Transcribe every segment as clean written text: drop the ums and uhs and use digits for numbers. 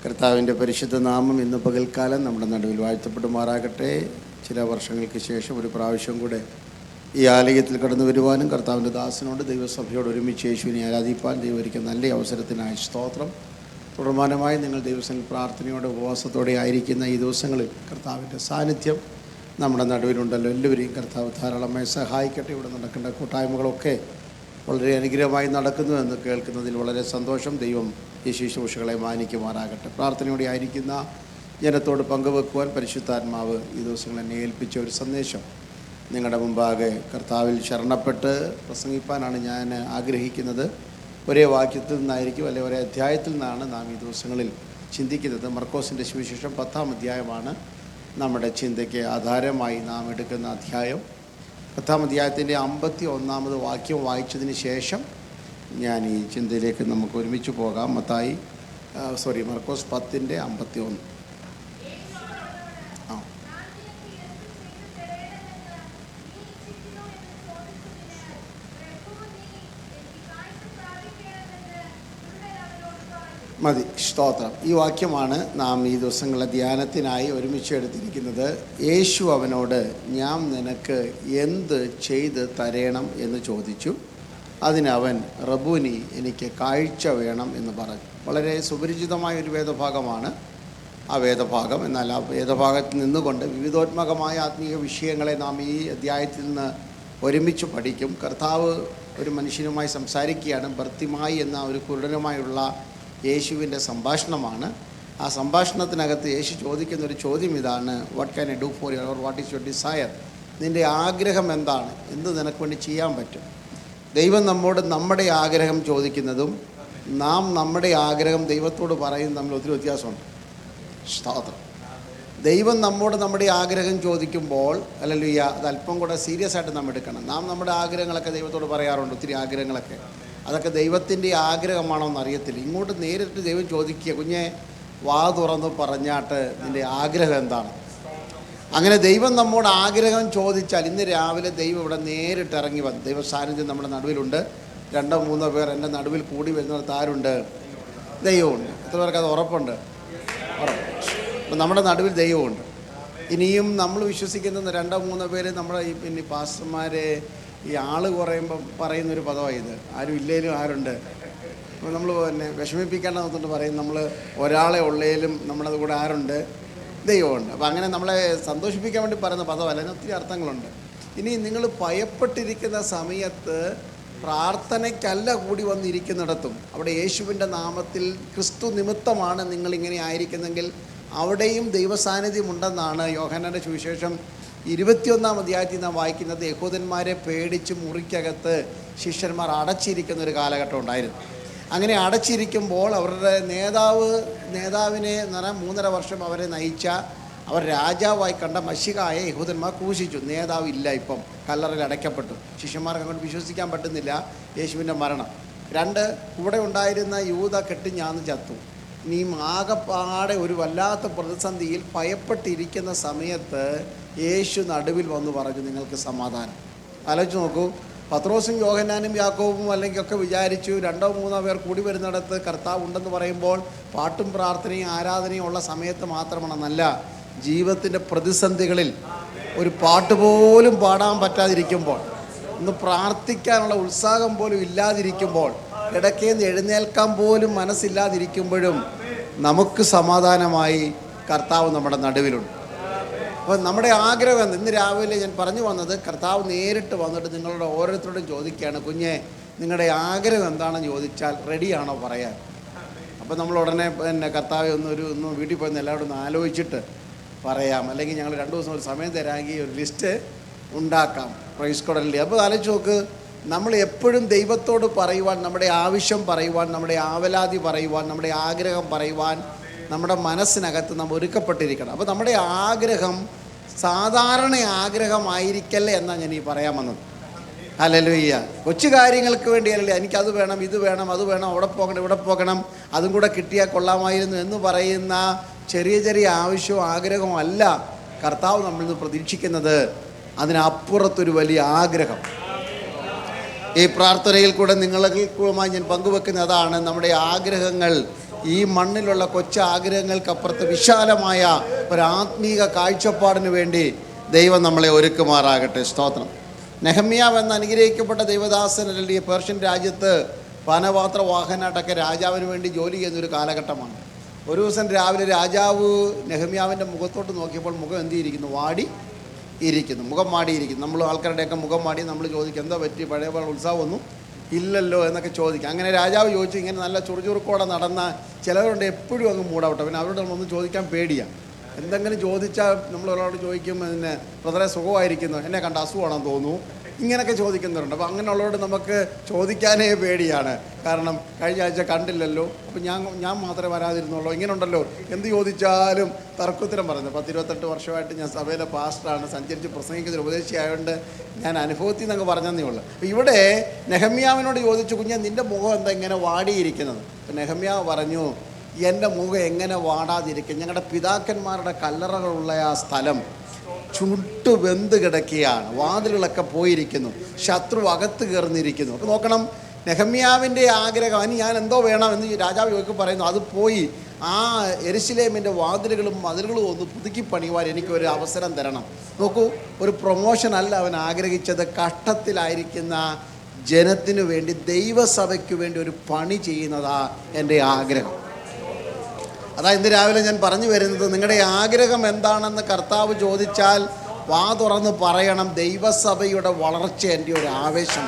കർത്താവിൻ്റെ പരിശുദ്ധ നാമം ഇന്ന് പകൽക്കാലം നമ്മുടെ നടുവിൽ വാഴ്ത്തപ്പെടുമാറാകട്ടെ. ചില വർഷങ്ങൾക്ക് ശേഷം ഒരു പ്രാവശ്യം കൂടെ ഈ ആലയത്തിൽ കടന്നു വരുവാനും കർത്താവിൻ്റെ ദാസനോട് ദൈവസഭയോട് ഒരുമിച്ച് യേശുവിനെ ആരാധിപ്പാൻ ദൈവം ഒരുക്കിയ നല്ല അവസരത്തിനായി സ്തോത്രം. തുടർമാനമായി നിങ്ങൾ ദൈവസഭയിൽ പ്രാർത്ഥനയോടെ ഉപവാസത്തോടെ ആയിരിക്കുന്ന ഈ ദിവസങ്ങളിൽ കർത്താവിൻ്റെ സാന്നിധ്യം നമ്മുടെ നടുവിലുണ്ടല്ലോ. എല്ലാവരെയും കർത്താവ് ധാരാളമായി സഹായിക്കട്ടെ. ഇവിടെ നടക്കേണ്ട കൂട്ടായ്മകളൊക്കെ വളരെ അനുഗ്രഹമായി നടക്കുന്നു എന്ന് കേൾക്കുന്നതിൽ വളരെ സന്തോഷം. ദൈവം ഈ ശുശ്രൂഷകളെ മാനിക്കുമാറാകട്ടെ. പ്രാർത്ഥനയോടെ ആയിരിക്കുന്ന ജനത്തോട് പങ്കുവെക്കുവാൻ പരിശുദ്ധാത്മാവ് ഈ ദിവസങ്ങൾ എന്നെ ഏൽപ്പിച്ച ഒരു സന്ദേശം നിങ്ങളുടെ മുമ്പാകെ കർത്താവിൽ ശരണപ്പെട്ട് പ്രസംഗിപ്പാനാണ് ഞാൻ ആഗ്രഹിക്കുന്നത്. ഒരേ വാക്യത്തിൽ നിന്നായിരിക്കും, അല്ലെങ്കിൽ ഒരേ അധ്യായത്തിൽ നിന്നാണ് നാം ഈ ദിവസങ്ങളിൽ ചിന്തിക്കുന്നത്. മർക്കോസിൻ്റെ സുവിശേഷം 10-ാം അധ്യായമാണ് നമ്മുടെ ചിന്തയ്ക്ക് ആധാരമായി നാം എടുക്കുന്ന അധ്യായം. 10-ാം അധ്യായത്തിൻ്റെ 51-ാമത് വാക്യം വായിച്ചതിന് ശേഷം ഞാൻ ഈ ചിന്തയിലേക്ക് നമുക്ക് ഒരുമിച്ച് പോകാം. മർക്കോസ് 10:51. മതി, സ്തോത്രം. ഈ വാക്യമാണ് നാം ഈ ദിവസങ്ങളിലെ ധ്യാനത്തിനായി ഒരുമിച്ച് എടുത്തിരിക്കുന്നത്. യേശു അവനോട്, ഞാൻ നിനക്ക് എന്ത് ചെയ്ത് തരേണം എന്ന് ചോദിച്ചു. അതിനവൻ, റബ്ബൂനി, എനിക്ക് കാഴ്ച വേണം എന്ന് പറഞ്ഞു. വളരെ സുപരിചിതമായ ഒരു വേദഭാഗമാണ് ആ വേദഭാഗം. എന്നാൽ ആ വേദഭാഗത്തിൽ നിന്നുകൊണ്ട് വിവിധോത്മകമായ ആത്മീയ വിഷയങ്ങളെ നാം ഈ അധ്യായത്തിൽ നിന്ന് ഒരുമിച്ച് പഠിക്കും. കർത്താവ് ഒരു മനുഷ്യനുമായി സംസാരിക്കുകയാണ്. ബർത്തിമായി എന്ന ഒരു കുരുടനുമായുള്ള യേശുവിൻ്റെ സംഭാഷണമാണ്. ആ സംഭാഷണത്തിനകത്ത് യേശു ചോദിക്കുന്ന ഒരു ചോദ്യം ഇതാണ്: what can I do for you, or what is your desire? നിൻ്റെ ആഗ്രഹം എന്താണ്? എന്ത് നിനക്ക് വേണ്ടി ചെയ്യാൻ പറ്റും? ദൈവം നമ്മോട് നമ്മുടെ ആഗ്രഹം ചോദിക്കുന്നതും നാം നമ്മുടെ ആഗ്രഹം ദൈവത്തോട് പറയുന്നതും തമ്മിൽ ഒത്തിരി വ്യത്യാസമുണ്ട്. സ്തോത്രം. ദൈവം നമ്മോട് നമ്മുടെ ആഗ്രഹം ചോദിക്കുമ്പോൾ, ഹല്ലേലൂയ, അത് അല്പം കൂടെ സീരിയസ് ആയിട്ട് നാം എടുക്കണം. നാം നമ്മുടെ ആഗ്രഹങ്ങളൊക്കെ ദൈവത്തോട് പറയാറുണ്ട്, ഒത്തിരി ആഗ്രഹങ്ങളൊക്കെ. അതൊക്കെ ദൈവത്തിൻ്റെ ആഗ്രഹമാണോ എന്നറിയത്തില്ല. ഇങ്ങോട്ട് നേരിട്ട് ദൈവം ചോദിക്കുക, കുഞ്ഞെ വാ തുറന്ന് പറഞ്ഞാട്ട് നിൻ്റെ ആഗ്രഹം എന്താണ്? അങ്ങനെ ദൈവം നമ്മോട് ആഗ്രഹം ചോദിച്ചാൽ, ഇന്ന് രാവിലെ ദൈവം ഇവിടെ നേരിട്ട് ഇറങ്ങി വന്നു. ദൈവ സാന്നിധ്യം നമ്മുടെ നടുവിലുണ്ട്. 2-3 പേർ എൻ്റെ നടുവിൽ കൂടി വരുന്നിടത്ത് ആരുണ്ട്? ദൈവമുണ്ട്. എത്ര പേർക്ക് അത് ഉറപ്പുണ്ട്? അപ്പം നമ്മുടെ നടുവിൽ ദൈവമുണ്ട്. ഇനിയും നമ്മൾ വിശ്വസിക്കുന്ന 2-3 പേര് നമ്മുടെ പിന്നെ പാസ്റ്റർമാരെ ഈ ആള് കുറയുമ്പം പറയുന്നൊരു പദമാണ് ഇത്. ആരും ഇല്ലേലും ആരുണ്ട്. അപ്പോൾ നമ്മൾ പിന്നെ വിഷമിപ്പിക്കേണ്ടതെന്നുകൊണ്ട് പറയും, നമ്മൾ ഒരാളെ ഉള്ളേലും നമ്മളത് കൂടെ ആരുണ്ട്? ദൈവമുണ്ട്. അപ്പോൾ അങ്ങനെ നമ്മളെ സന്തോഷിപ്പിക്കാൻ വേണ്ടി പറയുന്ന പദമല്ല, അതിന് ഒത്തിരി അർത്ഥങ്ങളുണ്ട്. ഇനി നിങ്ങൾ ഭയപ്പെട്ടിരിക്കുന്ന സമയത്ത് പ്രാർത്ഥനയ്ക്കല്ല കൂടി വന്നിരിക്കുന്നിടത്തും, അവിടെ യേശുവിൻ്റെ നാമത്തിൽ ക്രിസ്തു നിമിത്തമാണ് നിങ്ങളിങ്ങനെ ആയിരിക്കുന്നെങ്കിൽ അവിടെയും ദൈവസാന്നിധ്യമുണ്ടെന്നാണ് യോഹന്നാൻ്റെ സുവിശേഷം 21-ാം അധ്യായത്തിൽ നാം വായിക്കുന്നത്. യഹൂദന്മാരെ പേടിച്ച് മുറിക്കകത്ത് ശിഷ്യന്മാർ അടച്ചിരിക്കുന്ന ഒരു കാലഘട്ടം ഉണ്ടായിരുന്നു. അങ്ങനെ അടച്ചിരിക്കുമ്പോൾ അവരുടെ നേതാവിനെ എന്ന് പറഞ്ഞാൽ 3.5 വർഷം അവരെ നയിച്ച, അവർ രാജാവായി കണ്ട മശിഹായെ യഹൂദന്മാർ ക്രൂശിച്ചു. നേതാവ് ഇല്ല, ഇപ്പം കല്ലറയിൽ അടയ്ക്കപ്പെട്ടു. ശിഷ്യന്മാർക്ക് അങ്ങോട്ട് വിശ്വസിക്കാൻ പറ്റുന്നില്ല യേശുവിൻ്റെ മരണം. 2, കൂടെ ഉണ്ടായിരുന്ന യൂദ കെട്ടിഞ്ഞാന്ന് ചത്തു. ഇനിയും ആകെപ്പാടെ ഒരു വല്ലാത്ത പ്രതിസന്ധിയിൽ ഭയപ്പെട്ടിരിക്കുന്ന സമയത്ത് യേശു നടുവിൽ വന്ന് പറഞ്ഞു, നിങ്ങൾക്ക് സമാധാനം. ആലോചിച്ച് നോക്കൂ. പത്രോസും യോഹന്നാനും യാക്കോബും അല്ലെങ്കിൽ ഒക്കെ വിചാരിച്ചു 2-3 പേർ കൂടി വരുന്നിടത്ത് കർത്താവ് ഉണ്ടെന്ന് പറയുമ്പോൾ പാട്ടും പ്രാർത്ഥനയും ആരാധനയും ഉള്ള സമയത്ത് മാത്രമാണെന്നല്ല, ജീവിതത്തിൻ്റെ പ്രതിസന്ധികളിൽ ഒരു പാട്ട് പോലും പാടാൻ പറ്റാതിരിക്കുമ്പോൾ, ഒന്ന് പ്രാർത്ഥിക്കാനുള്ള ഉത്സാഹം പോലും ഇല്ലാതിരിക്കുമ്പോൾ, ഇടയ്ക്കേന്ന് എഴുന്നേൽക്കാൻ പോലും മനസ്സില്ലാതിരിക്കുമ്പോഴും നമുക്ക് സമാധാനമായി കർത്താവ് നമ്മുടെ നടുവിലുണ്ട്. അപ്പോൾ നമ്മുടെ ആഗ്രഹം, ഇന്ന് രാവിലെ ഞാൻ പറഞ്ഞു വന്നത്, കർത്താവ് നേരിട്ട് വന്നിട്ട് നിങ്ങളുടെ ഓരോരുത്തരോടും ചോദിക്കുകയാണ്, കുഞ്ഞെ നിങ്ങളുടെ ആഗ്രഹം എന്താണെന്ന് ചോദിച്ചാൽ റെഡിയാണോ പറയാൻ? അപ്പോൾ നമ്മൾ ഉടനെ പിന്നെ കർത്താവ് ഒന്ന് വീട്ടിൽ പോയി എല്ലാവരും ഒന്ന് ആലോചിച്ചിട്ട് പറയാം, അല്ലെങ്കിൽ ഞങ്ങൾ 2 ദിവസം ഒരു സമയം തരാമെങ്കിൽ ഒരു ലിസ്റ്റ് ഉണ്ടാക്കാം. പ്രൈസ് കോഡല്ലേ. അപ്പോൾ ആലോചിച്ച് നോക്ക്, നമ്മൾ എപ്പോഴും ദൈവത്തോട് പറയുവാൻ, നമ്മുടെ ആവശ്യം പറയുവാൻ, നമ്മുടെ ആവലാതി പറയുവാൻ, നമ്മുടെ ആഗ്രഹം പറയുവാൻ നമ്മുടെ മനസ്സിനകത്ത് നാം ഒരുക്കപ്പെട്ടിരിക്കണം. അപ്പോൾ നമ്മുടെ ആഗ്രഹം സാധാരണ ആഗ്രഹമായിരിക്കല്ലേ എന്നാണ് ഞാൻ ഈ പറയാൻ വന്നത്. ഹല്ലേലൂയ. കൊച്ചു കാര്യങ്ങൾക്ക് വേണ്ടിയല്ലേ, എനിക്കത് വേണം, ഇത് വേണം, അത് വേണം, അവിടെ പോകണം, ഇവിടെ പോകണം, അതും കൂടെ കിട്ടിയാൽ കൊള്ളാമായിരുന്നു എന്ന് പറയുന്ന ചെറിയ ചെറിയ ആവശ്യവും ആഗ്രഹവും അല്ല കർത്താവ് നമ്മളിൽ നിന്ന് പ്രതീക്ഷിക്കുന്നത്. അതിനപ്പുറത്തൊരു വലിയ ആഗ്രഹം. ഈ പ്രാർത്ഥനയിൽ കൂടെ നിങ്ങളുമായി ഞാൻ പങ്കുവെക്കുന്ന അതാണ്, നമ്മുടെ ആഗ്രഹങ്ങൾ ഈ മണ്ണിലുള്ള കൊച്ചു ആഗ്രഹങ്ങൾക്കപ്പുറത്ത് വിശാലമായ ഒരു ആത്മീക കാഴ്ചപ്പാടിന് വേണ്ടി ദൈവം നമ്മളെ ഒരുക്കുമാറാകട്ടെ. സ്തോത്രം. നെഹമ്യാവ് എന്ന അനുഗ്രഹിക്കപ്പെട്ട ദൈവദാസൻ അല്ലെങ്കിൽ പേർഷ്യൻ രാജ്യത്ത് പാനപാത്ര വാഹനായിട്ടൊക്കെ രാജാവിന് വേണ്ടി ജോലി ചെയ്യുന്നൊരു കാലഘട്ടമാണ്. ഒരു ദിവസം രാവിലെ രാജാവ് നെഹമ്യാവിൻ്റെ മുഖത്തോട്ട് നോക്കിയപ്പോൾ മുഖം എന്ത് ചെയ്തിരിക്കുന്നു? മുഖം മാടിയിരിക്കുന്നു. നമ്മൾ ആൾക്കാരുടെയൊക്കെ മുഖം മാടി നമ്മൾ ചോദിക്കും, എന്താ പറ്റി, പഴയ പോലെ ഉത്സാഹമൊന്നും ഇല്ലല്ലോ എന്നൊക്കെ ചോദിക്കും. അങ്ങനെ രാജാവ് ചോദിച്ചു. ഇങ്ങനെ നല്ല ചുറുചുറുക്കോടെ നടന്ന ചിലവരുണ്ട് എപ്പോഴും അങ്ങ് മൂടാവട്ടെ. പിന്നെ അവരോട് നമ്മളൊന്നും ചോദിക്കാൻ പേടിയാണ്. എന്തെങ്കിലും ചോദിച്ചാൽ നമ്മളൊരാളോട് ചോദിക്കും, പിന്നെ വളരെ സുഖമായിരിക്കുന്നു, എന്നെ കണ്ട അസുഖമാണെന്ന് തോന്നുന്നു, ഇങ്ങനെയൊക്കെ ചോദിക്കുന്നവരുണ്ട്. അപ്പോൾ അങ്ങനെയുള്ളവരോട് നമുക്ക് ചോദിക്കാനേ പേടിയാണ്. കാരണം കഴിഞ്ഞ ആഴ്ച കണ്ടില്ലല്ലോ, അപ്പോൾ ഞാൻ മാത്രമേ വരാതിരുന്നുള്ളൂ, ഇങ്ങനെ ഉണ്ടല്ലോ, എന്ത് ചോദിച്ചാലും തർക്കുത്തരം പറയുന്നത്. 10-28 വർഷമായിട്ട് ഞാൻ സഭയിലെ പാസ്റ്ററാണ്, സഞ്ചരിച്ച് പ്രസംഗിക്കുന്ന ഉപദേശിയായതുകൊണ്ട് ഞാൻ അനുഭവത്തിൽ നിന്നങ്ങ് പറഞ്ഞതേ ഉള്ളൂ. അപ്പോൾ ഇവിടെ നെഹമ്യാവിനോട് ചോദിച്ചു, കുഞ്ഞെ നിൻ്റെ മുഖം എന്താ ഇങ്ങനെ വാടിയിരിക്കുന്നത്? അപ്പോൾ നെഹമ്യാവ് പറഞ്ഞു, എൻ്റെ മുഖം എങ്ങനെ വാടാതിരിക്കും? ഞങ്ങളുടെ പിതാക്കന്മാരുടെ കല്ലറകളുള്ള ആ സ്ഥലം ചുട്ടു വെന്ത് കിടക്കുകയാണ്, വാതിലുകളൊക്കെ പോയിരിക്കുന്നു, ശത്രു അകത്ത് കയറുന്നിരിക്കുന്നു. അപ്പോൾ നോക്കണം, നെഹമ്യാവിൻ്റെ ആഗ്രഹം, അതിന് ഞാൻ എന്തോ വേണം എന്ന് രാജാവ് ചോദിക്കും, പറയുന്നു, അത് പോയി ആ യെരുശലേമിൻ്റെ വാതിലുകളും മതിലുകളും ഒന്ന് പുതുക്കി പണിയുവാൻ എനിക്കൊരു അവസരം തരണം. നോക്കൂ, ഒരു പ്രൊമോഷൻ അല്ല അവൻ ആഗ്രഹിച്ചത്. കഷ്ടത്തിലായിരിക്കുന്ന ജനത്തിനു വേണ്ടി, ദൈവസഭയ്ക്ക് വേണ്ടി ഒരു പണി ചെയ്യുന്നതാ എൻ്റെ ആഗ്രഹം. അതാ ഇന്ന് രാവിലെ ഞാൻ പറഞ്ഞു വരുന്നത്, നിങ്ങളുടെ ആഗ്രഹം എന്താണെന്ന് കർത്താവ് ചോദിച്ചാൽ വാ തുറന്ന് പറയണം, ദൈവസഭയുടെ വളർച്ച എൻ്റെ ഒരു ആവേശം.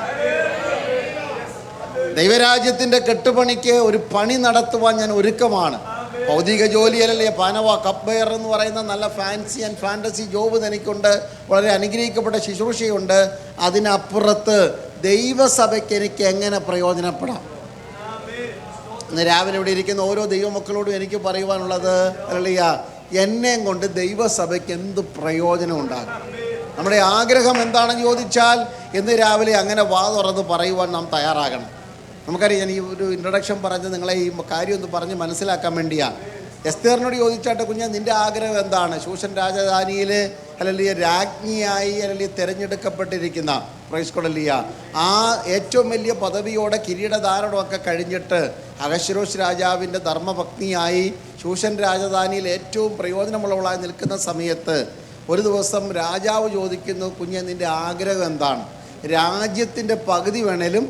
ദൈവരാജ്യത്തിൻ്റെ കെട്ടുപണിക്ക് ഒരു പണി നടത്തുവാൻ ഞാൻ ഒരുക്കമാണ്. ഭൗതിക ജോലിയല്ലേ, കപ്ബെയർ എന്ന് പറയുന്ന നല്ല ഫാൻസി ആൻഡ് ഫാൻറ്റസി ജോബ് എനിക്കുണ്ട്, വളരെ അനുഗ്രഹിക്കപ്പെട്ട ശുശ്രൂഷയുണ്ട്. അതിനപ്പുറത്ത് ദൈവസഭയ്ക്ക് എനിക്ക് എങ്ങനെ പ്രയോജനപ്പെടാം? ഇന്ന് രാവിലെ ഇവിടെ ഇരിക്കുന്ന ഓരോ ദൈവമക്കളോടും എനിക്ക് പറയുവാനുള്ളത്, ഹല്ലേലൂയ, എന്നെയും കൊണ്ട് ദൈവസഭയ്ക്ക് എന്ത് പ്രയോജനം ഉണ്ടാകും? നമ്മുടെ ആഗ്രഹം എന്താണെന്ന് ചോദിച്ചാൽ ഇന്ന് രാവിലെ അങ്ങനെ വാ തുറന്ന് പറയുവാൻ നാം തയ്യാറാകണം. നമുക്കറിയാം, ഞാൻ ഈ ഒരു ഇൻട്രൊഡക്ഷൻ പറഞ്ഞ് നിങ്ങളെ ഈ കാര്യം ഒന്ന് പറഞ്ഞ് മനസ്സിലാക്കാൻ വേണ്ടിയാണ്. എസ്തേറിനോട് ചോദിച്ചാട്ടെ, കുഞ്ഞാ നിൻ്റെ ആഗ്രഹം എന്താണ്? ശൂഷൻ രാജധാനിയിൽ അല്ലെങ്കിൽ രാജ്ഞിയായി അല്ലെങ്കിൽ തിരഞ്ഞെടുക്കപ്പെട്ടിരിക്കുന്ന പ്രൈസ്കൊള്ളിയ ആ ഏറ്റവും വലിയ പദവിയോടെ കിരീടധാരണമൊക്കെ കഴിഞ്ഞിട്ട് അഹശ്വേരോശ് രാജാവിൻ്റെ ധർമ്മപത്നിയായി ശൂഷൻ രാജധാനിയിൽ ഏറ്റവും പ്രയോജനമുള്ളവളായി നിൽക്കുന്ന സമയത്ത് ഒരു ദിവസം രാജാവ് ചോദിക്കുന്നു, കുഞ്ഞെ നിൻ്റെ ആഗ്രഹം എന്താണ്? രാജ്യത്തിൻ്റെ പകുതി വേണേലും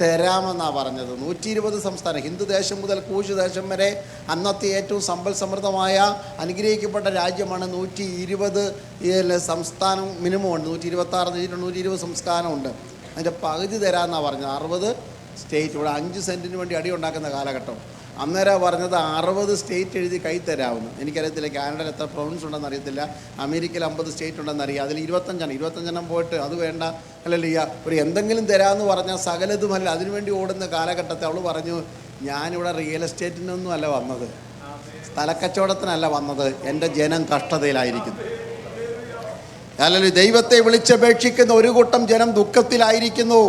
തരാമെന്നാണ് പറഞ്ഞത്. 120 സംസ്ഥാനം, ഹിന്ദു ദേശം മുതൽ കൂശ് ദേശം വരെ അന്നത്തെ ഏറ്റവും സമ്പൽ സമൃദ്ധമായ അനുഗ്രഹിക്കപ്പെട്ട രാജ്യമാണ്. 120 സംസ്ഥാനം മിനിമം ഉണ്ട്. 126 120 സംസ്ഥാനമുണ്ട്. അതിൻ്റെ പകുതി തരാമെന്നാണ് പറഞ്ഞത്. 60 സ്റ്റേറ്റ്. ഇവിടെ 5 സെൻറ്റിന് വേണ്ടി അടി ഉണ്ടാക്കുന്ന കാലഘട്ടം. അന്നേരം പറഞ്ഞത് 60 സ്റ്റേറ്റ് എഴുതി കൈ തരാമെന്ന്. എനിക്കറിയത്തില്ല കാനഡയിൽ എത്ര പ്രൊവിൻസ് ഉണ്ടെന്ന് അറിയത്തില്ല. അമേരിക്കയിൽ 50 സ്റ്റേറ്റ് ഉണ്ടെന്ന് അറിയാം. അതിൽ 25 പോയിട്ട് അത് വേണ്ട, അല്ലല്ല, ഒരു എന്തെങ്കിലും തരാമെന്ന് പറഞ്ഞാൽ സകലതുമല്ല, അതിനുവേണ്ടി ഓടുന്ന കാലഘട്ടത്തെ അവൾ പറഞ്ഞു, ഞാനിവിടെ റിയൽ എസ്റ്റേറ്റിനൊന്നും അല്ല വന്നത്, സ്ഥലക്കച്ചവടത്തിനല്ല വന്നത്, എൻ്റെ ജനം കഷ്ടതയിലായിരിക്കുന്നു. അല്ലെങ്കിൽ ദൈവത്തെ വിളിച്ചപേക്ഷിക്കുന്ന ഒരു കൂട്ടം ജനം ദുഃഖത്തിലായിരിക്കുന്നു,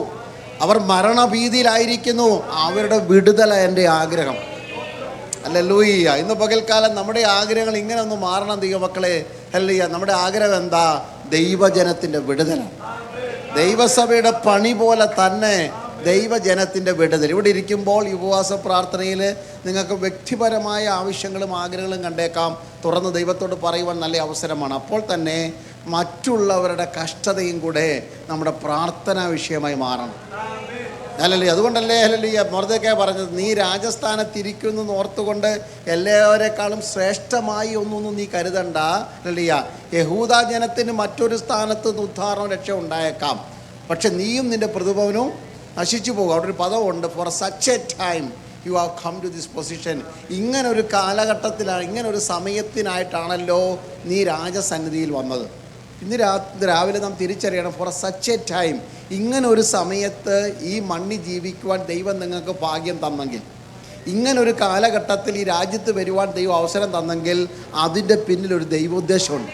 അവർ മരണഭീതിയിലായിരിക്കുന്നു. അവരുടെ വിടുതല എൻ്റെ ആഗ്രഹം. ഹല്ലേലൂയ. ഇന്ന് പകൽക്കാലം നമ്മുടെ ആഗ്രഹങ്ങൾ ഇങ്ങനെ ഒന്ന് മാറണം ദൈവമക്കളെ. ഹല്ലേലൂയ. നമ്മുടെ ആഗ്രഹം എന്താ? ദൈവജനത്തിൻ്റെ വിടുതല. ദൈവസഭയുടെ പണി പോലെ തന്നെ ദൈവജനത്തിൻ്റെ വിടുതൽ. ഇവിടെ ഇരിക്കുമ്പോൾ ഈ ഉപവാസ പ്രാർത്ഥനയിൽ നിങ്ങൾക്ക് വ്യക്തിപരമായ ആവശ്യങ്ങളും ആഗ്രഹങ്ങളും കണ്ടേക്കാം. തുറന്ന് ദൈവത്തോട് പറയുവാൻ നല്ല അവസരമാണ്. അപ്പോൾ തന്നെ മറ്റുള്ളവരുടെ കഷ്ടതയും കൂടെ നമ്മുടെ പ്രാർത്ഥനാ വിഷയമായി മാറണം. അല്ലല്ലേ? അതുകൊണ്ടല്ലേ ഹല്ലേലൂയ മൊർദെഖായി പറഞ്ഞത്, നീ രാജസ്ഥാനത്തിരിക്കുന്നു ഓർത്തുകൊണ്ട് എല്ലാവരെക്കാളും ശ്രേഷ്ഠമായി ഒന്നൊന്നും നീ കരുതണ്ട. ഹല്ലേലൂയ. യഹൂദ ജനത്തിന് മറ്റൊരു സ്ഥാനത്ത് ഉദ്ധാരണം രക്ഷ ഉണ്ടായേക്കാം, പക്ഷെ നീയും നിൻ്റെ പ്രതിഭവനവും നശിച്ചു പോകും. അവിടെ ഒരു പദമുണ്ട്, for such a time you have come to this position. ഇങ്ങനൊരു കാലഘട്ടത്തിലാണ്, ഇങ്ങനൊരു സമയത്തിനായിട്ടാണല്ലോ നീ രാജസന്നിധിയിൽ വന്നത്. ഇന്ന് രാവിലെ നാം തിരിച്ചറിയണം, ഫോർ സച്ച് എ ടൈം, ഇങ്ങനൊരു സമയത്ത് ഈ മണ്ണിൽ ജീവിക്കുവാൻ ദൈവം നിങ്ങൾക്ക് ഭാഗ്യം തന്നെങ്കിൽ, ഇങ്ങനൊരു കാലഘട്ടത്തിൽ ഈ രാജ്യത്ത് വരുവാൻ ദൈവം അവസരം തന്നെങ്കിൽ അതിൻ്റെ പിന്നിലൊരു ദൈവോദ്ദേശമുണ്ട്.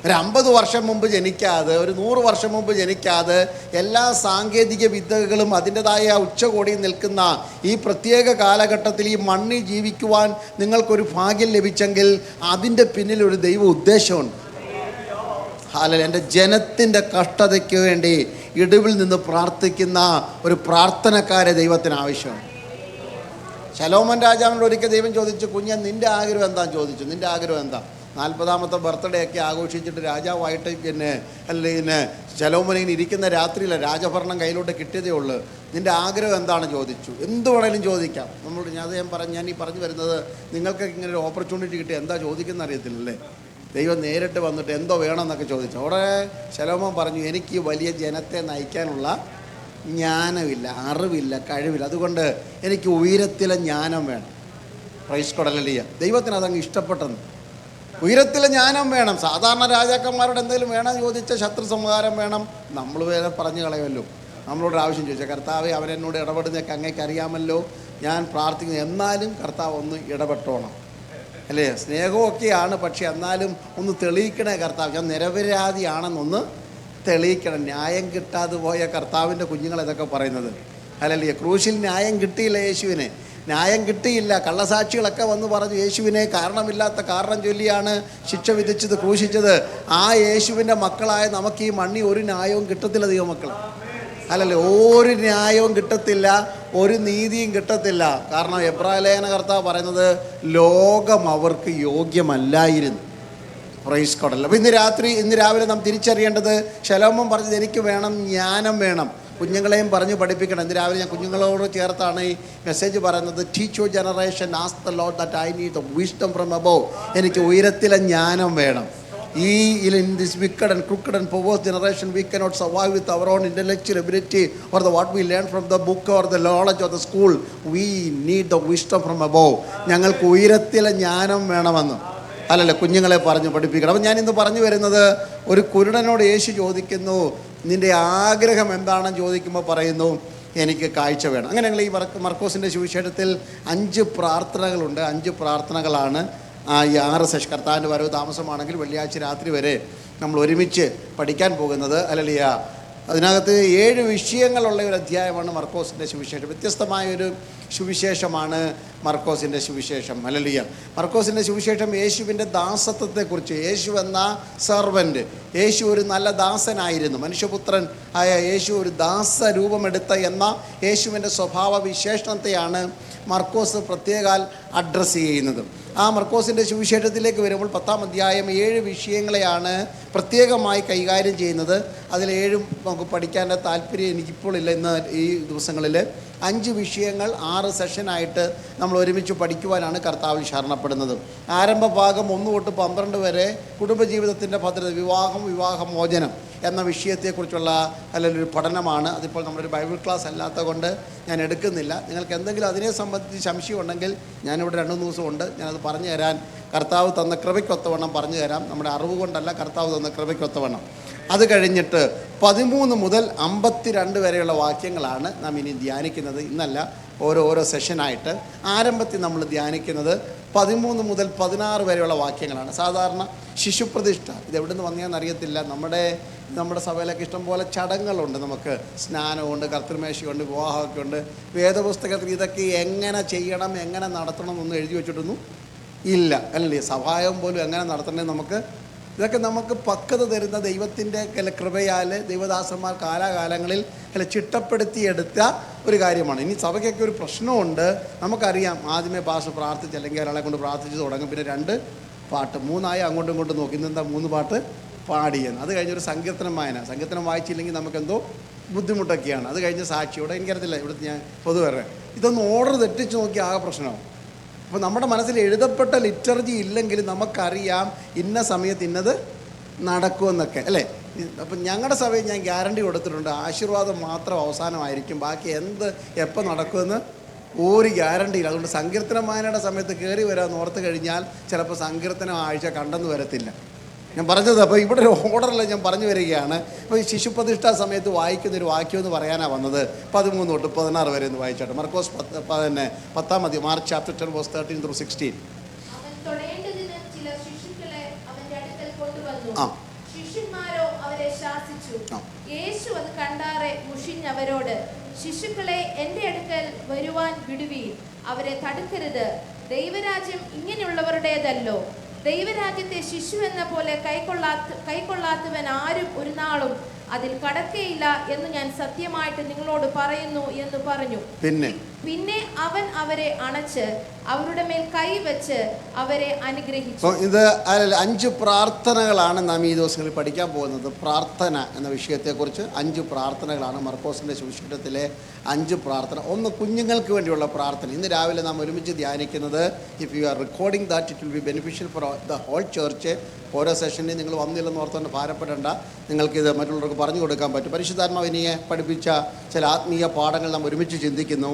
ഒരു 50 വർഷം മുമ്പ് ജനിക്കാതെ, ഒരു 100 വർഷം മുമ്പ് ജനിക്കാതെ, എല്ലാ സാങ്കേതിക വിദ്യകളും അതിൻ്റെതായ ഉച്ചകോടിയിൽ നിൽക്കുന്ന ഈ പ്രത്യേക കാലഘട്ടത്തിൽ ഈ മണ്ണിൽ ജീവിക്കുവാൻ നിങ്ങൾക്കൊരു ഭാഗ്യം ലഭിച്ചെങ്കിൽ അതിൻ്റെ പിന്നിലൊരു ദൈവ ഉദ്ദേശമുണ്ട്. അല്ലെങ്കിൽ എൻ്റെ ജനത്തിൻ്റെ കഷ്ടതയ്ക്ക് വേണ്ടി ഇടിവിൽ നിന്ന് പ്രാർത്ഥിക്കുന്ന ഒരു പ്രാർത്ഥനക്കാരെ ദൈവത്തിന് ആവശ്യമാണ്. ശലോമോൻ രാജാവിനോട് ഒരിക്കൽ ദൈവം ചോദിച്ചു, കുഞ്ഞൻ നിൻ്റെ ആഗ്രഹം എന്താന്ന് ചോദിച്ചു. നിൻ്റെ ആഗ്രഹം എന്താ? 40ാമത്തെ ബർത്ത്ഡേ ഒക്കെ ആഘോഷിച്ചിട്ട് രാജാവായിട്ട് പിന്നെ ശലോമോൻ ഇങ്ങനെ ഇരിക്കുന്ന രാത്രിയില്ല, രാജഭരണം കയ്യിലോട്ട് കിട്ടിയതേ ഉള്ളൂ. നിൻ്റെ ആഗ്രഹം എന്താണ് ചോദിച്ചു. എന്ത് വേണേലും ചോദിക്കാം. ഞാൻ ഈ പറഞ്ഞു വരുന്നത്, നിങ്ങൾക്ക് ഇങ്ങനെ ഒരു ഓപ്പർച്യൂണിറ്റി കിട്ടി എന്താ ചോദിക്കുന്ന അറിയത്തില്ലല്ലേ. ദൈവം നേരിട്ട് വന്നിട്ട് എന്തോ വേണമെന്നൊക്കെ ചോദിച്ചു. അവിടെ ശലോമോൻ പറഞ്ഞു, എനിക്ക് വലിയ ജനത്തെ നയിക്കാനുള്ള ജ്ഞാനമില്ല, അറിവില്ല, കഴിവില്ല, അതുകൊണ്ട് എനിക്ക് ഉയരത്തിലെ ജ്ഞാനം വേണം. പ്രൈസ് കൊടലിയ ദൈവത്തിന് അതങ്ങ് ഇഷ്ടപ്പെട്ടെന്ന്. ഉയരത്തിലെ ജ്ഞാനം വേണം. സാധാരണ രാജാക്കന്മാരോട് എന്തെങ്കിലും വേണം ചോദിച്ചാൽ ശത്രു സംഹാരം വേണം, നമ്മൾ വേറെ പറഞ്ഞു കളയുമല്ലോ. നമ്മളോട് ആവശ്യം ചോദിച്ചാൽ, കർത്താവെ അവരെന്നോട് ഇടപെടുന്നതൊക്കെ അങ്ങേക്ക് അറിയാമല്ലോ, ഞാൻ പ്രാർത്ഥിക്കുന്നു, എന്നാലും കർത്താവ് ഒന്ന് ഇടപെട്ടോണം അല്ലേ. സ്നേഹമൊക്കെയാണ്, പക്ഷെ എന്നാലും ഒന്ന് തെളിയിക്കണേ കർത്താവ്, ഞാൻ നിരപരാധിയാണെന്നൊന്ന് തെളിയിക്കണം. ന്യായം കിട്ടാതെ പോയ കർത്താവിൻ്റെ കുഞ്ഞുങ്ങളെതൊക്കെ പറയുന്നത് അല്ലല്ലേ. ക്രൂശിൽ ന്യായം കിട്ടിയില്ല, യേശുവിനെ ന്യായം കിട്ടിയില്ല. കള്ളസാക്ഷികളൊക്കെ വന്ന് പറഞ്ഞു യേശുവിനെ കാരണമില്ലാത്ത കാരണം ചൊല്ലിയാണ് ശിക്ഷ വിധിച്ചത്, ക്രൂശിച്ചത്. ആ യേശുവിൻ്റെ മക്കളായ നമുക്ക് ഈ മണ്ണി ഒരു ന്യായവും കിട്ടത്തില്ല ദൈവമക്കൾ അല്ലല്ലേ. ഒരു ന്യായവും കിട്ടത്തില്ല, ഒരു നീതിയും കിട്ടത്തില്ല. കാരണം എബ്രായലേഖന കർത്താവ് പറയുന്നത് ലോകം അവർക്ക് യോഗ്യമല്ലായിരുന്നു. Praise God. അപ്പോൾ ഇന്ന് രാവിലെ നാം തിരിച്ചറിയേണ്ടത്, ശലോമോൻ പറഞ്ഞത് എനിക്ക് വേണം, ജ്ഞാനം വേണം. കുഞ്ഞുങ്ങളെയും പറഞ്ഞ് പഠിപ്പിക്കണം. ഇന്ന് രാവിലെ ഞാൻ കുഞ്ഞുങ്ങളോട് ചേർത്താണ് ഈ മെസ്സേജ് പറയുന്നത്. Teach your generation, ask the Lord that I need the wisdom from above. എനിക്ക് ഉയരത്തിലെ ജ്ഞാനം വേണം. in this wicked and crooked and perverse generation, we cannot survive with our own intellectual ability or what we learn from the book or the knowledge of the school. We need the wisdom from above. ഞങ്ങൾക്ക് ഉയരത്തിലെ ജ്ഞാനം വേണമെന്ന് അല്ലല്ലേ കുഞ്ഞുങ്ങളെ പറഞ്ഞ് പഠിപ്പിക്കണം. അപ്പം ഞാനിന്ന് പറഞ്ഞു വരുന്നത്, ഒരു കുരുടനോട് യേശു ചോദിക്കുന്നു, നിൻ്റെ ആഗ്രഹം എന്താണെന്ന് ചോദിക്കുമ്പോൾ പറയുന്നു, എനിക്ക് കാഴ്ച വേണം. അങ്ങനെ ഞങ്ങൾ ഈ മർക്കോസിൻ്റെ സുവിശേഷത്തിൽ 5 പ്രാർത്ഥനകളുണ്ട്. 5 പ്രാർത്ഥനകളാണ് ഈ 6 സെഷൻ. കർത്താവിൻ്റെ വരവ് താമസമാണെങ്കിൽ വെള്ളിയാഴ്ച രാത്രി വരെ നമ്മൾ ഒരുമിച്ച് പഠിക്കാൻ പോകുന്നത് അല്ലല്ല. അതിനകത്ത് 7 വിഷയങ്ങളുള്ള ഒരു അധ്യായമാണ് മർക്കോസിൻ്റെ സുവിശേഷം. വ്യത്യസ്തമായൊരു സുവിശേഷമാണ് മർക്കോസിൻ്റെ സുവിശേഷം അല്ലല്ല. മർക്കോസിൻ്റെ സുവിശേഷം യേശുവിൻ്റെ ദാസത്വത്തെക്കുറിച്ച്, യേശു എന്ന സർവൻ്റ്, യേശു ഒരു നല്ല ദാസനായിരുന്നു, മനുഷ്യപുത്രൻ ആയ യേശു ഒരു ദാസരൂപമെടുത്ത എന്ന യേശുവിൻ്റെ സ്വഭാവ വിശേഷണത്തെയാണ് മർക്കോസ് പ്രത്യേകാൽ അഡ്രസ്സ് ചെയ്യുന്നത്. ആ മർക്കോസിൻ്റെ സുവിശേഷത്തിലേക്ക് വരുമ്പോൾ 10ാം അധ്യായം 7 വിഷയങ്ങളെയാണ് പ്രത്യേകമായി കൈകാര്യം ചെയ്യുന്നത്. അതിൽ 7 നമുക്ക് പഠിക്കാനുള്ള താല്പര്യം എനിക്കിപ്പോൾ ഇല്ല. ഇന്ന് ഈ ദിവസങ്ങളിൽ 5 വിഷയങ്ങൾ 6 സെഷനായിട്ട് നമ്മൾ ഒരുമിച്ച് പഠിക്കുവാനാണ് കർത്താവിൽ ശരണപ്പെടുന്നത്. ആരംഭ ഭാഗം 1 തൊട്ട് 12 വരെ കുടുംബജീവിതത്തിൻ്റെ ഭദ്രത, വിവാഹമോചനം എന്ന വിഷയത്തെക്കുറിച്ചുള്ള ഒരു പഠനമാണ്. അതിപ്പോൾ നമ്മളൊരു ബൈബിൾ ക്ലാസ് അല്ലാത്ത കൊണ്ട് ഞാൻ എടുക്കുന്നില്ല. നിങ്ങൾക്ക് എന്തെങ്കിലും അതിനെ സംബന്ധിച്ച് സംശയം ഉണ്ടെങ്കിൽ ഞാനിവിടെ 2-3 ദിവസം ഉണ്ട്, ഞാനത് പറഞ്ഞു തരാൻ, കർത്താവ് തന്ന കൃപയ്ക്കൊത്തവണ്ണം പറഞ്ഞു തരാം. നമ്മുടെ അറിവ് കൊണ്ടല്ല, കർത്താവ് തന്ന കൃപയ്ക്കൊത്തവണ്ണം. അത് കഴിഞ്ഞിട്ട് 13 മുതൽ 52 വരെയുള്ള വാക്യങ്ങളാണ് നാം ഇനി ധ്യാനിക്കുന്നത്. ഇന്നല്ല, ഓരോ സെഷനായിട്ട്. ആരംഭത്തിൽ നമ്മൾ ധ്യാനിക്കുന്നത് 13 മുതൽ 16 വരെയുള്ള വാക്യങ്ങളാണ്. സാധാരണ ശിശുപ്രതിഷ്ഠ, ഇതെവിടെ നിന്ന് വന്നതെന്ന് അറിയത്തില്ല. നമ്മുടെ സഭയിലൊക്കെ ഇഷ്ടംപോലെ ചടങ്ങുകളുണ്ട്. നമുക്ക് സ്നാനമുണ്ട്, കർത്തൃമേശയുണ്ട്, വിവാഹമൊക്കെ ഉണ്ട്. വേദപുസ്തകത്തിൽ ഇതൊക്കെ എങ്ങനെ ചെയ്യണം, എങ്ങനെ നടത്തണം എന്നൊന്നും എഴുതി വെച്ചിട്ടൊന്നും ഇല്ല അല്ലേ. സഭായം പോലും എങ്ങനെ നടത്തണമെന്ന് ഇതൊക്കെ നമുക്ക് പക്വത തരുന്ന ദൈവത്തിൻ്റെ കൃപയാൽ ദൈവദാസന്മാർ കാലാകാലങ്ങളിൽ ചിട്ടപ്പെടുത്തിയെടുത്ത ഒരു കാര്യമാണ്. ഇനി സഭയ്ക്കൊക്കെ ഒരു പ്രശ്നമുണ്ട്. നമുക്കറിയാം, ആദ്യമേ പാസ്റ്റർ പ്രാർത്ഥിച്ച് അല്ലെങ്കിൽ ഒരാളെ കൊണ്ട് പ്രാർത്ഥിച്ച് തുടങ്ങും, പിന്നെ 2 പാട്ട് 3 അങ്ങോട്ടും ഇങ്ങോട്ടും നോക്കി, ഇന്നെന്താ 3 പാട്ട് പാടിയെന്ന്. അത് കഴിഞ്ഞൊരു സങ്കീർത്തനം സങ്കീർത്തനം വായിച്ചില്ലെങ്കിൽ നമുക്കെന്തോ ബുദ്ധിമുട്ടൊക്കെയാണ്. അത് കഴിഞ്ഞ് സാക്ഷിയോടെ, എനിക്കറിയത്തില്ല ഇവിടുത്തെ ഞാൻ പൊതുവരെ ഇതൊന്ന് ഓർഡർ തെറ്റിച്ച് നോക്കി ആകെ പ്രശ്നമാവും. അപ്പോൾ നമ്മുടെ മനസ്സിൽ എഴുതപ്പെട്ട ലിറ്റർജി ഇല്ലെങ്കിൽ നമുക്കറിയാം ഇന്ന സമയത്ത് ഇന്നത് നടക്കുമെന്നൊക്കെ അല്ലേ. അപ്പം ഞങ്ങളുടെ സഭയിൽ ഞാൻ ഗ്യാരണ്ടി കൊടുത്തിട്ടുണ്ട്, ആശീർവാദം മാത്രം അവസാനമായിരിക്കും, ബാക്കി എപ്പോൾ നടക്കുമെന്ന് ഒരു ഗ്യാരണ്ടിയില്ല. അതുകൊണ്ട് സങ്കീർത്തനം വായനയുടെ സമയത്ത് കയറി വരാമെന്ന് ഓർത്ത് കഴിഞ്ഞാൽ ചിലപ്പോൾ സങ്കീർത്തനം ആഴ്ച കണ്ടെന്ന് വരത്തില്ല. ഞാൻ പറഞ്ഞത് അപ്പോൾ ഇവിടെ ഒരു ഓർഡറിൽ ഞാൻ പറഞ്ഞു വരികയാണ്. അപ്പോൾ ഈ ശിശുപ്രതിഷ്ഠാ സമയത്ത് വായിക്കുന്നൊരു വാക്യം എന്ന് പറയാനാണ് വന്നത്. 13 തൊട്ട് 16 വരെ ഒന്ന് വായിച്ചാട്ടെ. മർക്കോസ് 10-ാം അധ്യായം, Mark chapter 10 verse 13 through 16. ശിഷ്യന്മാരോ അവരെ ശാസിച്ചു. യേശു അത് കണ്ടാറെ മുഷിഞ്ഞവരോട്, ശിശുക്കളെ എൻ്റെ അടുക്കൽ വരുവാൻ വിടുവീൻ, അവരെ തടുക്കരുത്, ദൈവരാജ്യം ഇങ്ങനെയുള്ളവരുടേതല്ലോ. ദൈവരാജ്യത്തെ ശിശു എന്ന പോലെ കൈക്കൊള്ളാത്തവൻ ആരും ഒരു നാളും അതിൽ കടക്കയില്ല എന്ന് ഞാൻ സത്യമായിട്ട് നിങ്ങളോട് പറയുന്നു എന്ന് പറഞ്ഞു. പിന്നെ പിന്നെ അവൻ അവരെ അണച്ച് അവരുടെ മേൽ കൈവച്ച് അവരെ അനുഗ്രഹിച്ചു. അപ്പോൾ ഇത് 5 പ്രാർത്ഥനകളാണ് നാം ഈ ദിവസങ്ങളിൽ പഠിക്കാൻ പോകുന്നത്. പ്രാർത്ഥന എന്ന വിഷയത്തെക്കുറിച്ച് 5 പ്രാർത്ഥനകളാണ് മർക്കോസിൻ്റെ സുവിശേഷത്തിലെ 5 പ്രാർത്ഥന. ഒന്ന്, കുഞ്ഞുങ്ങൾക്ക് വേണ്ടിയുള്ള പ്രാർത്ഥന. ഇന്ന് രാവിലെ നാം ഒരുമിച്ച് ധ്യാനിക്കുന്നത്, if you are recording that it will be beneficial for the whole church. ഓരോ സെഷനിൽ നിങ്ങൾ വന്നില്ലെന്ന് ഓർത്തുകൊണ്ട് ഭാരപ്പെടേണ്ട, നിങ്ങൾക്കിത് മറ്റുള്ളവർക്ക് പറഞ്ഞു കൊടുക്കാൻ പറ്റും. പരിശുദ്ധാത്മാവിനെ പഠിപ്പിച്ച ചില ആത്മീയ പാഠങ്ങൾ നാം ഒരുമിച്ച് ചിന്തിക്കുന്നു.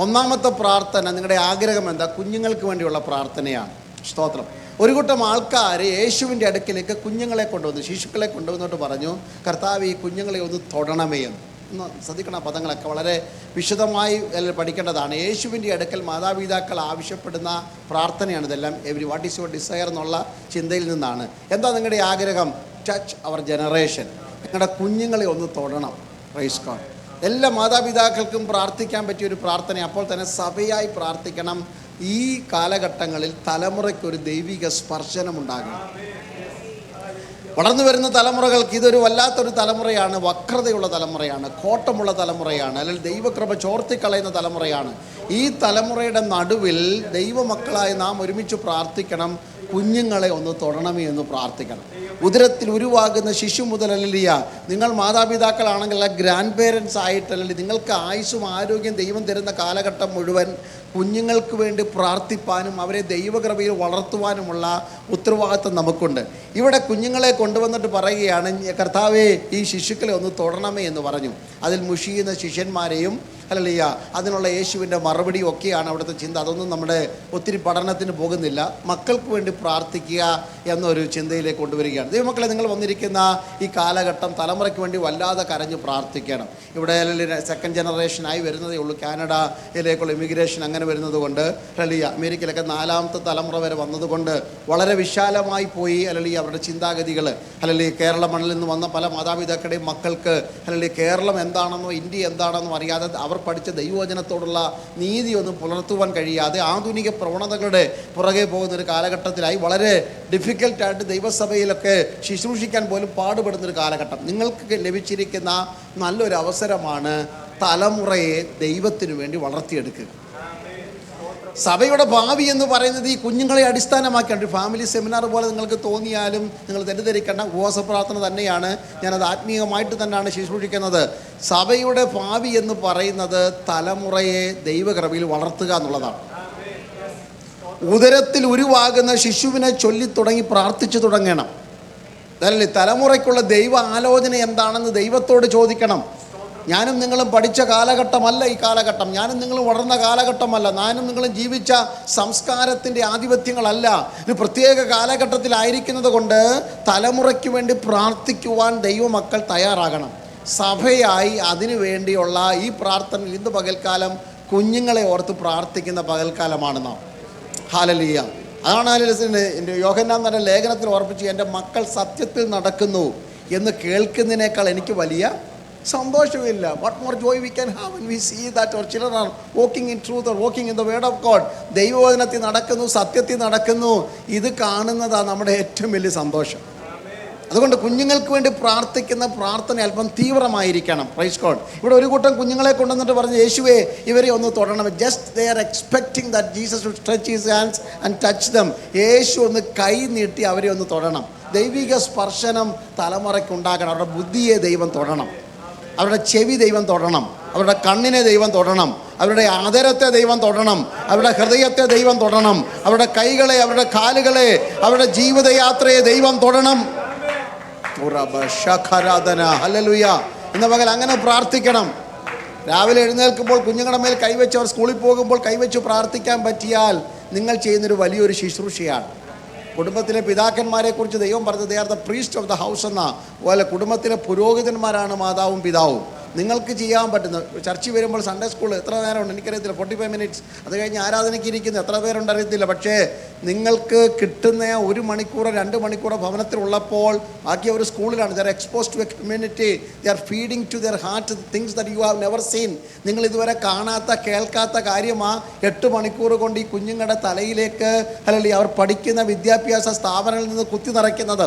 ഒന്നാമത്തെ പ്രാർത്ഥന, നിങ്ങളുടെ ആഗ്രഹം എന്താ? കുഞ്ഞുങ്ങൾക്ക് വേണ്ടിയുള്ള പ്രാർത്ഥനയാണ്. സ്തോത്രം. ഒരു കൂട്ടം ആൾക്കാർ യേശുവിൻ്റെ അടുക്കിലേക്ക് കുഞ്ഞുങ്ങളെ കൊണ്ടുവന്നു, ശിശുക്കളെ കൊണ്ടുവന്നിട്ട് പറഞ്ഞു, കർത്താവ് ഈ കുഞ്ഞുങ്ങളെ ഒന്ന് തൊടണമേ എന്ന്. ഒന്ന് ശ്രദ്ധിക്കണം, പദങ്ങളൊക്കെ വളരെ വിശദമായി പഠിക്കേണ്ടതാണ്. യേശുവിൻ്റെ അടുക്കൽ മാതാപിതാക്കൾ ആവശ്യപ്പെടുന്ന പ്രാർത്ഥനയാണ് ഇതെല്ലാം. വാട്ട് ഈസ് യുവർ ഡിസയർ എന്നുള്ള ചിന്തയിൽ നിന്നാണ്. എന്താ നിങ്ങളുടെ ആഗ്രഹം? ടച്ച് അവർ ജനറേഷൻ. നിങ്ങളുടെ കുഞ്ഞുങ്ങളെ ഒന്ന് തൊടണം. Praise God. എല്ലാ മാതാപിതാക്കൾക്കും പ്രാർത്ഥിക്കാൻ പറ്റിയൊരു പ്രാർത്ഥന. അപ്പോൾ തന്നെ സഭയായി പ്രാർത്ഥിക്കണം. ഈ കാലഘട്ടങ്ങളിൽ തലമുറയ്ക്കൊരു ദൈവിക സ്പർശനം ഉണ്ടാകണം. വളർന്നു വരുന്ന തലമുറകൾക്ക് ഇതൊരു വല്ലാത്തൊരു തലമുറയാണ്, വക്രതയുള്ള തലമുറയാണ്, കോട്ടമുള്ള തലമുറയാണ്, അല്ലെങ്കിൽ ദൈവകൃപ ചോർത്തിക്കളയുന്ന തലമുറയാണ്. ഈ തലമുറയുടെ നടുവിൽ ദൈവമക്കളായി നാം ഒരുമിച്ച് പ്രാർത്ഥിക്കണം. കുഞ്ഞുങ്ങളെ ഒന്ന് തൊടണമേ എന്ന് പ്രാർത്ഥിക്കണം. ഉദരത്തിൽ ഉരുവാകുന്ന ശിശു മുതൽ, അല്ലല്ലിയ, നിങ്ങൾ മാതാപിതാക്കളാണെങ്കിൽ ഗ്രാൻഡ് പേരൻസ് ആയിട്ടല്ലെങ്കിൽ നിങ്ങൾക്ക് ആയുസ്സും ആരോഗ്യം ദൈവം തരുന്ന കാലഘട്ടം മുഴുവൻ കുഞ്ഞുങ്ങൾക്ക് വേണ്ടി പ്രാർത്ഥിപ്പാനും അവരെ ദൈവകൃപയിൽ വളർത്തുവാനുമുള്ള ഉത്തരവാദിത്വം നമുക്കുണ്ട്. ഇവിടെ കുഞ്ഞുങ്ങളെ കൊണ്ടുവന്നിട്ട് പറയുകയാണ്, കർത്താവേ ഈ ശിശുക്കളെ ഒന്ന് തൊടണമേ എന്ന് പറഞ്ഞു. അതിൽ മുഷിയുന്ന ശിഷ്യന്മാരെയും, ഹല്ലേലൂയ, അതിനുള്ള യേശുവിൻ്റെ മറുപടിയും ഒക്കെയാണ് അവിടുത്തെ ചിന്ത. അതൊന്നും നമ്മുടെ ഒത്തിരി പഠനത്തിന് പോകുന്നില്ല. മക്കൾക്ക് വേണ്ടി പ്രാർത്ഥിക്കുക എന്നൊരു ചിന്തയിലേക്ക് കൊണ്ടുവരികയാണ്. ദൈവമക്കളെ, നിങ്ങൾ വന്നിരിക്കുന്ന ഈ കാലഘട്ടം തലമുറയ്ക്ക് വേണ്ടി വല്ലാതെ കരഞ്ഞ് പ്രാർത്ഥിക്കണം. ഇവിടെ സെക്കൻഡ് ജനറേഷനായി വരുന്നതേ ഉള്ളൂ. കാനഡയിലേക്കുള്ള ഇമിഗ്രേഷൻ അങ്ങനെ വരുന്നത് കൊണ്ട്, ഹല്ലേലൂയ, അമേരിക്കയിലൊക്കെ 4ാമത്തെ തലമുറ വരെ വന്നതുകൊണ്ട് വളരെ വിശാലമായി പോയി, ഹല്ലേലൂയ, അവരുടെ ചിന്താഗതികൾ. ഹല്ലേലൂയ, കേരള മണ്ണിൽ നിന്ന് വന്ന പല മാതാപിതാക്കളുടെയും മക്കൾക്ക്, ഹല്ലേലൂയ, കേരളം എന്താണെന്നോ ഇന്ത്യ എന്താണെന്നോ അറിയാതെ അവർ പഠിച്ച ദൈവവചനത്തോടുള്ള നീതിയൊന്നും പുലർത്തുവാൻ കഴിയാതെ ആധുനിക പ്രവണതകളുടെ പുറകെ പോകുന്നൊരു കാലഘട്ടത്തിലായി വളരെ ഡിഫിക്കൽട്ടായിട്ട് ദൈവസഭയിലൊക്കെ ശുശ്രൂഷിക്കാൻ പോലും പാടുപെടുന്നൊരു കാലഘട്ടം. നിങ്ങൾക്ക് ലഭിച്ചിരിക്കുന്ന നല്ലൊരു അവസരമാണ് തലമുറയെ ദൈവത്തിനു വേണ്ടി വളർത്തിയെടുക്കുക. സഭയുടെ ഭാവി എന്ന് പറയുന്നത് ഈ കുഞ്ഞുങ്ങളെ അടിസ്ഥാനമാക്കിയാണ്. ഒരു ഫാമിലി സെമിനാർ പോലെ നിങ്ങൾക്ക് തോന്നിയാലും നിങ്ങൾ തെറ്റിദ്ധരിക്കേണ്ട. ഉപവാസ പ്രാർത്ഥന തന്നെയാണ്. ഞാനത് ആത്മീയമായിട്ട് തന്നെയാണ് ശുശ്രൂഷിക്കുന്നത്. സഭയുടെ ഭാവി എന്ന് പറയുന്നത് തലമുറയെ ദൈവകൃപയിൽ വളർത്തുക എന്നുള്ളതാണ്. ഉദരത്തിൽ ഉരുവാകുന്ന ശിശുവിനെ ചൊല്ലിത്തുടങ്ങി പ്രാർത്ഥിച്ചു തുടങ്ങണം. അതല്ലേ, തലമുറയ്ക്കുള്ള ദൈവ ആലോചന എന്താണെന്ന് ദൈവത്തോട് ചോദിക്കണം. ഞാനും നിങ്ങളും പഠിച്ച കാലഘട്ടമല്ല ഈ കാലഘട്ടം. ഞാനും നിങ്ങളും വളർന്ന കാലഘട്ടമല്ല. ഞാനും നിങ്ങളും ജീവിച്ച സംസ്കാരത്തിൻ്റെ ആധിപത്യങ്ങളല്ല. ഒരു പ്രത്യേക കാലഘട്ടത്തിലായിരിക്കുന്നത് കൊണ്ട് തലമുറയ്ക്ക് വേണ്ടി പ്രാർത്ഥിക്കുവാൻ ദൈവമക്കൾ തയ്യാറാകണം. സഭയായി അതിനു വേണ്ടിയുള്ള ഈ പ്രാർത്ഥനയിൽ ഇന്ന് പകൽക്കാലം കുഞ്ഞുങ്ങളെ ഓർത്ത് പ്രാർത്ഥിക്കുന്ന പകൽക്കാലമാണ് നാം. ഹല്ലേലൂയ. അതാണ് യോഹന്നാൻ എന്ന ലേഖനത്തിൽ ഓർപ്പിച്ച്, എൻ്റെ മക്കൾ സത്യത്തിൽ നടക്കുന്നു എന്ന് കേൾക്കുന്നതിനേക്കാൾ എനിക്ക് വലിയ സന്തോഷമില്ല. What more joy we can have when we see that our children are walking in truth or walking in the word of God. ദൈവവചനത്തിൽ നടക്കുന്നു, സത്യത്തിൽ നടക്കുന്നു. ഇത് കാണുന്നതാണ് നമ്മുടെ ഏറ്റവും വലിയ സന്തോഷം. അതുകൊണ്ട് കുഞ്ഞുങ്ങൾക്ക് വേണ്ടി പ്രാർത്ഥിക്കുന്ന പ്രാർത്ഥന അല്പം തീവ്രമായിരിക്കണം. Praise God. ഇവിടെ ഒരു കൂട്ടം കുഞ്ഞുങ്ങളെ കൊണ്ടുവന്നിട്ട് പറഞ്ഞു, യേശുവേ ഇവരെ ഒന്ന് തൊടണം. Just they are expecting that Jesus would stretch his hands and touch them. Yeshu ഒന്ന് കൈ നീട്ടി അവരെ ഒന്ന് തൊടണം. ദൈവിക സ്പർശനം തലമുറയ്ക്ക് ഉണ്ടാകണം. അവരുടെ ബുദ്ധിയെ ദൈവം തൊടണം, അവരുടെ ചെവി ദൈവം തൊടണം, അവരുടെ കണ്ണിനെ ദൈവം തൊടണം, അവരുടെ ആദരത്തെ ദൈവം തൊടണം, അവരുടെ ഹൃദയത്തെ ദൈവം തൊടണം, അവരുടെ കൈകളെ, അവരുടെ കാലുകളെ, അവരുടെ ജീവിതയാത്രയെ ദൈവം തൊടണം. ഹല്ലേലൂയ. ഇന്ന് പകൽ അങ്ങനെ പ്രാർത്ഥിക്കണം. രാവിലെ എഴുന്നേൽക്കുമ്പോൾ കുഞ്ഞുങ്ങളുടെ മേൽ കൈവച്ച് അവർ സ്കൂളിൽ പോകുമ്പോൾ കൈവച്ച് പ്രാർത്ഥിക്കാൻ പറ്റിയാൽ നിങ്ങൾ ചെയ്യുന്നൊരു വലിയൊരു ശുശ്രൂഷയാണ്. കുടുംബത്തിലെ പിതാക്കന്മാരെക്കുറിച്ച് ദൈവം പറഞ്ഞത് they are the priest of the house എന്ന പോലെ കുടുംബത്തിലെ പുരോഹിതന്മാരാണ് മാതാവും പിതാവും. നിങ്ങൾക്ക് ചെയ്യാൻ പറ്റുന്ന, ചർച്ചിൽ വരുമ്പോൾ സൺഡേ സ്കൂൾ എത്ര നേരമുണ്ട് എനിക്കറിയത്തില്ല, 45 മിനിറ്റ്സ്. അത് കഴിഞ്ഞ് ആരാധനയ്ക്ക് ഇരിക്കുന്ന എത്ര പേരുണ്ട് അറിയത്തില്ല. പക്ഷേ നിങ്ങൾക്ക് കിട്ടുന്ന 1 മണിക്കൂറോ 2 മണിക്കൂറോ ഭവനത്തിലുള്ളപ്പോൾ ബാക്കി അവർ സ്കൂളിലാണ്. They are exposed to a community. They are feeding to their heart things that you have never seen. നിങ്ങൾ ഇതുവരെ കാണാത്ത കേൾക്കാത്ത കാര്യമാണ് 8 മണിക്കൂർ കൊണ്ട് ഈ കുഞ്ഞുങ്ങളുടെ തലയിലേക്ക്, അല്ലെങ്കിൽ അവർ പഠിക്കുന്ന വിദ്യാഭ്യാസ സ്ഥാപനങ്ങളിൽ നിന്ന് കുത്തി നിറയ്ക്കുന്നത്.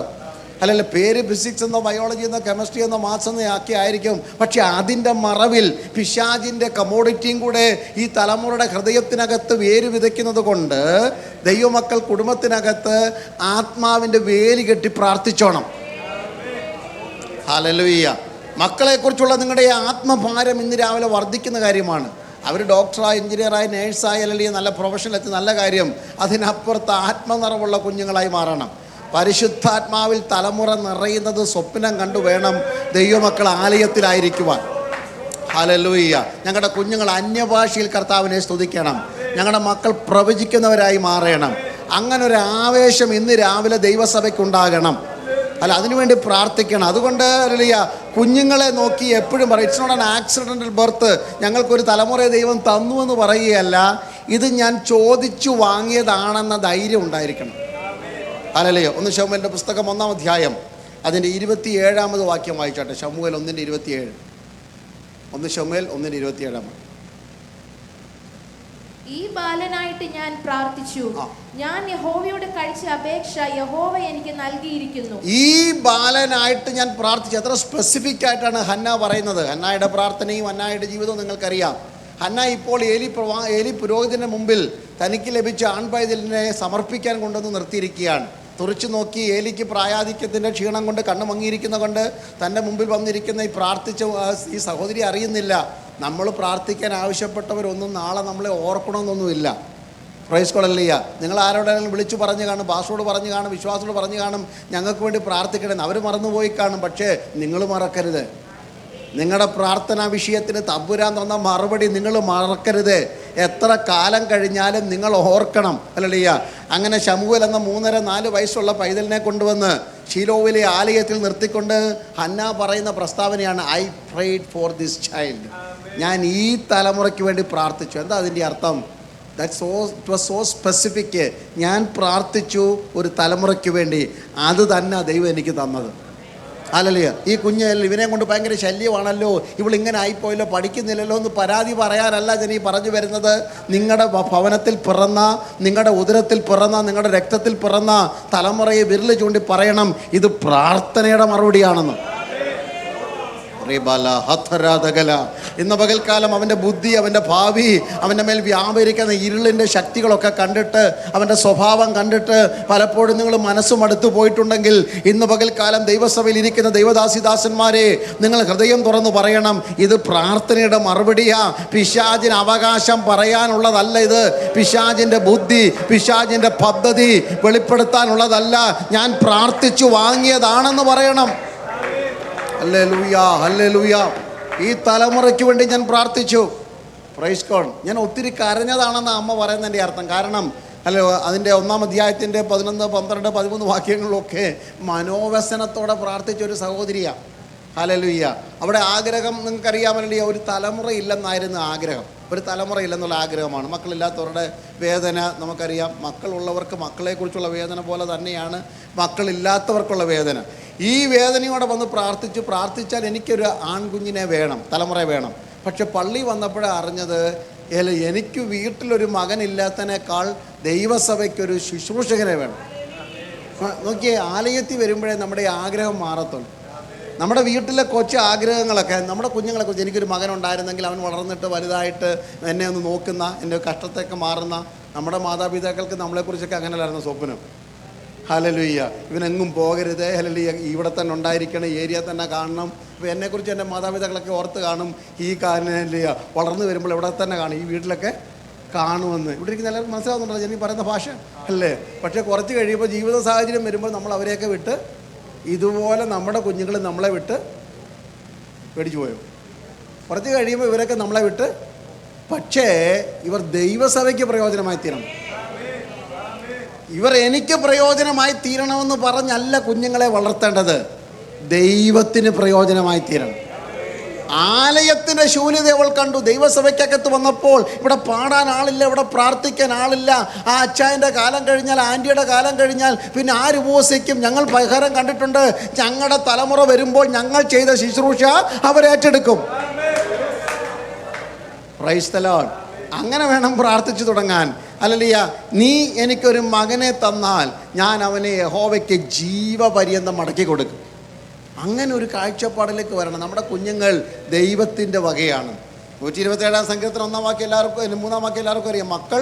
അല്ലല്ല പേര് ഫിസിക്സ് എന്നോ ബയോളജി എന്നോ കെമിസ്ട്രി എന്നോ മാത്സ് എന്നോ ഒക്കെ ആയിരിക്കും. പക്ഷെ അതിൻ്റെ മറവിൽ പിശാചിൻ്റെ കമോഡിറ്റിയും കൂടെ ഈ തലമുറയുടെ ഹൃദയത്തിനകത്ത് വേര് വിതയ്ക്കുന്നത് കൊണ്ട് ദൈവമക്കൾ കുടുംബത്തിനകത്ത് ആത്മാവിൻ്റെ വേര് കെട്ടി പ്രാർത്ഥിച്ചോണം. ഹല്ലേലൂയ. മക്കളെക്കുറിച്ചുള്ള നിങ്ങളുടെ ആത്മഭാരം ഇന്ന് രാവിലെ വർദ്ധിക്കുന്ന കാര്യമാണ്. അവർ ഡോക്ടറായി, എഞ്ചിനീയറായി, നേഴ്സായി, അല്ലെങ്കിൽ നല്ല പ്രൊഫഷനിലെത്തി, നല്ല കാര്യം. അതിനപ്പുറത്ത് ആത്മനിറവുള്ള കുഞ്ഞുങ്ങളായി മാറണം. പരിശുദ്ധാത്മാവിൽ തലമുറ നിറയുന്നത് സ്വപ്നം കണ്ടു വേണം ദൈവമക്കൾ ആലയത്തിലായിരിക്കുവാൻ. ഹല്ലേലൂയ. ഞങ്ങളുടെ കുഞ്ഞുങ്ങൾ അന്യഭാഷയിൽ കർത്താവിനെ സ്തുതിക്കണം. ഞങ്ങളുടെ മക്കൾ പ്രവചിക്കുന്നവരായി മാറണം. അങ്ങനെ ഒരു ആവേശം ഇന്ന് രാവിലെ ദൈവസഭയ്ക്കുണ്ടാകണം. അതിനുവേണ്ടി പ്രാർത്ഥിക്കണം. അതുകൊണ്ട് അല്ലല്ല കുഞ്ഞുങ്ങളെ നോക്കി എപ്പോഴും പറയും, it's not an accidental birth. ഞങ്ങൾക്കൊരു തലമുറയെ ദൈവം തന്നു എന്ന് പറയുകയല്ല, ഇത് ഞാൻ ചോദിച്ചു വാങ്ങിയതാണെന്ന ധൈര്യം ഉണ്ടായിരിക്കണം. ഹല്ലേലൂയ. 1 ശമൂവേലിൻ്റെ പുസ്തകം 1-ാം അധ്യായം അതിൻ്റെ 27-ാമത് വാക്യം വായിച്ചാട്ടെ. ശമൂവേൽ 1:27. 1 ശമൂവേൽ 1:27. ഈ ബാലനായിട്ട് ഞാൻ പ്രാർത്ഥിച്ചു, ഞാൻ യഹോവയോട് കഴിച്ച അപേക്ഷ യഹോവ എനിക്ക് നൽകിയിരിക്കുന്നു. ഈ ബാലനായിട്ട് ഞാൻ പ്രാർത്ഥിച്ചു. എത്ര സ്പെസിഫിക് ആയിട്ടാണ് ഹന്ന പറയുന്നത്. ഹന്നായുടെ പ്രാർത്ഥനയും ഹന്നായുടെ ജീവിതവും നിങ്ങൾക്കറിയാം. ഹന്ന ഇപ്പോൾ ഏലി പുരോഹിതന്റെ മുമ്പിൽ തനിക്ക് ലഭിച്ച ആൺപൈതലിനെ സമർപ്പിക്കാൻ കൊണ്ടുവന്ന് നിർത്തിയിരിക്കുകയാണ്. തുറച്ചു നോക്കി ഏലിക്ക് പ്രായാധിക്യത്തിൻ്റെ ക്ഷീണം കൊണ്ട് കണ്ണു മങ്ങിയിരിക്കുന്ന കൊണ്ട് തൻ്റെ മുമ്പിൽ വന്നിരിക്കുന്ന ഈ പ്രാർത്ഥിച്ച ഈ സഹോദരി അറിയുന്നില്ല, നമ്മൾ പ്രാർത്ഥിക്കാൻ ആവശ്യപ്പെട്ടവരൊന്നും നാളെ നമ്മളെ ഓർക്കണമെന്നൊന്നുമില്ല. പ്രൈസ് കൊള്ളല്ലിയ. നിങ്ങൾ ആരോടെങ്കിലും വിളിച്ചു പറഞ്ഞു കാണും, ഭാഷയോട് പറഞ്ഞു കാണും, വിശ്വാസത്തോട് പറഞ്ഞു കാണും, ഞങ്ങൾക്ക് വേണ്ടി പ്രാർത്ഥിക്കണമെന്ന്. അവർ മറന്നുപോയി കാണും. പക്ഷേ നിങ്ങൾ മറക്കരുത്. നിങ്ങളുടെ പ്രാർത്ഥനാ വിഷയത്തിന് തമ്പുരാൻ തന്ന മറുപടി നിങ്ങൾ മറക്കരുത്. എത്ര കാലം കഴിഞ്ഞാലും നിങ്ങൾ ഓർക്കണം. ഹല്ലേലൂയ. അങ്ങനെ ശമൂവേൽ എന്ന 3-4 വയസ്സുള്ള പൈതലിനെ കൊണ്ടുവന്ന് ശീലോവിലെ ആലയത്തിൽ നിർത്തിക്കൊണ്ട് ഹന്ന പറയുന്ന പ്രസ്താവനയാണ്, I prayed for this child. ഞാൻ ഈ തലമുറയ്ക്ക് വേണ്ടി പ്രാർത്ഥിച്ചു. എന്താ അതിൻ്റെ അർത്ഥം? It was so specific. ഞാൻ പ്രാർത്ഥിച്ചു ഒരു തലമുറയ്ക്ക് വേണ്ടി. അത് തന്നെ ദൈവം എനിക്ക് തന്നത്. ഹല്ലേലൂയ. ഈ കുഞ്ഞ് ഇവനെ കൊണ്ട് ഭയങ്കര ശല്യമാണല്ലോ, ഇവളിങ്ങനെ ആയിപ്പോയല്ലോ, പഠിക്കുന്നില്ലല്ലോ എന്ന് പരാതി പറയാനല്ല ഞാൻ ഈ പറഞ്ഞു വരുന്നത്. നിങ്ങളുടെ ഭവനത്തിൽ പിറന്ന, നിങ്ങളുടെ ഉദരത്തിൽ പിറന്ന, നിങ്ങളുടെ രക്തത്തിൽ പിറന്ന തലമുറയെ വിരൽ ചൂണ്ടി പറയണം, ഇത് പ്രാർത്ഥനയുടെ മറുപടിയാണെന്ന്. ഇന്ന് പകൽക്കാലം അവൻ്റെ ബുദ്ധി, അവൻ്റെ ഭാവി, അവൻ്റെ മേൽ വ്യാപരിക്കുന്ന ഇരുളിൻ്റെ ശക്തികളൊക്കെ കണ്ടിട്ട്, അവൻ്റെ സ്വഭാവം കണ്ടിട്ട് പലപ്പോഴും നിങ്ങൾ മനസ്സും അടുത്തു പോയിട്ടുണ്ടെങ്കിൽ ഇന്ന് പകൽക്കാലം ദൈവസഭയിൽ ഇരിക്കുന്ന ദൈവദാസിദാസന്മാരെ, നിങ്ങൾ ഹൃദയം തുറന്ന് പറയണം, ഇത് പ്രാർത്ഥനയുടെ മറുപടിയാ. പിശാചിന് അവകാശം പറയാനുള്ളതല്ല ഇത്. പിശാചിൻ്റെ ബുദ്ധി, പിശാചിൻ്റെ പദ്ധതി വെളിപ്പെടുത്താനുള്ളതല്ല. ഞാൻ പ്രാർത്ഥിച്ചു വാങ്ങിയതാണെന്ന് പറയണം. Hallelujah, hallelujah. ഈ തലമുറയ്ക്ക് വേണ്ടി ഞാൻ പ്രാർത്ഥിച്ചു. Praise God. ഞാൻ ഒത്തിരി കരഞ്ഞതാണെന്ന് അമ്മ പറയുന്നതിൻ്റെ അർത്ഥം. കാരണം അതിൻ്റെ 1-ാം അധ്യായത്തിൻ്റെ 11, 12, 13 വാക്യങ്ങളിലൊക്കെ മനോവ്യസനത്തോടെ പ്രാർത്ഥിച്ചൊരു സഹോദരിയാണ്. ഹല്ലേലൂയ. അവിടെ ആഗ്രഹം നിങ്ങൾക്കറിയാമല്ലോ, ഒരു തലമുറ ഇല്ലെന്നായിരുന്നു ആഗ്രഹം. ഒരു തലമുറ ഇല്ലെന്നുള്ള ആഗ്രഹമാണ്. മക്കളില്ലാത്തവരുടെ വേദന നമുക്കറിയാം. മക്കളുള്ളവർക്ക് മക്കളെക്കുറിച്ചുള്ള വേദന പോലെ തന്നെയാണ് മക്കളില്ലാത്തവർക്കുള്ള വേദന. ഈ വേദനയോടെ വന്ന് പ്രാർത്ഥിച്ചാൽ എനിക്കൊരു ആൺകുഞ്ഞിനെ വേണം, തലമുറ വേണം. പക്ഷെ പള്ളി വന്നപ്പോഴേ അറിഞ്ഞത്, എനിക്ക് വീട്ടിലൊരു മകനില്ലാത്തതിനേക്കാൾ ദൈവസഭയ്ക്കൊരു ശുശ്രൂഷകനെ വേണം. നോക്കിയേ, ആലയത്തിൽ വരുമ്പോഴേ നമ്മുടെ ആഗ്രഹം മാറത്തുള്ളൂ. നമ്മുടെ വീട്ടിലെ കൊച്ചു ആഗ്രഹങ്ങളൊക്കെ, നമ്മുടെ കുഞ്ഞുങ്ങളെക്കുറിച്ച്, എനിക്കൊരു മകനുണ്ടായിരുന്നെങ്കിൽ അവൻ വളർന്നിട്ട് വലുതായിട്ട് എന്നെ ഒന്ന് നോക്കുന്ന, എൻ്റെ കഷ്ടത്തൊക്കെ മാറുന്ന. നമ്മുടെ മാതാപിതാക്കൾക്ക് നമ്മളെക്കുറിച്ചൊക്കെ അങ്ങനെയല്ലായിരുന്നു സ്വപ്നം. ഹല്ലേലൂയ. ഇവനെങ്ങും പോകരുത്, ഹല്ലേലൂയ, ഇവിടെ തന്നെ ഉണ്ടായിരിക്കണം, ഏരിയ തന്നെ കാണണം. അപ്പോൾ എന്നെക്കുറിച്ച് എൻ്റെ മാതാപിതാക്കളൊക്കെ ഓർത്ത് കാണും, ഈ ഹല്ലേലൂയ വളർന്നു വരുമ്പോൾ ഇവിടെ തന്നെ കാണും, ഈ വീട്ടിലൊക്കെ കാണുമെന്ന്. ഇവിടെ ഇരിക്കുന്ന എല്ലാവരും മനസ്സിലാവുന്നുണ്ടല്ലോ ഞാൻ ഈ പറയുന്ന ഭാഷ അല്ലേ? പക്ഷേ കുറച്ച് കഴിയുമ്പോൾ ജീവിത സാഹചര്യം വരുമ്പോൾ നമ്മൾ അവരെയൊക്കെ വിട്ട്, ഇതുപോലെ നമ്മുടെ കുഞ്ഞുങ്ങൾ നമ്മളെ വിട്ട് പേടിച്ചു പോയോ? കുറച്ച് കഴിയുമ്പോൾ ഇവരൊക്കെ നമ്മളെ വിട്ട്. പക്ഷേ ഇവർ ദൈവസഭയ്ക്ക് പ്രയോജനമായി തീരണം. ഇവർ എനിക്ക് പ്രയോജനമായി തീരണമെന്ന് പറഞ്ഞല്ല കുഞ്ഞുങ്ങളെ വളർത്തേണ്ടത്, ദൈവത്തിന് പ്രയോജനമായി തീരണം. ആലയത്തിൻ്റെ ശൂന്യത അവൾ കണ്ടു. ദൈവസഭയ്ക്കകത്ത് വന്നപ്പോൾ ഇവിടെ പാടാൻ ആളില്ല, ഇവിടെ പ്രാർത്ഥിക്കാൻ ആളില്ല. ആ അച്ചായൻ്റെ കാലം കഴിഞ്ഞാൽ, ആൻറ്റിയുടെ കാലം കഴിഞ്ഞാൽ പിന്നെ ആര് ഉപവസിക്കും? ഞങ്ങൾ പകരം കണ്ടിട്ടുണ്ട്. ഞങ്ങളുടെ തലമുറ വരുമ്പോൾ ഞങ്ങൾ ചെയ്ത ശുശ്രൂഷ അവരേറ്റെടുക്കും. Price the Lord. അങ്ങനെ വേണം പ്രാർത്ഥിച്ചു തുടങ്ങാൻ. ഹല്ലേലൂയ. നീ എനിക്കൊരു മകനെ തന്നാൽ ഞാൻ അവനെ യഹോവയ്ക്ക് ജീവപര്യന്തം മടക്കി കൊടുക്കും. അങ്ങനെ ഒരു കാഴ്ചപ്പാടിലേക്ക് വരണം. നമ്മുടെ കുഞ്ഞുങ്ങൾ ദൈവത്തിൻ്റെ വകയാണ്. 127 സങ്കീർത്തനം 1-ാം വാക്യം എല്ലാവർക്കും, 3-ാം വാക്യം എല്ലാവർക്കും അറിയാം. മക്കൾ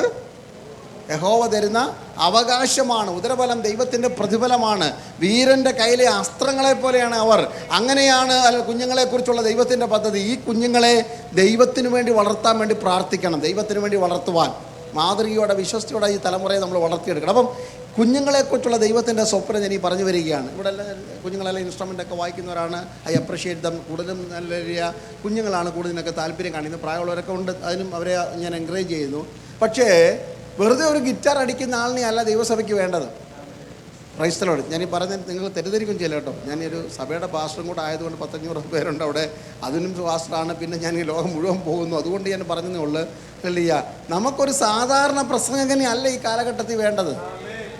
യഹോവ തരുന്ന അവകാശമാണ്. ഉദരഫലം ദൈവത്തിൻ്റെ പ്രതിഫലമാണ്. വീരൻ്റെ കയ്യിലെ അസ്ത്രങ്ങളെ പോലെയാണ് അവർ. അങ്ങനെയാണ് കുഞ്ഞുങ്ങളെക്കുറിച്ചുള്ള ദൈവത്തിൻ്റെ പദ്ധതി. ഈ കുഞ്ഞുങ്ങളെ ദൈവത്തിനു വേണ്ടി വളർത്താൻ വേണ്ടി പ്രാർത്ഥിക്കണം. ദൈവത്തിനു വേണ്ടി വളർത്തുവാൻ മാതൃകയോടെ വിശ്വസ്തയോടെ ഈ തലമുറയെ നമ്മൾ വളർത്തിയെടുക്കണം. അപ്പം കുഞ്ഞുങ്ങളെക്കുറിച്ചുള്ള ദൈവത്തിൻ്റെ സ്വപ്നം ഞാൻ ഈ പറഞ്ഞു വരികയാണ്. ഇവിടെ എല്ലാം കുഞ്ഞുങ്ങളെല്ലാം ഇൻസ്ട്രുമെൻ്റൊക്കെ വായിക്കുന്നവരാണ്. I appreciate them. കൂടുതലും നല്ല കുഞ്ഞുങ്ങളാണ് കൂടുതലൊക്കെ താല്പര്യം കാണിക്കുന്നത്. പ്രായമുള്ളവരൊക്കെ ഉണ്ട്, അതിനും അവരെ ഞാൻ എൻകറേജ് ചെയ്യുന്നു. പക്ഷേ വെറുതെ ഒരു ഗിറ്റാർ അടിക്കുന്ന ആളിനെ അല്ല ദൈവസഭയ്ക്ക് വേണ്ടത്. Price the Lord. ഞാനീ പറഞ്ഞ നിങ്ങൾ തെറ്റിദ്ധരിക്കും ചെയ്യില്ല കേട്ടോ. ഞാനൊരു സഭയുടെ പാസ്റ്ററും കൂടെ ആയതുകൊണ്ട് 500 പേരുണ്ട് അവിടെ. അതിനും പാസ്റ്ററാണ്. പിന്നെ ഞാൻ ഈ ലോകം മുഴുവൻ പോകുന്നു. അതുകൊണ്ട് ഞാൻ പറഞ്ഞതേ ഉള്ളൂ. ഹല്ലേലൂയ. നമുക്കൊരു സാധാരണ പ്രസംഗകനെ അല്ല ഈ കാലഘട്ടത്തിൽ വേണ്ടത്.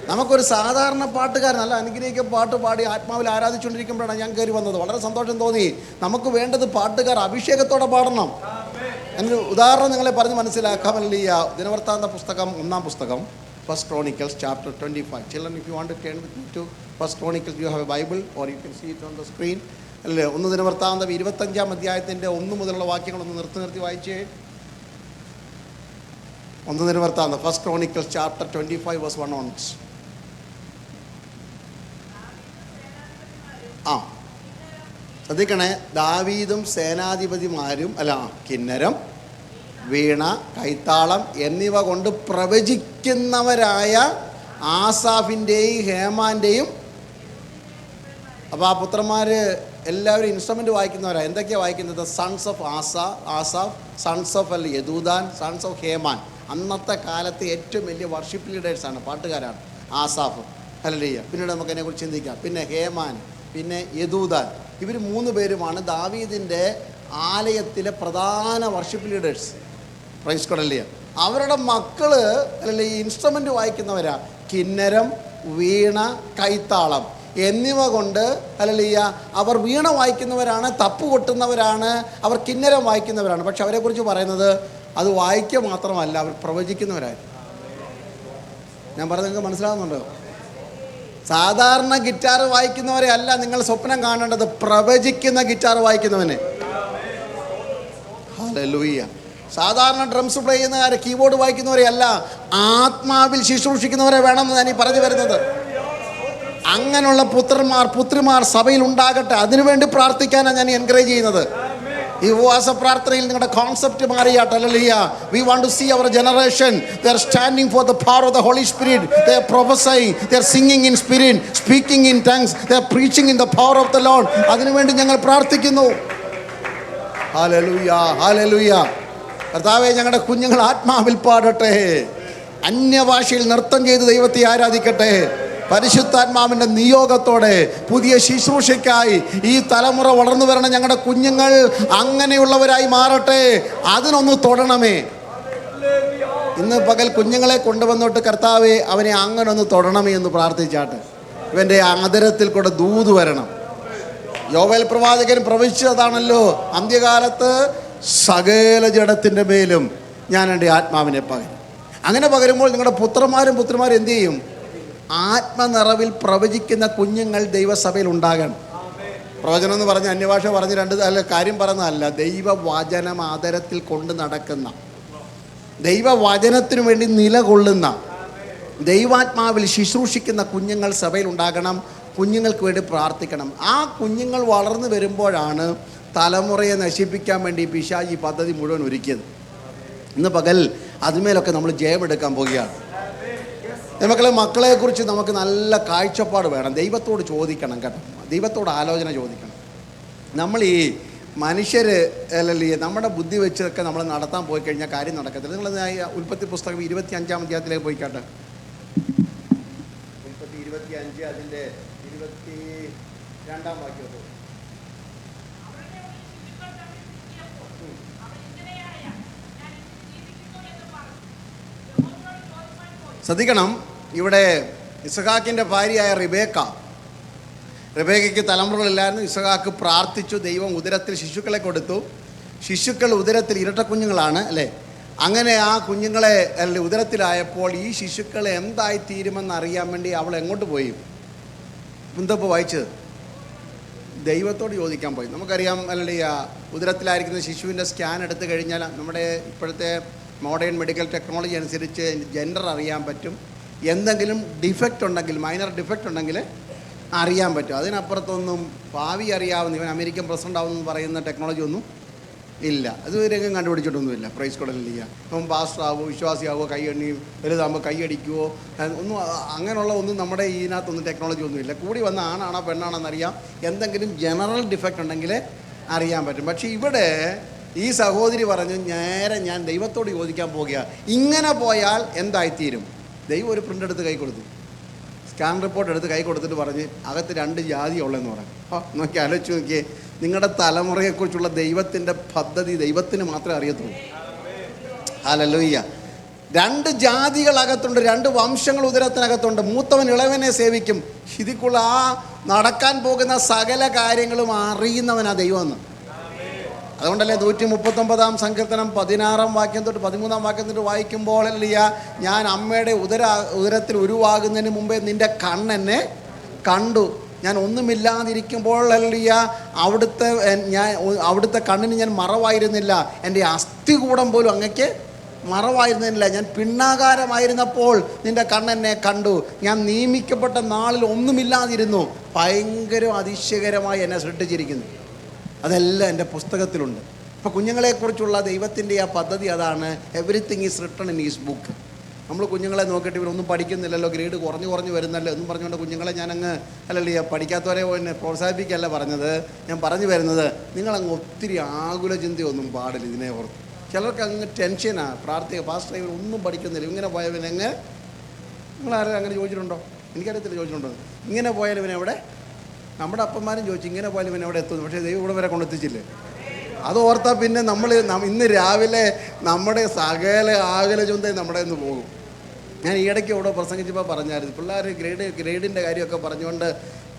നമുക്കൊരു സാധാരണ പാട്ടുകാരൻ, നല്ല അനുഗ്രഹിക്കുക പാട്ട് പാടി ആത്മാവിൽ ആരാധിച്ചുകൊണ്ടിരിക്കുമ്പോഴാണ് ഞാൻ കയറി വന്നത്. വളരെ സന്തോഷം തോന്നി. നമുക്ക് വേണ്ടത് പാട്ടുകാർ അഭിഷേകത്തോടെ പാടണം. എന്നൊരു ഉദാഹരണം നിങ്ങളെ പറഞ്ഞ് മനസ്സിലാക്കാം. ഹല്ലേലൂയ. ദിനവൃത്താന്ത പുസ്തകം 1-ാം പുസ്തകം, First Chronicles chapter 25. Children, if you want to turn with me to First Chronicles, you have a Bible or you can see it on the screen. അല്ലേ, 1 ദിനവൃത്താന്തം 25-ാം അധ്യായത്തിൻ്റെ 1 മുതലുള്ള വാക്യങ്ങളൊന്ന് നിർത്തി വായിച്ചേ. 1 ദിനവൃത്താന്തം, First Chronicles chapter 25 verse 1 onwards. ശ്രദ്ധിക്കണേ. ദാവീദും സേനാധിപതിമാരും കിന്നരം, വീണ, കൈത്താളം എന്നിവ കൊണ്ട് പ്രവചിക്കുന്നവരായ ആസാഫിൻ്റെയും ഹേമാൻ്റെയും. അപ്പോൾ ആ പുത്രന്മാർ എല്ലാവരും ഇൻസ്ട്രുമെൻ്റ് വായിക്കുന്നവരാണ്. എന്തൊക്കെയാണ് വായിക്കുന്നത്? Sons of Asaph, sons of Jeduthun, sons of Heman. അന്നത്തെ കാലത്തെ ഏറ്റവും വലിയ വർഷിപ്പ് ലീഡേഴ്സാണ്, പാട്ടുകാരാണ് ആസാഫ്. ഹല്ലേലൂയ. പിന്നീട് നമുക്ക് അതിനെക്കുറിച്ച് ചിന്തിക്കാം. പിന്നെ ഹേമാൻ, പിന്നെ യദൂദാൻ. ഇവർ 3 പേരുമാണ് ദാവീദിൻ്റെ ആലയത്തിലെ പ്രധാന worship leaders. Price God. Hallelujah. അവരുടെ മക്കൾ ഈ ഇൻസ്ട്രുമെൻ്റ് വായിക്കുന്നവരാ. കിന്നരം, വീണ, കൈത്താളം എന്നിവ കൊണ്ട് ഹല്ലേലൂയ. അവർ വീണ വായിക്കുന്നവരാണ്, തപ്പ് കൊട്ടുന്നവരാണ്, അവർ കിന്നരം വായിക്കുന്നവരാണ്. പക്ഷെ അവരെക്കുറിച്ച് പറയുന്നത് അത് വായിക്കുക മാത്രമല്ല, അവർ പ്രവചിക്കുന്നവരായിരുന്നു. ഞാൻ പറഞ്ഞത് നിങ്ങൾക്ക് മനസ്സിലാകുന്നുണ്ടോ? സാധാരണ ഗിറ്റാർ വായിക്കുന്നവരെ അല്ല നിങ്ങൾ സ്വപ്നം കാണേണ്ടത്, പ്രവചിക്കുന്ന ഗിറ്റാർ വായിക്കുന്നവനെ. ഹല്ലേലൂയ. സാധാരണ ഡ്രംസ് പ്ലേ ചെയ്യുന്നവരെ, കീബോർഡ് വായിക്കുന്നവരെ അല്ല, ആത്മാവിൽ ശുശ്രൂഷിക്കുന്നവരെ വേണമെന്ന് ഞാൻ ഈ പറഞ്ഞു വരുന്നത്. അങ്ങനെയുള്ള പുത്രിമാർ സഭയിൽ ഉണ്ടാകട്ടെ. അതിനുവേണ്ടി പ്രാർത്ഥിക്കാനാണ് ഞാൻ എൻകറേജ് ചെയ്യുന്നത്. ഈ ഉപവാസ പ്രാർത്ഥനയിൽ നിങ്ങളുടെ കോൺസെപ്റ്റ് മാറിയാട്ടെ. Hallelujah. We want to see our generation. They are standing for the power of the Holy Spirit. They are prophesying. They are singing in spirit, speaking in tongues. They are preaching in the power of the Lord. അതിനുവേണ്ടി ഞങ്ങൾ പ്രാർത്ഥിക്കുന്നു. Hallelujah, hallelujah. കർത്താവേ, ഞങ്ങളുടെ കുഞ്ഞുങ്ങൾ ആത്മാവിൽ പാടട്ടെ, അന്യഭാഷയിൽ നൃത്തം ചെയ്ത് ദൈവത്തെ ആരാധിക്കട്ടെ. പരിശുദ്ധാത്മാവിൻ്റെ നിയോഗത്തോടെ പുതിയ ശുശ്രൂഷയ്ക്കായി ഈ തലമുറ വളർന്നു വരണം. ഞങ്ങളുടെ കുഞ്ഞുങ്ങൾ അങ്ങനെയുള്ളവരായി മാറട്ടെ. അതിനൊന്ന് തൊടണമേ. ഇന്ന് പകൽ കുഞ്ഞുങ്ങളെ കൊണ്ടുവന്നോട്ട് കർത്താവെ അവനെ അങ്ങനെ ഒന്ന് തൊടണമേ എന്ന് പ്രാർത്ഥിച്ചാട്ടെ. ഇവൻ്റെ ആദരത്തിൽ കൂടെ ദൂത് വരണം. യോവേൽ പ്രവാചകൻ പ്രവചിച്ചതാണല്ലോ, അന്ത്യകാലത്ത് സകല ജഡത്തിൻ്റെ മേലും ഞാൻ എൻ്റെ ആത്മാവിനെ പകരും. അങ്ങനെ പകരുമ്പോൾ നിങ്ങളുടെ പുത്രന്മാരും പുത്രിമാരും എന്തു ചെയ്യും? ആത്മനിറവിൽ പ്രവചിക്കുന്ന കുഞ്ഞുങ്ങൾ ദൈവസഭയിൽ ഉണ്ടാകണം. പ്രവചനം എന്ന് പറഞ്ഞ് അന്യഭാഷ പറഞ്ഞ് കാര്യം പറയുന്നതല്ല. ദൈവവചനം ആദരത്തിൽ കൊണ്ട് നടക്കുന്ന, ദൈവവചനത്തിനു വേണ്ടി നിലകൊള്ളുന്ന, ദൈവാത്മാവിൽ ശുശ്രൂഷിക്കുന്ന കുഞ്ഞുങ്ങൾ സഭയിൽ ഉണ്ടാകണം. കുഞ്ഞുങ്ങൾക്ക് വേണ്ടി പ്രാർത്ഥിക്കണം. ആ കുഞ്ഞുങ്ങൾ വളർന്നു വരുമ്പോഴാണ് തലമുറയെ നശിപ്പിക്കാൻ വേണ്ടി പിശാചി പദ്ധതി മുഴുവൻ ഒരുക്കിയത്. ഇന്ന് പകൽ അതിന്മേലൊക്കെ നമ്മൾ ജയമെടുക്കാൻ പോവുകയാണ്. മക്കളെക്കുറിച്ച് നമുക്ക് നല്ല കാഴ്ചപ്പാട് വേണം. ദൈവത്തോട് ചോദിക്കണം കേട്ടോ. ദൈവത്തോട് ആലോചന ചോദിക്കണം. നമ്മൾ ഈ മനുഷ്യർ അല്ലെങ്കിൽ നമ്മുടെ ബുദ്ധി വെച്ചൊക്കെ നമ്മൾ നടത്താൻ പോയി കഴിഞ്ഞാൽ കാര്യം നടക്കത്തില്ല. നിങ്ങൾ ഉൽപ്പത്തി പുസ്തകം 25-ാം അധ്യായത്തിലേക്ക് പോയിക്കാട്ടെ. ഉൽപ്പത്തി 25 അതിൻ്റെ 22-ാം വാക്യം. ശ്രദ്ധിക്കണം. ഇവിടെ ഇസഹാക്കിൻ്റെ ഭാര്യയായ റിബേക്കയ്ക്ക് തലമുറകളില്ലായിരുന്നു. ഇസഹാക്ക് പ്രാർത്ഥിച്ചു. ദൈവം ഉദരത്തിൽ ശിശുക്കളെ കൊടുത്തു. ശിശുക്കൾ ഉദരത്തിൽ ഇരട്ടക്കുഞ്ഞുങ്ങളാണ് അല്ലേ. അങ്ങനെ ആ കുഞ്ഞുങ്ങളെ ഉദരത്തിലായപ്പോൾ ഈ ശിശുക്കൾ എന്തായിത്തീരുമെന്ന് അറിയാൻ വേണ്ടി അവൾ എങ്ങോട്ട് പോയി? മുന്തപ്പോൾ വായിച്ചത് ദൈവത്തോട് ചോദിക്കാൻ പോയി. നമുക്കറിയാം അല്ലല്ലേ, ഉദരത്തിലായിരിക്കുന്ന ശിശുവിൻ്റെ സ്കാൻ എടുത്തു കഴിഞ്ഞാൽ നമ്മുടെ ഇപ്പോഴത്തെ മോഡേൺ മെഡിക്കൽ ടെക്നോളജി അനുസരിച്ച് ജെൻഡർ അറിയാൻ പറ്റും. എന്തെങ്കിലും ഡിഫക്റ്റ് ഉണ്ടെങ്കിൽ, മൈനർ ഡിഫക്റ്റ് ഉണ്ടെങ്കിൽ അറിയാൻ പറ്റും. അതിനപ്പുറത്തൊന്നും ഭാവി അറിയാവുന്ന, ഇവൻ അമേരിക്കൻ പ്രസിഡൻ്റ് ആവുമെന്ന് പറയുന്ന ടെക്നോളജി ഒന്നും ഇല്ല. അതുവരെയും കണ്ടുപിടിച്ചിട്ടൊന്നുമില്ല. പ്രൈസ് കൊടലില്ല. ഇപ്പം പാസ്റ്ററാവോ വിശ്വാസിയാവോ കൈയണ്ണി വലുതാകുമ്പോൾ കൈയടിക്കുവോ ഒന്നും അങ്ങനെയുള്ള ഒന്നും നമ്മുടെ ഇതിനകത്തൊന്നും ടെക്നോളജി ഒന്നുമില്ല. കൂടി വന്ന ആണാണോ പെണ്ണാണെന്നറിയാം. എന്തെങ്കിലും ജനറൽ ഡിഫക്റ്റ് ഉണ്ടെങ്കിൽ അറിയാൻ പറ്റും. പക്ഷേ ഇവിടെ ഈ സഹോദരി പറഞ്ഞു, നേരെ ഞാൻ ദൈവത്തോട് ചോദിക്കാൻ പോകുക, ഇങ്ങനെ പോയാൽ എന്തായിത്തീരും? ദൈവം ഒരു പ്രിൻ്റ് എടുത്ത് കൈ കൊടുത്തു, സ്കാൻ റിപ്പോർട്ട് എടുത്ത് കൈ കൊടുത്തിട്ട് പറഞ്ഞ് അകത്ത് 2 ജാതി ഉള്ളതെന്ന് പറഞ്ഞു. നോക്കി ആലോചിച്ച് നോക്കിയേ, നിങ്ങളുടെ തലമുറയെക്കുറിച്ചുള്ള ദൈവത്തിൻ്റെ പദ്ധതി ദൈവത്തിന് മാത്രമേ അറിയത്തുള്ളൂ. ഹല്ലേലൂയ. 2 ജാതികൾ അകത്തുണ്ട്, 2 വംശങ്ങൾ ഉദരത്തിനകത്തുണ്ട്. മൂത്തവൻ ഇളവനെ സേവിക്കും. ഇതിക്കുള്ള ആ നടക്കാൻ പോകുന്ന സകല കാര്യങ്ങളും അറിയുന്നവനാ ദൈവമെന്ന്. അതുകൊണ്ടല്ലേ 139 സങ്കീർത്തനം 16 വാക്യം തൊട്ട് 13 വാക്യം തൊട്ട് വായിക്കുമ്പോൾ അല്ലയ്യ, ഞാൻ അമ്മയുടെ ഉദരത്തിൽ ഉരുവാകുന്നതിന് മുമ്പേ നിൻ്റെ കണ്ണെന്നെ കണ്ടു. ഞാൻ ഒന്നുമില്ലാതിരിക്കുമ്പോൾ അല്ലയ്യ, അവിടുത്തെ കണ്ണിന് ഞാൻ മറവായിരുന്നില്ല. എൻ്റെ അസ്ഥികൂടം പോലും അങ്ങക്ക് മറവായിരുന്നില്ല. ഞാൻ പിണ്ണാകാരമായിരുന്നപ്പോൾ നിൻ്റെ കണ്ണെന്നെ കണ്ടു. ഞാൻ നിയമിക്കപ്പെട്ട നാളിൽ ഒന്നുമില്ലാതിരുന്നു. ഭയങ്കര അതിശയകരമായി എന്നെ സൃഷ്ടിച്ചിരിക്കുന്നു. അതെല്ലാം എൻ്റെ പുസ്തകത്തിലുണ്ട്. ഇപ്പോൾ കുഞ്ഞുങ്ങളെക്കുറിച്ചുള്ള ദൈവത്തിൻ്റെ ആ പദ്ധതി അതാണ്. Everything is written in is book. നമ്മൾ കുഞ്ഞുങ്ങളെ നോക്കിയിട്ട് ഇവരൊന്നും പഠിക്കുന്നില്ലല്ലോ, ഗ്രേഡ് കുറഞ്ഞു വരുന്നല്ലോ എന്നും പറഞ്ഞുകൊണ്ട് കുഞ്ഞുങ്ങളെ ഞാനങ്ങ് അല്ലല്ലേ പഠിക്കാത്തവരെ എന്നെ പ്രോത്സാഹിപ്പിക്കുകയല്ല പറഞ്ഞത്. ഞാൻ പറഞ്ഞു വരുന്നത്, നിങ്ങളങ്ങ് ഒത്തിരി ആകുല ചിന്തയൊന്നും പാടില്ല ഇതിനെ ഓർത്ത്. ചിലർക്ക് അങ്ങ് ടെൻഷനാണ്. പാസ്റ്റർ ഇവർ ഒന്നും പഠിക്കുന്നില്ല, ഇങ്ങനെ പോയവനെങ്ങ്, നിങ്ങളാരും അങ്ങനെ ചോദിച്ചിട്ടുണ്ടോ? എനിക്കറിയത്തില്ല, ചോദിച്ചിട്ടുണ്ടോ? ഇങ്ങനെ പോയാൽ ഇവനെവിടെ? നമ്മുടെ അപ്പന്മാരും ചോദിച്ചു, ഇങ്ങനെ പോയാലും ഇവൻ എവിടെ എത്തുന്നു. പക്ഷേ ദൈവം ഇവിടെ വരെ കൊണ്ടെത്തിച്ചില്ലേ? അത് ഓർത്താൽ പിന്നെ നമ്മൾ ഇന്ന് രാവിലെ നമ്മുടെ സകല ആകല ചിന്തയും നമ്മുടെ നിന്ന് പോകും. ഞാൻ ഈയിടയ്ക്ക് ഇവിടെ പ്രസംഗിച്ചപ്പോൾ പറഞ്ഞായിരുന്നു, പിള്ളേർ ഗ്രേഡിൻ്റെ കാര്യമൊക്കെ പറഞ്ഞുകൊണ്ട്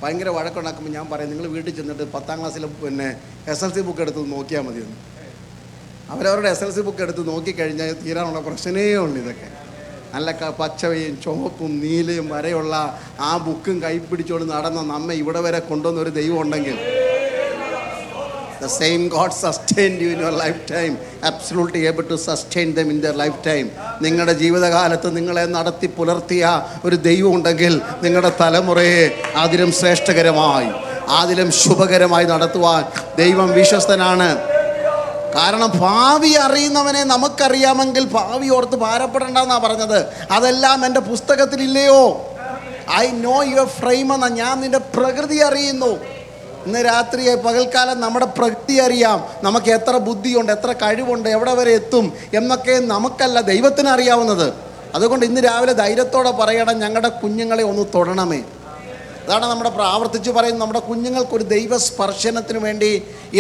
ഭയങ്കര വഴക്കുണ്ടാക്കുമ്പോൾ ഞാൻ പറയും, നിങ്ങൾ വീട്ടിൽ ചെന്നിട്ട് 10ാം ക്ലാസ്സിൽ പിന്നെ SLC ബുക്ക് എടുത്ത് നോക്കിയാൽ മതിയെന്ന്. അവരവരുടെ SLC ബുക്ക് എടുത്ത് നോക്കിക്കഴിഞ്ഞാൽ തീരാനുള്ള പ്രശ്നമേ ഉള്ളൂ. ഇതൊക്കെ നല്ല പച്ചവയും ചുവപ്പും നീലയും വരെയുള്ള ആ ബുക്കും കൈപ്പിടിച്ചോണ്ട് നടന്ന നമ്മെ ഇവിടെ വരെ കൊണ്ടുവന്ന ഒരു ദൈവം ഉണ്ടെങ്കിൽ, the same God sustained you in your lifetime, absolutely able to sustain them in their lifetime. നിങ്ങളുടെ ജീവിതകാലത്ത് നിങ്ങളെ നടത്തി പുലർത്തിയ ഒരു ദൈവം ഉണ്ടെങ്കിൽ നിങ്ങളുടെ തലമുറയെ അതിലും ശ്രേഷ്ഠകരമായി, അതിലും ശുഭകരമായി നടത്തുവാൻ ദൈവം വിശ്വസ്തനാണ്. കാരണം ഭാവി അറിയുന്നവനെ നമുക്കറിയാമെങ്കിൽ ഭാവി ഓർത്ത് ഭാരപ്പെടണ്ടെന്നാണ് പറഞ്ഞത്. അതെല്ലാം എൻ്റെ പുസ്തകത്തിലില്ലയോ? ഐ നോ യുവർ ഫ്രെയിം എന്ന, ഞാൻ നിൻ്റെ പ്രകൃതി അറിയുന്നു. ഇന്ന് രാത്രി പകൽക്കാലം നമ്മുടെ പ്രകൃതി അറിയാം. നമുക്ക് എത്ര ബുദ്ധിയുണ്ട്, എത്ര കഴിവുണ്ട്, എവിടെ വരെ എത്തും എന്നൊക്കെ നമുക്കല്ല, ദൈവത്തിന് അറിയാവുന്നത്. അതുകൊണ്ട് ഇന്ന് രാവിലെ ധൈര്യത്തോടെ പറയണം, ഞങ്ങളുടെ കുഞ്ഞുങ്ങളെ ഒന്ന് തൊടണമേ. അതാണ് നമ്മുടെ ആവർത്തിച്ച് പറയുന്നത്. നമ്മുടെ കുഞ്ഞുങ്ങൾക്കൊരു ദൈവസ്പർശനത്തിന് വേണ്ടി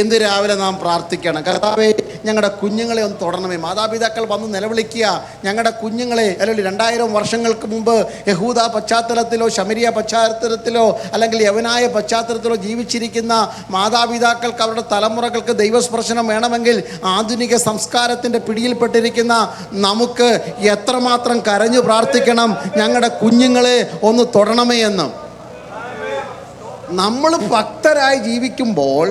ഇന്ന് രാവിലെ നാം പ്രാർത്ഥിക്കണം. കർത്താവേ, ഞങ്ങളുടെ കുഞ്ഞുങ്ങളെ ഒന്ന് തൊടണമേ. മാതാപിതാക്കൾ വന്ന് നിലവിളിക്കുക, ഞങ്ങളുടെ കുഞ്ഞുങ്ങളെ, അല്ലെങ്കിൽ 2000 വർഷങ്ങൾക്ക് മുമ്പ് യഹൂദ പശ്ചാത്തലത്തിലോ ശമരിയ പശ്ചാത്തലത്തിലോ അല്ലെങ്കിൽ യവനായ പശ്ചാത്തലത്തിലോ ജീവിച്ചിരിക്കുന്ന മാതാപിതാക്കൾക്ക് അവരുടെ തലമുറകൾക്ക് ദൈവസ്പർശനം വേണമെങ്കിൽ ആധുനിക സംസ്കാരത്തിൻ്റെ പിടിയിൽപ്പെട്ടിരിക്കുന്ന നമുക്ക് എത്രമാത്രം കരഞ്ഞു പ്രാർത്ഥിക്കണം, ഞങ്ങളുടെ കുഞ്ഞുങ്ങളെ ഒന്ന് തൊടണമേ എന്ന്. നമ്മൾ ഭക്തരായി ജീവിക്കുമ്പോൾ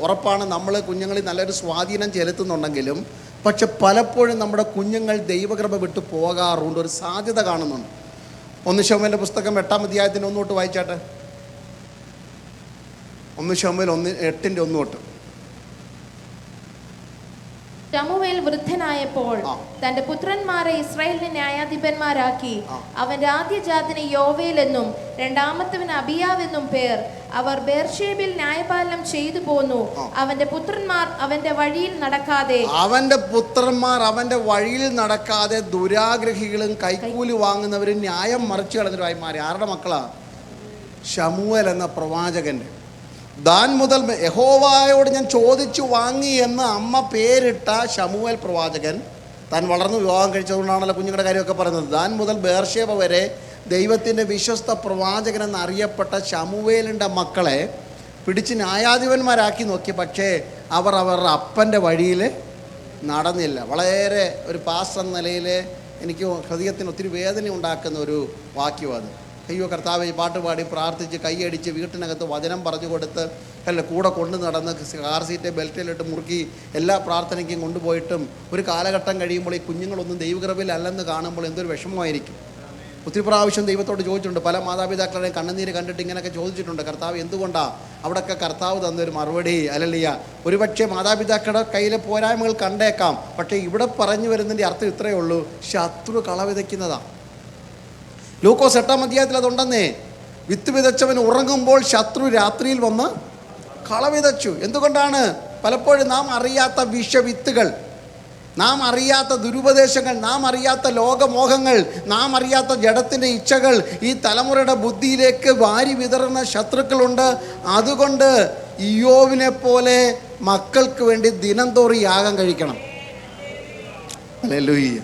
ഉറപ്പാണ് നമ്മൾ കുഞ്ഞുങ്ങളിൽ നല്ലൊരു സ്വാധീനം ചെലുത്തുന്നുണ്ടെങ്കിലും, പക്ഷെ പലപ്പോഴും നമ്മുടെ കുഞ്ഞുങ്ങൾ ദൈവകൃപ വിട്ട് പോകാറുണ്ട്, ഒരു സാധ്യത കാണുന്നുണ്ട്. 1 ശമൂവേലിൻ്റെ പുസ്തകം 8-ാം അധ്യായത്തിൻ്റെ 1 തൊട്ട് വായിച്ചാട്ടെ. 1 ശമൂവേൽ 8:1 തൊട്ട്. ശമൂവേൽ വൃദ്ധനായപ്പോൾ തന്റെ പുത്രന്മാരെ ഇസ്രായേലിന് ന്യായാധിപന്മാരാക്കി. അവന്റെ ആദ്യജാതന് യോവേൽ എന്നും രണ്ടാമത്തവന് അബിയാവെന്നും പേർ. അവർ ബേർഷേബിൽ ന്യായപാലനം ചെയ്തു പോന്നു. അവന്റെ പുത്രന്മാർ അവന്റെ വഴിയിൽ നടക്കാതെ ദുരാഗ്രഹികളും കൈക്കൂലി വാങ്ങുന്നവരും ന്യായം മറിച്ചു കളഞ്ഞവരായി മാറി. ആരുടെ മക്കളാ? ശമൂവേൽ എന്ന പ്രവാചകന്റെ. ദാൻ മുതൽ യഹോവയോട് ഞാൻ ചോദിച്ചു വാങ്ങി എന്ന് അമ്മ പേരിട്ട ശമൂവേൽ പ്രവാചകൻ താൻ വളർന്നു വിവാഹം കഴിച്ചതുകൊണ്ടാണല്ലോ കുഞ്ഞുങ്ങളുടെ കാര്യമൊക്കെ പറയുന്നത്. ദാൻ മുതൽ ബേർഷേബ വരെ ദൈവത്തിൻ്റെ വിശ്വസ്ത പ്രവാചകൻ എന്നറിയപ്പെട്ട ശമൂവേലിൻ്റെ മക്കളെ പിടിച്ച് ന്യായാധിപന്മാരാക്കി നോക്കി. പക്ഷേ അവർ അവരുടെ അപ്പൻ്റെ വഴിയിൽ നടന്നില്ല. വളരെ ഒരു പാസ്റ്റർ എന്ന നിലയിൽ എനിക്ക് ഹൃദയത്തിന് ഒത്തിരി വേദന ഉണ്ടാക്കുന്ന ഒരു വാക്യം അത്. അയ്യോ കർത്താവേ, പാട്ട് പാടി പ്രാർത്ഥിച്ച് കൈയടിച്ച് വീട്ടിനകത്ത് വചനം പറഞ്ഞു കൊടുത്ത് കൂടെ കൊണ്ടു നടന്ന് കാർ സീറ്റ് ബെൽറ്റിലിട്ട് മുറുക്കി എല്ലാ പ്രാർത്ഥനയ്ക്കും കൊണ്ടുപോയിട്ടും ഒരു കാലഘട്ടം കഴിയുമ്പോൾ ഈ കുഞ്ഞുങ്ങളൊന്നും ദൈവകൃപയിലല്ലെന്ന് കാണുമ്പോൾ എന്തൊരു വിഷമമായിരിക്കും. ഒത്തിരി പ്രാവശ്യം ദൈവത്തോട് ചോദിച്ചിട്ടുണ്ട്. പല മാതാപിതാക്കളുടെയും കണ്ണുനീര് കണ്ടിട്ട് ഇങ്ങനെയൊക്കെ ചോദിച്ചിട്ടുണ്ട്, കർത്താവ് എന്തുകൊണ്ടാണ്? അവിടെയൊക്കെ കർത്താവ് തന്നൊരു മറുപടി അല്ലല്ലിയ. ഒരുപക്ഷെ മാതാപിതാക്കളുടെ കയ്യിലെ പോരായ്മകൾ കണ്ടേക്കാം, പക്ഷേ ഇവിടെ പറഞ്ഞു വരുന്നതിൻ്റെ അർത്ഥം ഇത്രയേ ഉള്ളൂ: ശത്രു കള വിതയ്ക്കുന്നതാണ്. ലൂക്കോസ് 8-ാം അധ്യായത്തിൽ അതുണ്ടെന്നേ. വിത്ത് വിതച്ചവൻ ഉറങ്ങുമ്പോൾ ശത്രു രാത്രിയിൽ വന്ന് കള വിതച്ചു. എന്തുകൊണ്ടാണ്? പലപ്പോഴും നാം അറിയാത്ത വിഷവിത്തുകൾ, നാം അറിയാത്ത ദുരുപദേശങ്ങൾ, നാം അറിയാത്ത ലോകമോഹങ്ങൾ, നാം അറിയാത്ത ജഡത്തിൻ്റെ ഇച്ഛകൾ ഈ തലമുറയുടെ ബുദ്ധിയിലേക്ക് വാരി വിതറുന്ന ശത്രുക്കളുണ്ട്. അതുകൊണ്ട് ഇയ്യോബിനെ പോലെ മക്കൾക്ക് വേണ്ടി ദിനംതോറും യാഗം കഴിക്കണം. ഹല്ലേലൂയ.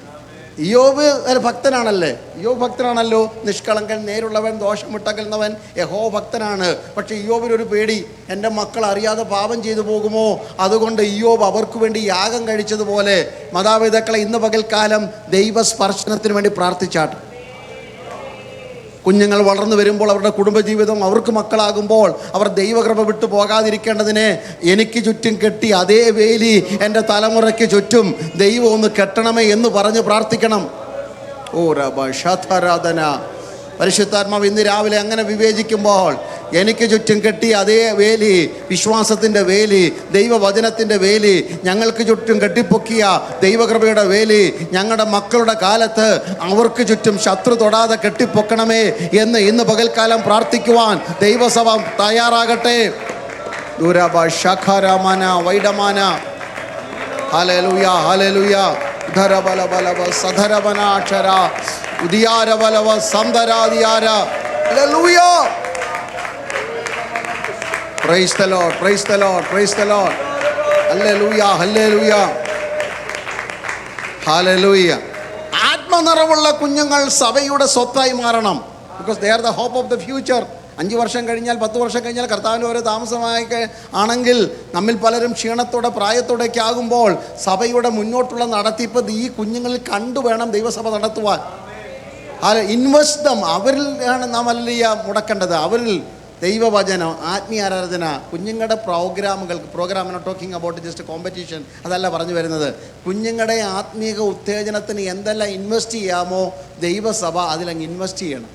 ഇയ്യോബ് ഭക്തനാണല്ലേ? ഇയ്യോബ് ഭക്തനാണല്ലോ. നിഷ്കളങ്കൻ, നേരുള്ളവൻ, ദോഷം വിട്ടകലുന്നവൻ, യഹോവ ഭക്തനാണ്. പക്ഷേ ഇയ്യോബിനൊരു പേടി, എൻ്റെ മക്കൾ അറിയാതെ പാപം ചെയ്തു പോകുമോ? അതുകൊണ്ട് ഇയ്യോബ് അവർക്ക് വേണ്ടി യാഗം കഴിച്ചതുപോലെ മാതാപിതാക്കളെ ഇന്ന് പകൽക്കാലം ദൈവസ്പർശനത്തിന് വേണ്ടി പ്രാർത്ഥിച്ചാട്ട്. കുഞ്ഞുങ്ങൾ വളർന്നു വരുമ്പോൾ അവരുടെ കുടുംബജീവിതം, അവർക്ക് മക്കളാകുമ്പോൾ അവർ ദൈവകൃപ വിട്ടു പോകാതിരിക്കേണ്ടതിന് എനിക്ക് ചുറ്റും കെട്ടി അതേ വേലി എൻ്റെ തലമുറയ്ക്ക് ചുറ്റും ദൈവം ഒന്ന് കെട്ടണമേ എന്ന് പറഞ്ഞ് പ്രാർത്ഥിക്കണം. ഓ റബ ശതരാധന. പരിശുദ്ധാത്മാവ് ഇന്ന് രാവിലെ അങ്ങനെ വിവേചിക്കുമ്പോൾ എനിക്ക് ചുറ്റും കെട്ടി അതേ വേലി, വിശ്വാസത്തിൻ്റെ വേലി, ദൈവവചനത്തിൻ്റെ വേലി, ഞങ്ങൾക്ക് ചുറ്റും കെട്ടിപ്പൊക്കിയ ദൈവകൃപയുടെ വേലി ഞങ്ങളുടെ മക്കളുടെ കാലത്ത് അവർക്ക് ചുറ്റും ശത്രു തൊടാതെ കെട്ടിപ്പൊക്കണമേ എന്ന് ഇന്ന് പകൽക്കാലം പ്രാർത്ഥിക്കുവാൻ ദൈവസഭ തയ്യാറാകട്ടെ. ദുരബ ശഖരമന വൈഡമാന. Hallelujah, hallelujah. ധരബലബലവ സധരവനാക്ഷര ഉദിയാരബലവ സന്തരാദിയാര. Hallelujah. Praise the Lord, praise the Lord, praise the Lord. Hallelujah, hallelujah, hallelujah. ആത്മനിറവുള്ള കുഞ്ഞുങ്ങൾ സഭയുടെ സ്വത്തായി മാറണം. Because they are the hope of the future. 5 വർഷം കഴിഞ്ഞാൽ 10 വർഷം കഴിഞ്ഞാൽ കർത്താവിൻ്റെ ഓരോ താമസമായി ആണെങ്കിൽ നമ്മിൽ പലരും ക്ഷീണത്തോടെ പ്രായത്തോടെയൊക്കെ ആകുമ്പോൾ സഭയുടെ മുന്നോട്ടുള്ള നടത്തിപ്പ് ഈ കുഞ്ഞുങ്ങളിൽ കണ്ടുവേണം ദൈവസഭ നടത്തുവാൻ. ഇൻവെസ്റ്റ് ദം. അവരിൽ ആണ് നാം അല്ലിയ മുടക്കേണ്ടത്. അവരിൽ ദൈവവചനം, ആത്മീയ ആരാധന, കുഞ്ഞുങ്ങളുടെ പ്രോഗ്രാമിന് ടോക്കിംഗ് അബൌട്ട് ജസ്റ്റ് കോമ്പറ്റീഷൻ അതല്ല പറഞ്ഞു വരുന്നത്. കുഞ്ഞുങ്ങളുടെ ആത്മീക ഉത്തേജനത്തിന് എന്തെല്ലാം ഇൻവെസ്റ്റ് ചെയ്യാമോ ദൈവസഭ അതിലങ്ങ് ഇൻവെസ്റ്റ് ചെയ്യണം.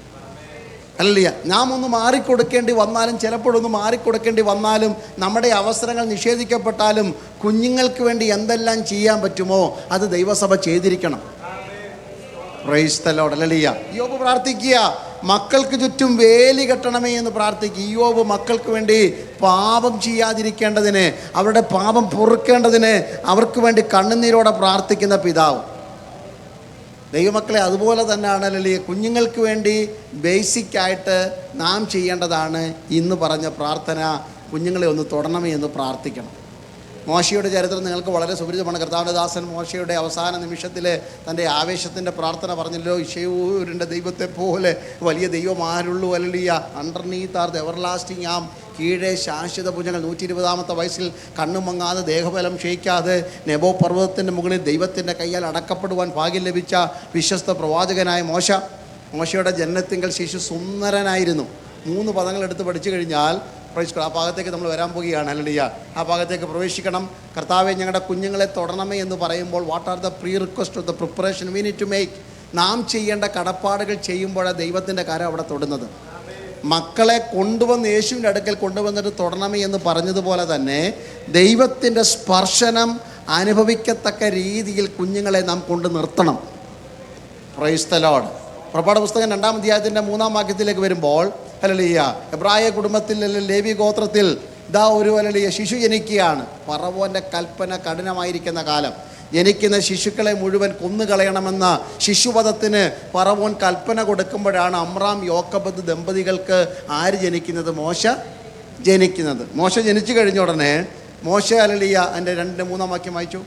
അല്ലല്ല, നാം ഒന്ന് മാറിക്കൊടുക്കേണ്ടി വന്നാലും, ചിലപ്പോഴൊന്ന് മാറിക്കൊടുക്കേണ്ടി വന്നാലും, നമ്മുടെ അവസരങ്ങൾ നിഷേധിക്കപ്പെട്ടാലും കുഞ്ഞുങ്ങൾക്ക് വേണ്ടി എന്തെല്ലാം ചെയ്യാൻ പറ്റുമോ അത് ദൈവസഭ ചെയ്തിരിക്കണം. Price the Lord. ഹല്ലേലൂയ. ഇയ്യോബ് പ്രാർത്ഥിക്കുക, മക്കൾക്ക് ചുറ്റും വേലി കെട്ടണമേ എന്ന് പ്രാർത്ഥിക്കുക. ഇയ്യോബ് മക്കൾക്ക് വേണ്ടി പാപം ചെയ്യാതിരിക്കേണ്ടതിന്, അവരുടെ പാപം പൊറുക്കേണ്ടതിന് അവർക്ക് വേണ്ടി കണ്ണുനീരോടെ പ്രാർത്ഥിക്കുന്ന പിതാവ്. ദൈവമക്കളെ, അതുപോലെ തന്നെയാണല്ലേ കുഞ്ഞുങ്ങൾക്ക് വേണ്ടി ബേസിക്കായിട്ട് നാം ചെയ്യേണ്ടതാണ് ഇന്ന് പറഞ്ഞ പ്രാർത്ഥന. കുഞ്ഞുങ്ങളെ ഒന്ന് തൊടണമേ എന്ന് പ്രാർത്ഥിക്കണം. മോശയുടെ ചരിത്രം നിങ്ങൾക്ക് വളരെ സുപരിചിതമാണ്. കർത്താവിൻ്റെ ദാസൻ മോശയുടെ അവസാന നിമിഷത്തിൽ തൻ്റെ ആവേശത്തിൻ്റെ പ്രാർത്ഥന പറഞ്ഞല്ലോ, ഇശയൂരിൻ്റെ ദൈവത്തെ പോലെ വലിയ ദൈവം ആരുള്ളൂ അല്ലിയ, അണ്ടർനീത്ത് ആർ ദ എവർലാസ്റ്റിംഗ് ആം, കീഴെ ശാശ്വത ഭുജങ്ങൾ. 120-ാമത്തെ വയസ്സിൽ കണ്ണുമങ്ങാതെ ദേഹബലം ക്ഷയിക്കാതെ നെബോ പർവ്വതത്തിൻ്റെ മുകളിൽ ദൈവത്തിൻ്റെ കയ്യാൽ അടക്കപ്പെടുവാൻ ഭാഗ്യം ലഭിച്ച വിശ്വസ്ത പ്രവാചകനായ മോശയുടെ ജനനത്തിങ്കൽ ശിശു സുന്ദരനായിരുന്നു. 3 പദങ്ങൾ എടുത്ത് പഠിച്ചു കഴിഞ്ഞാൽ ആ ഭാഗത്തേക്ക് നമ്മൾ വരാൻ പോവുകയാണ്. ഹല്ലേലൂയ. ആ ഭാഗത്തേക്ക് പ്രവേശിക്കണം. കർത്താവെ, ഞങ്ങളുടെ കുഞ്ഞുങ്ങളെ തൊടണമേ എന്ന് പറയുമ്പോൾ what are the pre request of the preparation we need to make? നാം ചെയ്യേണ്ട കടപ്പാടുകൾ ചെയ്യുമ്പോഴാണ് ദൈവത്തിൻ്റെ കാര്യം അവിടെ തൊടുന്നത്. മക്കളെ കൊണ്ടുവന്ന് യേശുവിൻ്റെ അടുക്കൽ കൊണ്ടുവന്നിട്ട് തൊടണമേ എന്ന് പറഞ്ഞതുപോലെ തന്നെ ദൈവത്തിൻ്റെ സ്പർശനം അനുഭവിക്കത്തക്ക രീതിയിൽ കുഞ്ഞുങ്ങളെ നാം കൊണ്ട് നിർത്തണം. Price the Lord. പുറപ്പാട് പുസ്തകം 2-ാം അധ്യായത്തിൻ്റെ 3-ാം വാക്യത്തിലേക്ക് വരുമ്പോൾ ഹല്ലേലൂയ, എബ്രായ കുടുംബത്തിൽ ലേവി ഗോത്രത്തിൽ ഇതാ ഒരു ഹല്ലേലൂയ ശിശു ജനിക്കുകയാണ്. ഫറവോൻ്റെ കൽപ്പന കഠിനമായിരിക്കുന്ന കാലം. ജനിക്കുന്ന ശിശുക്കളെ മുഴുവൻ കൊന്നുകളയണമെന്ന ശിശുവധത്തിന് ഫറവോൻ കൽപ്പന കൊടുക്കുമ്പോഴാണ് അമ്രാം യോക്കബദ് ദമ്പതികൾക്ക് ആര് ജനിക്കുന്നത്? മോശ ജനിക്കുന്നത്. മോശ ജനിച്ചു കഴിഞ്ഞ ഉടനെ മോശ ഹല്ലേലൂയ എൻ്റെ 2-3-ാം വാക്യം വായിച്ചു.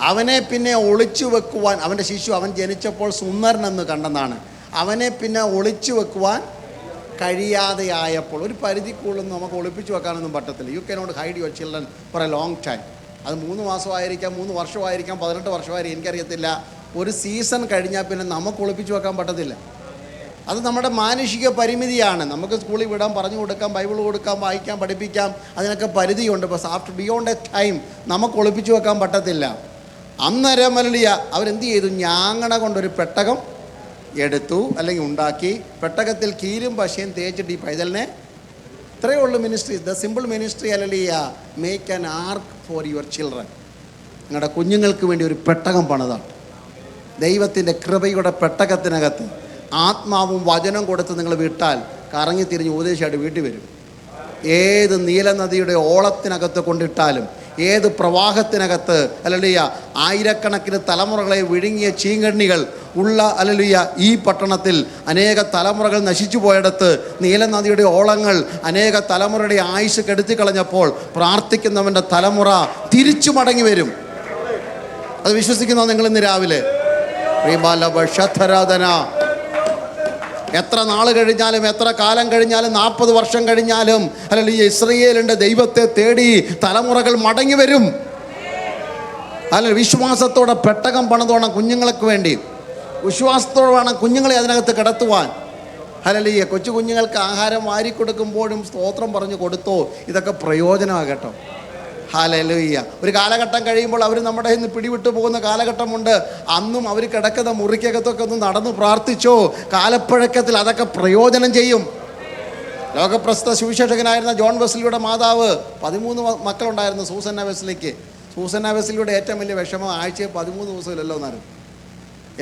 അവനെ പിന്നെ ഒളിച്ചു വെക്കുവാൻ, അവൻ്റെ ശിശു അവൻ ജനിച്ചപ്പോൾ സുന്ദരനെന്ന് കണ്ടെന്നാണ്. അവനെ പിന്നെ ഒളിച്ചു വെക്കുവാൻ കഴിയാതെയായപ്പോൾ, ഒരു പരിധിക്കുള്ളിൽ നമുക്ക് ഒളിപ്പിച്ചു വെക്കാനൊന്നും പറ്റത്തില്ല. You cannot hide your children four A long time. അത് 3 മാസമായിരിക്കാം, 3 വർഷമായിരിക്കാം, 18 വർഷമായിരിക്കും, എനിക്കറിയത്തില്ല. ഒരു സീസൺ കഴിഞ്ഞാൽ പിന്നെ നമുക്ക് ഒളിപ്പിച്ച് വെക്കാൻ പറ്റത്തില്ല. അത് നമ്മുടെ മാനുഷിക പരിമിതിയാണ്. നമുക്ക് സ്കൂളിൽ വിടാം, പറഞ്ഞു കൊടുക്കാം, ബൈബിൾ കൊടുക്കാം, വായിക്കാം, പഠിപ്പിക്കാം, അതിനൊക്കെ പരിധിയുണ്ട്. പക്ഷേ ആഫ്റ്റർ ബിയോണ്ട് എ ടൈം നമുക്ക് ഒളിപ്പിച്ച് വെക്കാൻ പറ്റത്തില്ല. അന്നേരം അവരെന്ത് ചെയ്തു? ഞാങ്ങണ കൊണ്ടൊരു പെട്ടകം എടുത്തു, അല്ലെങ്കിൽ ഉണ്ടാക്കി. പെട്ടകത്തിൽ കീലും പശയും തേച്ചിട്ട് ഈ പൈതലിനെ, ഇത്രയേ ഉള്ളൂ ministry. The simple ministry make an arc for your children. നിങ്ങളുടെ കുഞ്ഞുങ്ങൾക്ക് വേണ്ടി ഒരു പെട്ടകം പണിതാണ്. ദൈവത്തിൻ്റെ കൃപയുടെ പെട്ടകത്തിനകത്ത് ആത്മാവും വചനം കൊടുത്ത് നിങ്ങൾ വിട്ടാൽ കറങ്ങി തിരിഞ്ഞ് ഉപദേശമായിട്ട് വീട്ടിൽ വരും. ഏത് നീലനദിയുടെ ഓളത്തിനകത്ത് കൊണ്ടിട്ടാലും, ഏത് പ്രവാഹത്തിനകത്ത് ആയിരക്കണക്കിന് തലമുറകളെ വിഴുങ്ങിയ ചീങ്കണ്ണികൾ ഉള്ള ഈ പട്ടണത്തിൽ അനേക തലമുറകൾ നശിച്ചു പോയിടത്ത് നീലനദിയുടെ ഓളങ്ങൾ അനേക തലമുറയുടെ ആയുസ് കെടുത്തിക്കളഞ്ഞപ്പോൾ പ്രാർത്ഥിക്കുന്നവൻ്റെ തലമുറ തിരിച്ചു മടങ്ങി വരും. അത് വിശ്വസിക്കുന്നോ നിങ്ങൾ ഇന്ന് രാവിലെ? എത്ര നാൾ കഴിഞ്ഞാലും, എത്ര കാലം കഴിഞ്ഞാലും, 40 വർഷം കഴിഞ്ഞാലും ഇസ്രയേലിൻ്റെ ദൈവത്തെ തേടി തലമുറകൾ മടങ്ങി വരും. വിശ്വാസത്തോടെ പെട്ടകം പണിതോണം കുഞ്ഞുങ്ങൾക്ക് വേണ്ടി. വിശ്വാസത്തോടെ വേണം കുഞ്ഞുങ്ങളെ അതിനകത്ത് കിടത്തുവാൻ. കൊച്ചു കുഞ്ഞുങ്ങൾക്ക് ആഹാരം വാരി കൊടുക്കുമ്പോഴും സ്തോത്രം പറഞ്ഞു കൊടുത്തോ. ഇതൊക്കെ പ്രയോജനമാണ് കേട്ടോ. ഹല്ലേലൂയ. ഒരു കാലഘട്ടം കഴിയുമ്പോൾ അവർ നമ്മുടെ ഇന്ന് പിടിവിട്ടു പോകുന്ന കാലഘട്ടമുണ്ട്. അന്നും അവർ കിടക്കുന്ന മുറിക്കകത്തൊക്കെ ഒന്ന് നടന്ന് പ്രാർത്ഥിച്ചോ. കാലപ്പഴക്കത്തിൽ അതൊക്കെ പ്രയോജനം ചെയ്യും. ലോകപ്രസിദ്ധ സുവിശേഷകനായിരുന്ന ജോൺ വെസ്ലിയുടെ മാതാവ് 13 മക്കളുണ്ടായിരുന്നു സൂസന്ന വെസ്ലിക്ക്. സൂസന്ന വെസ്ലിയുടെ ഏറ്റവും വലിയ വിഷമം ആഴ്ചയിൽ 13 ദിവസമില്ലല്ലോ എന്നാണ്.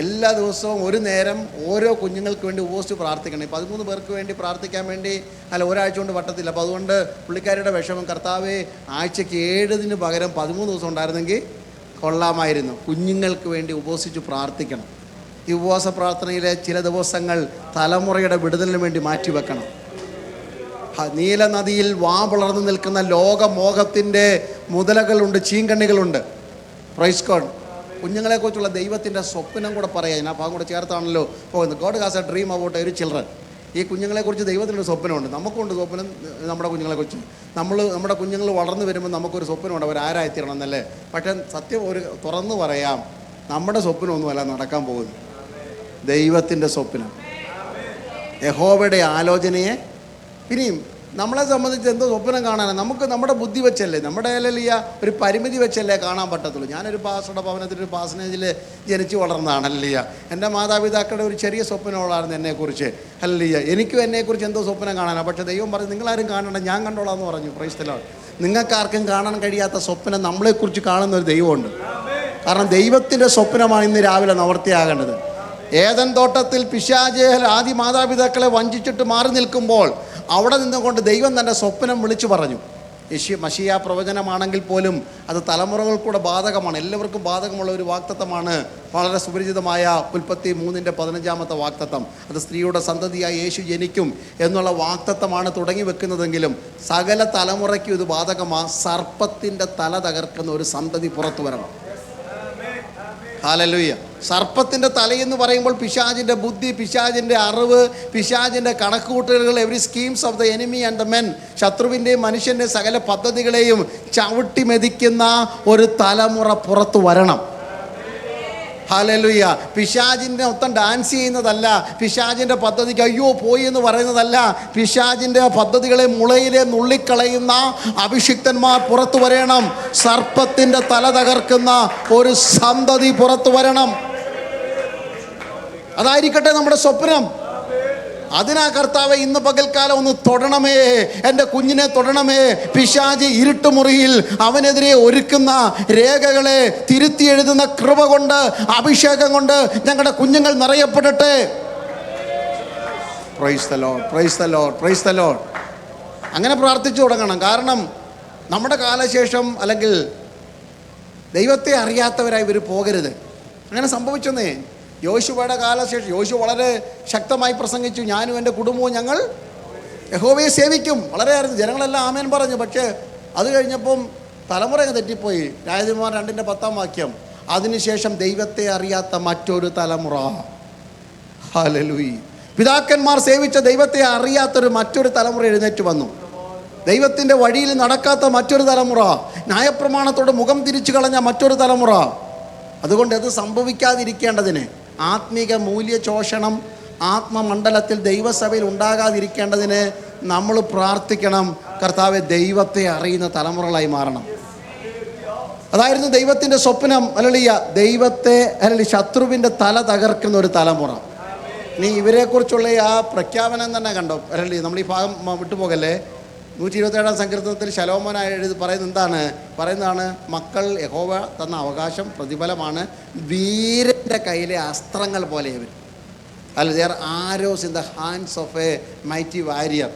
എല്ലാ ദിവസവും ഒരു നേരം ഓരോ കുഞ്ഞുങ്ങൾക്ക് വേണ്ടി ഉപവസിച്ച് പ്രാർത്ഥിക്കണം. 13 പേർക്ക് വേണ്ടി പ്രാർത്ഥിക്കാൻ വേണ്ടി ഒരാഴ്ച കൊണ്ട് പറ്റത്തില്ല. അപ്പോൾ അതുകൊണ്ട് പുള്ളിക്കാരിയുടെ വിഷമം, കർത്താവേ ആഴ്ചയ്ക്ക് 7 പകരം 13 ദിവസം ഉണ്ടായിരുന്നെങ്കിൽ കൊള്ളാമായിരുന്നു. കുഞ്ഞുങ്ങൾക്ക് വേണ്ടി ഉപവസിച്ച് പ്രാർത്ഥിക്കണം. ഈ ഉപവാസ പ്രാർത്ഥനയിലെ ചില ദിവസങ്ങൾ തലമുറയുടെ വിടുതലിന് വേണ്ടി മാറ്റിവെക്കണം. നീലനദിയിൽ വളർന്നു നിൽക്കുന്ന ലോകമോഹത്തിൻ്റെ മുതലകളുണ്ട്, ചീങ്കണ്ണികളുണ്ട്. Praise God. കുഞ്ഞുങ്ങളെക്കുറിച്ചുള്ള ദൈവത്തിൻ്റെ സ്വപ്നം കൂടെ പറയാം. ഞാൻ ഭാഗം കൂടെ ചേർത്താണല്ലോ പോകുന്നത്. God has A dream about every children. ഈ കുഞ്ഞുങ്ങളെക്കുറിച്ച് ദൈവത്തിൻ്റെ സ്വപ്നമുണ്ട്. നമുക്കുണ്ട് സ്വപ്നം നമ്മുടെ കുഞ്ഞുങ്ങളെക്കുറിച്ച്. നമ്മുടെ കുഞ്ഞുങ്ങൾ വളർന്നു വരുമ്പോൾ നമുക്കൊരു സ്വപ്നമുണ്ട് അവരാരായിത്തീരണം എന്നല്ലേ. പക്ഷേ സത്യം ഒരു തുറന്നു പറയാം, നമ്മുടെ സ്വപ്നമൊന്നുമല്ല നടക്കാൻ പോകുന്നത്. ദൈവത്തിൻ്റെ സ്വപ്നം, യഹോവയുടെ ആലോചനയെ. ഇനിയും നമ്മളെ സംബന്ധിച്ച് എന്തോ സ്വപ്നം കാണാനാണ്. നമുക്ക് നമ്മുടെ ബുദ്ധി വെച്ചല്ലേ, നമ്മുടെ ഒരു പരിമിതി വെച്ചല്ലേ കാണാൻ പറ്റത്തുള്ളൂ. ഞാനൊരു പാസ്റ്ററുടെ ഭവനത്തിൽ ഒരു പാസനേജിൽ ജനിച്ചു വളർന്നതാണല്ലിയ. എൻ്റെ മാതാപിതാക്കളുടെ ഒരു ചെറിയ സ്വപ്നമുള്ളായിരുന്നു എന്നെക്കുറിച്ച്. അല്ലിയ എനിക്കും എന്നെക്കുറിച്ച് എന്തോ സ്വപ്നം കാണാനാണ്. പക്ഷേ ദൈവം പറഞ്ഞു നിങ്ങളാരും കാണണ്ട, ഞാൻ കണ്ടോളാം എന്ന് പറഞ്ഞു. Price the Lord. നിങ്ങൾക്കാർക്കും കാണാൻ കഴിയാത്ത സ്വപ്നം നമ്മളെക്കുറിച്ച് കാണുന്ന ഒരു ദൈവമുണ്ട്. കാരണം ദൈവത്തിൻ്റെ സ്വപ്നമാണ് ഇന്ന് രാവിലെ നിവർത്തിയാകേണ്ടത്. ഏദൻ തോട്ടത്തിൽ പിശാച് ആദ്യ മാതാപിതാക്കളെ വഞ്ചിച്ചിട്ട് മാറി നിൽക്കുമ്പോൾ അവിടെ നിന്നുകൊണ്ട് ദൈവം തൻ്റെ സ്വപ്നം വിളിച്ചു പറഞ്ഞു. മശിയ പ്രവചനമാണെങ്കിൽ പോലും അത് തലമുറകൾക്കൂടെ ബാധകമാണ്. എല്ലാവർക്കും ബാധകമുള്ള ഒരു വാക്തത്വമാണ് വളരെ സുപരിചിതമായ ഉൽപ്പത്തി 3:15 വാക്തത്വം. അത് സ്ത്രീയുടെ സന്തതിയായി യേശു ജനിക്കും എന്നുള്ള വാക്തത്വമാണ് തുടങ്ങി വെക്കുന്നതെങ്കിലും സകല തലമുറയ്ക്കും ഇത് ബാധകമാണ്. സർപ്പത്തിൻ്റെ തല തകർക്കുന്ന ഒരു സന്തതി പുറത്തു വരണം. ഹല്ലേലൂയ. സർപ്പത്തിൻ്റെ തലയെന്ന് പറയുമ്പോൾ പിശാചിൻ്റെ ബുദ്ധി, പിശാചിൻ്റെ അറിവ്, പിശാചിൻ്റെ കണക്കുകൂട്ടലുകൾ, every schemes of the enemy and the men, ശത്രുവിൻ്റെയും മനുഷ്യൻ്റെ സകല പദ്ധതികളെയും ചവിട്ടി മെതിക്കുന്ന ഒരു തലമുറ പുറത്തു വരണം. ഹല്ലേലൂയ. പിശാചിൻ്റെ മൊത്തം ഡാൻസ് ചെയ്യുന്നതല്ല, പിശാചിൻ്റെ പദ്ധതിക്ക് അയ്യോ പോയി എന്ന് പറയുന്നതല്ല. പിശാചിൻ്റെ പദ്ധതികളെ മുളയിലെ നുള്ളിക്കളയുന്ന അഭിഷിക്തന്മാർ പുറത്തു വരണം. സർപ്പത്തിൻ്റെ തല തകർക്കുന്ന ഒരു സന്തതി പുറത്തു വരണം. അതായിരിക്കട്ടെ നമ്മുടെ സ്വപ്നം. അതിനാ കർത്താവെ ഇന്ന് പകൽക്കാലം ഒന്ന് തൊടണമേ, എൻ്റെ കുഞ്ഞിനെ തൊടണമേ. പിശാചി ഇരുട്ടുമുറിയിൽ അവനെതിരെ ഒരുക്കുന്ന രേഖകളെ തിരുത്തി എഴുതുന്ന കൃപ കൊണ്ട്, അഭിഷേകം കൊണ്ട് ഞങ്ങളുടെ കുഞ്ഞുങ്ങൾ നിറയപ്പെടട്ടെ. Praise the Lord, praise the Lord, praise the Lord. അങ്ങനെ പ്രാർത്ഥിച്ചു തുടങ്ങണം. കാരണം നമ്മുടെ കാലശേഷം അല്ലെങ്കിൽ ദൈവത്തെ അറിയാത്തവരായി ഇവർ പോകരുത്. അങ്ങനെ സംഭവിച്ചെന്നേ. യോശുവയുടെ കാലശേഷം യോശു വളരെ ശക്തമായി പ്രസംഗിച്ചു, ഞാനും എൻ്റെ കുടുംബവും ഞങ്ങൾ യഹോവയെ സേവിക്കും. വളരെയായിരുന്നു, ജനങ്ങളെല്ലാം ആമേൻ പറഞ്ഞു. പക്ഷേ അത് കഴിഞ്ഞപ്പം തലമുറ തെറ്റിപ്പോയി. രാജകുമാർ 2:10 അതിനുശേഷം ദൈവത്തെ അറിയാത്ത മറ്റൊരു തലമുറ. ഹല്ലേലൂയ. പിതാക്കന്മാർ സേവിച്ച ദൈവത്തെ അറിയാത്തൊരു മറ്റൊരു തലമുറ എഴുന്നേറ്റ് വന്നു. ദൈവത്തിൻ്റെ വഴിയിൽ നടക്കാത്ത മറ്റൊരു തലമുറ, ന്യായപ്രമാണത്തോട് മുഖം തിരിച്ചു കളഞ്ഞ മറ്റൊരു തലമുറ. അതുകൊണ്ട് അത് സംഭവിക്കാതിരിക്കേണ്ടതിന്, ആത്മീക മൂല്യചോഷണം ആത്മമണ്ഡലത്തിൽ ദൈവസഭയിൽ ഉണ്ടാകാതിരിക്കേണ്ടതിന് നമ്മൾ പ്രാർത്ഥിക്കണം, കർത്താവെ ദൈവത്തെ അറിയുന്ന തലമുറകളായി മാറണം. അതായിരുന്നു ദൈവത്തിൻ്റെ സ്വപ്നം. അല്ലളിയ ദൈവത്തെ അല്ലെങ്കിൽ ശത്രുവിൻ്റെ തല തകർക്കുന്ന ഒരു തലമുറ. ഇനി ഇവരെക്കുറിച്ചുള്ള ആ പ്രഖ്യാപനം തന്നെ കണ്ടോ? അല്ലല്ലേ, നമ്മൾ ഈ ഭാഗം വിട്ടുപോകല്ലേ. 127 സങ്കീർത്തനത്തിൽ ശലോമോനായി പറയുന്നതാണ് മക്കൾ യഹോവ തന്ന അവകാശം, പ്രതിഫലമാണ്. വീരൻ്റെ കയ്യിലെ അസ്ത്രങ്ങൾ പോലെ ഇവർ. അല്ല, they are arrows in the hands of a mighty warrior.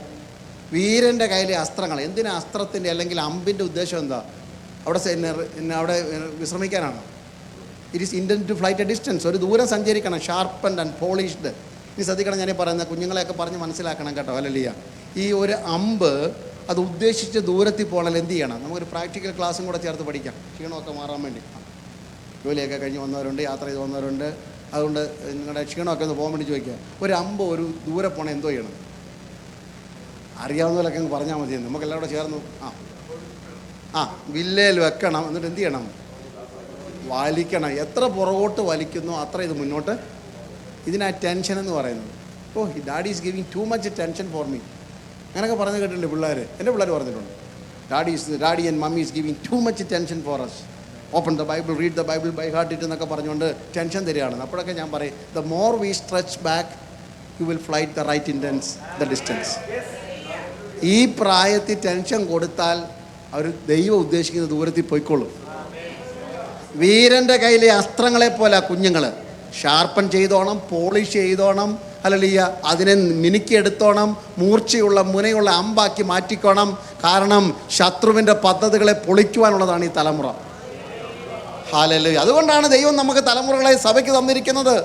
വീരൻ്റെ കയ്യിലെ അസ്ത്രങ്ങൾ. എന്തിനാ അസ്ത്രത്തിൻ്റെ അല്ലെങ്കിൽ അമ്പിൻ്റെ ഉദ്ദേശം എന്താ? അവിടെ വിശ്രമിക്കാനാണ്. It is intend to flight a distance. ഒരു ദൂരം സഞ്ചരിക്കണം, ഷാർപ്പൻഡ് ആൻഡ് പോളിഷ്ഡ്. ഇനി ശ്രദ്ധിക്കണം, ഞാൻ പറയുന്നത് കുഞ്ഞുങ്ങളെയൊക്കെ പറഞ്ഞ് മനസ്സിലാക്കണം കേട്ടോ. അല്ലല്ല, ഈ ഒരു അമ്പ് അത് ഉദ്ദേശിച്ച് ദൂരത്തിൽ പോകണമെങ്കിൽ എന്ത് ചെയ്യണം? നമുക്കൊരു പ്രാക്ടിക്കൽ ക്ലാസ്സും കൂടെ ചേർത്ത് പഠിക്കാം, ക്ഷീണമൊക്കെ മാറാൻ വേണ്ടി. ജോലിയൊക്കെ കഴിഞ്ഞ് വന്നവരുണ്ട്, യാത്ര ചെയ്ത് വന്നവരുണ്ട്. അതുകൊണ്ട് നിങ്ങളുടെ ക്ഷീണമൊക്കെ ഒന്ന് പോകാൻ വേണ്ടി ചോദിക്കുക. ഒരു അമ്പ് ഒരു ദൂരെ പോകണം, എന്തോ ചെയ്യണം? അറിയാവുന്നവരൊക്കെ അങ്ങ് പറഞ്ഞാൽ മതി. നമുക്കെല്ലാം കൂടെ ചേർന്നു വില്ലേൽ വെക്കണം. എന്നിട്ട് എന്ത് ചെയ്യണം? വലിക്കണം. എത്ര പുറകോട്ട് വലിക്കുന്നു അത്ര ഇത് മുന്നോട്ട്. ഇതിനാ ടെൻഷൻ എന്ന് പറയുന്നത്. Daddy is giving too much tension for me. അങ്ങനെയൊക്കെ പറഞ്ഞു കേട്ടിട്ടുണ്ട് പിള്ളേർ. എൻ്റെ പിള്ളേർ പറഞ്ഞിട്ടുണ്ട്, daddy and mummy is giving too much tension for us. Open the Bible, read the Bible by heart it എന്നൊക്കെ പറഞ്ഞുകൊണ്ട് ടെൻഷൻ തരികയാണ്. അപ്പോഴൊക്കെ ഞാൻ പറയും, the more we stretch back you will flight the right intense the distance. ഈ പ്രായത്തിൽ tension കൊടുത്താൽ അവർ ദൈവം ഉദ്ദേശിക്കുന്ന ദൂരത്തിൽ പോയിക്കോളും. വീരൻ്റെ കയ്യിലെ അസ്ത്രങ്ങളെ പോലെ കുഞ്ഞുങ്ങൾ ഷാർപ്പൻ ചെയ്തോണം, പോളിഷ് ചെയ്തോണം. അല്ലല്ല, അതിനെ മിനുക്കിയെടുത്തോണം, മൂർച്ചയുള്ള മുനയുള്ള അമ്പാക്കി മാറ്റിക്കോണം. കാരണം ശത്രുവിൻ്റെ പദ്ധതികളെ പൊളിക്കുവാനുള്ളതാണ് ഈ തലമുറ. ഹല്ലേലൂയ. അതുകൊണ്ടാണ് ദൈവം നമുക്ക് തലമുറകളെ സഭയ്ക്ക് തന്നിരിക്കുന്നത്.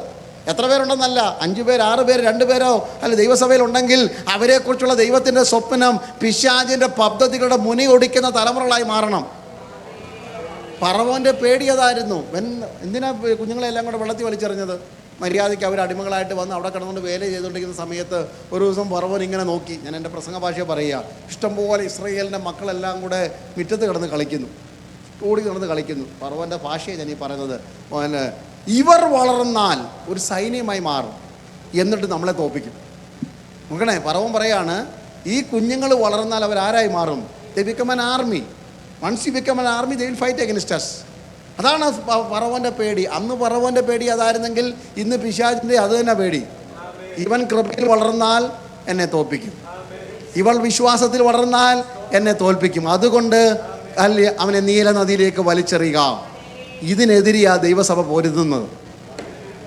എത്ര പേരുണ്ടെന്നല്ല, 5 പേർ, 6 പേർ, 2 പേരോ അല്ല ദൈവസഭയിൽ ഉണ്ടെങ്കിൽ അവരെക്കുറിച്ചുള്ള ദൈവത്തിൻ്റെ സ്വപ്നം പിശാചിൻ്റെ പദ്ധതികളുടെ മുനി ഒടിക്കുന്ന തലമുറകളായി മാറണം. ഫറവോൻ്റെ പേടി അതായിരുന്നു. എന്തിനാ കുഞ്ഞുങ്ങളെല്ലാം കൂടെ വെള്ളത്തിൽ വലിച്ചെറിഞ്ഞത്? മര്യാദയ്ക്ക് അവർ അടിമകളായിട്ട് വന്ന് അവിടെ കിടന്നുകൊണ്ട് വേല ചെയ്തുകൊണ്ടിരിക്കുന്ന സമയത്ത് ഒരു ദിവസം ഫറവോൻ ഇങ്ങനെ നോക്കി. ഞാൻ എൻ്റെ പ്രസംഗ ഭാഷ പറയുക, ഇഷ്ടംപോലെ ഇസ്രായേലിൻ്റെ മക്കളെല്ലാം കൂടെ മുറ്റത്ത് കിടന്ന് കളിക്കുന്നു, ഓടി കിടന്ന് കളിക്കുന്നു. ഫറവോൻ്റെ ഭാഷയാണ് ഞാൻ ഈ പറയുന്നത്. ഇവർ വളർന്നാൽ ഒരു സൈന്യമായി മാറും, എന്നിട്ട് നമ്മളെ തോൽപ്പിക്കും. നോക്കണേ, ഫറവോൻ പറയാണ്, ഈ കുഞ്ഞുങ്ങൾ വളർന്നാൽ അവരാരായി മാറും? They become an army. Once you become an army they will fight against us. അതാണ് ഫറവോൻ്റെ പേടി. അന്ന് ഫറവോൻ്റെ പേടി അതായിരുന്നെങ്കിൽ ഇന്ന് പിശാചിൻ്റെ അത് തന്നെ പേടി. ഇവൻ കൃപയിൽ വളർന്നാൽ എന്നെ തോൽപ്പിക്കും, ഇവൾ വിശ്വാസത്തിൽ വളർന്നാൽ എന്നെ തോൽപ്പിക്കും. അതുകൊണ്ട് അല്ലേ അവനെ നീല നദിയിലേക്ക് വലിച്ചെറിയുക. ഇതിനെതിരെയാ ദൈവസഭ പൊരുതുന്നത്.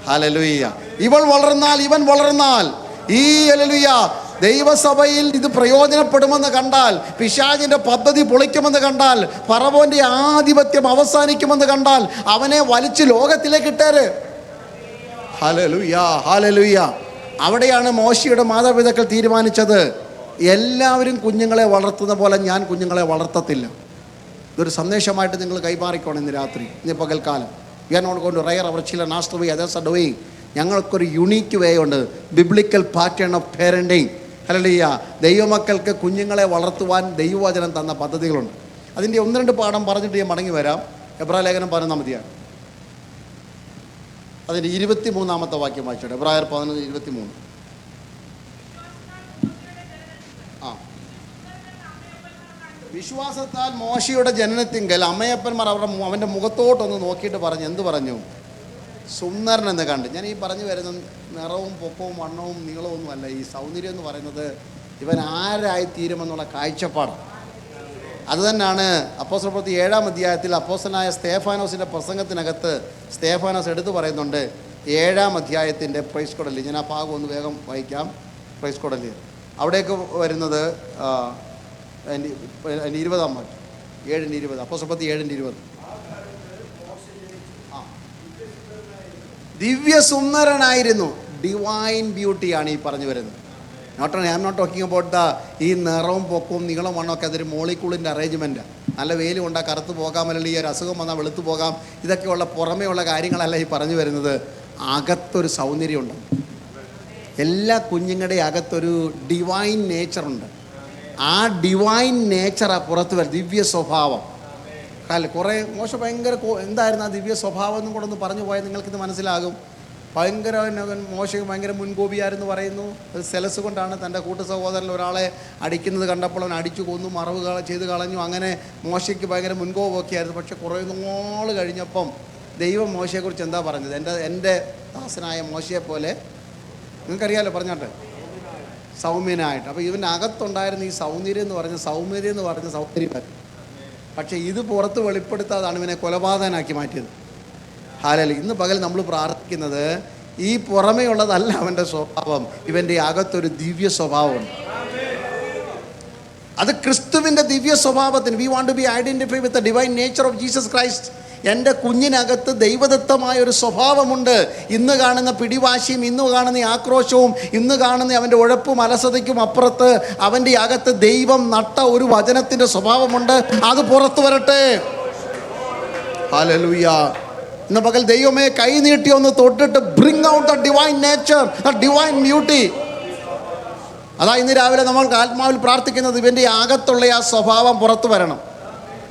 ഹല്ലേലൂയ. ഇവൾ വളർന്നാൽ, ഇവൻ വളർന്നാൽ, ഈ ഹല്ലേലൂയ ദൈവസഭയിൽ ഇത് പ്രയോജനപ്പെടുമെന്ന് കണ്ടാൽ, പിശാചിൻ്റെ പദ്ധതി പൊളിക്കുമെന്ന് കണ്ടാൽ, ഫറവോൻ്റെ ആധിപത്യം അവസാനിക്കുമെന്ന് കണ്ടാൽ അവനെ വലിച്ച് ലോകത്തിലേക്ക് ഇട്ടേര്. Hallelujah, hallelujah. അവിടെയാണ് മോശയുടെ മാതാപിതാക്കൾ തീരുമാനിച്ചത്, എല്ലാവരും കുഞ്ഞുങ്ങളെ വളർത്തുന്ന പോലെ ഞാൻ കുഞ്ഞുങ്ങളെ വളർത്തത്തില്ല. ഇതൊരു സന്ദേശമായിട്ട് നിങ്ങൾ കൈമാറിക്കോണം ഇന്ന് രാത്രി, ഇന്ന് പകൽക്കാലം. We are not going to rear our children as the way others are doing. ഞങ്ങൾക്കൊരു യുണീക്ക് വേ ഉണ്ട്, biblical pattern of parenting. Hallelujah. ദൈവമക്കൾക്ക് കുഞ്ഞുങ്ങളെ വളർത്തുവാൻ ദൈവവചനം തന്ന പദ്ധതികളുണ്ട്. അതിൻ്റെ 1-2 പാഠം പറഞ്ഞിട്ട് ഞാൻ മടങ്ങി വരാം. എബ്രായ ലേഖനം 11 മതിയാണ്. അതിൻ്റെ 23-ാമത്തെ വാക്യം വായിച്ചോട്ടെ. എബ്രായർ 11:23. വിശ്വാസത്താൽ മോശയുടെ ജനനത്തിങ്കൽ അമ്മയപ്പന്മാർ അവൻ്റെ മുഖത്തോട്ടൊന്ന് നോക്കിയിട്ട് പറഞ്ഞു. എന്ത് പറഞ്ഞു? സുന്ദരൻ എന്ന് കണ്ട്. ഞാൻ ഈ പറഞ്ഞു വരുന്ന നിറവും പൊക്കവും വണ്ണവും നീളവും അല്ല. ഈ സൗന്ദര്യം എന്ന് പറയുന്നത് ഇവൻ ആരായിത്തീരുമെന്നുള്ള കാഴ്ചപ്പാടാണ്. അതുതന്നെയാണ് അപ്പോസ്തല പ്രവൃത്തി 7-ാം അധ്യായത്തിൽ അപ്പോസ്തലനായ സ്തേഫാനോസിൻ്റെ പ്രസംഗത്തിനകത്ത് സ്തേഫാനോസ് എടുത്തു പറയുന്നുണ്ട്. 7-ാം അധ്യായത്തിൻ്റെ പ്രൈസ് കൊടലി, ഞാൻ ആ ഭാഗം ഒന്ന് വേഗം വായിക്കാം. പ്രൈസ് കൊടലി അവിടേക്ക് വരുന്നത് 20-ാം വാക്യം, 7:20. അപ്പോസ്തല പ്രവൃത്തി 7:20. ദിവ്യസുന്ദരനായിരുന്നു. ഡിവൈൻ ബ്യൂട്ടിയാണ് ഈ പറഞ്ഞു വരുന്നത്. I am not talking about ഈ നിറവും പൊക്കവും നീളം വണ്ണമൊക്കെ അതൊരു മോളിക്കൂളിൻ്റെ അറേഞ്ച്മെൻറ്റാണ്. നല്ല വെയിൽ കൊണ്ടാൽ കറുത്ത് പോകാം, അല്ലെങ്കിൽ ഈ ഒരു അസുഖം വന്നാൽ വെളുത്തു പോകാം. ഇതൊക്കെയുള്ള പുറമേ ഉള്ള കാര്യങ്ങളല്ല ഈ പറഞ്ഞു വരുന്നത്. അകത്തൊരു സൗന്ദര്യമുണ്ട്. എല്ലാ കുഞ്ഞുങ്ങളുടെയും അകത്തൊരു ഡിവൈൻ നേച്ചറുണ്ട്. ആ ഡിവൈൻ നേച്ചറാണ് പുറത്ത് വരും, ദിവ്യ സ്വഭാവം. അല്ല, കുറേ മോശ ഭയങ്കര എന്തായിരുന്നു ആ ദിവ്യ സ്വഭാവം എന്നും കൂടെ ഒന്ന് പറഞ്ഞു പോയാൽ നിങ്ങൾക്കിത് മനസ്സിലാകും. ഭയങ്കര മോശ ഭയങ്കര മുൻകോപിയായിരുന്നു പറയുന്നു. അത് സെലസ് കൊണ്ടാണ് തൻ്റെ കൂട്ടു സഹോദരൻ ഒരാളെ അടിക്കുന്നത് കണ്ടപ്പോൾ അവൻ അടിച്ചു കൊന്നു, മറവ് ചെയ്ത് കളഞ്ഞു. അങ്ങനെ മോശയ്ക്ക് ഭയങ്കര മുൻകോപമൊക്കെ ആയിരുന്നു. പക്ഷെ കുറേ നാൾ കഴിഞ്ഞപ്പം ദൈവം മോശയെക്കുറിച്ച് എന്താ പറഞ്ഞത്? എൻ്റെ ദാസനായ മോശയെ പോലെ, നിങ്ങൾക്കറിയാമല്ലോ, പറഞ്ഞാട്ടെ, സൗമ്യനായിട്ട്. അപ്പോൾ ഇവൻ്റെ അകത്തുണ്ടായിരുന്ന ഈ സൗന്ദര്യം എന്ന് പറഞ്ഞ സൗന്ദര്യമായിരുന്നു. പക്ഷേ ഇത് പുറത്ത് വെളിപ്പെടുത്താതാണ് ഇവനെ കൊലപാതകനാക്കി മാറ്റിയത്. ഹാലലൂയ. ഇന്ന് പകൽ നമ്മൾ പ്രാർത്ഥിക്കുന്നത് ഈ പുറമേ ഉള്ളതല്ല അവൻ്റെ സ്വഭാവം, ഇവൻ്റെ അകത്തൊരു ദിവ്യ സ്വഭാവമുണ്ട്. അത് ക്രിസ്തുവിൻ്റെ ദിവ്യ സ്വഭാവത്തിന് we want to be identify with the divine nature of Jesus Christ. എൻ്റെ കുഞ്ഞിനകത്ത് ദൈവദത്തമായ ഒരു സ്വഭാവമുണ്ട്. ഇന്ന് കാണുന്ന പിടിവാശിയും, ഇന്ന് കാണുന്ന ആക്രോശവും, ഇന്ന് കാണുന്ന അവൻ്റെ ഉഴപ്പും അലസതയ്ക്കും അപ്പുറത്ത് അവൻ്റെ അകത്ത് ദൈവം നട്ട ഒരു വചനത്തിൻ്റെ സ്വഭാവമുണ്ട്. അത് പുറത്തു വരട്ടെ. ഹല്ലേലൂയ. ഇന്ന് പകൽ ദൈവമേ കൈ നീട്ടി ഒന്ന് തൊട്ടിട്ട് bring out the divine nature, the divine beauty. അതാ ഇന്ന് രാവിലെ നമ്മൾ ആത്മാവിൽ പ്രാർത്ഥിക്കുന്നത്, ഇവൻ്റെ അകത്തുള്ള ആ സ്വഭാവം പുറത്തു വരണം.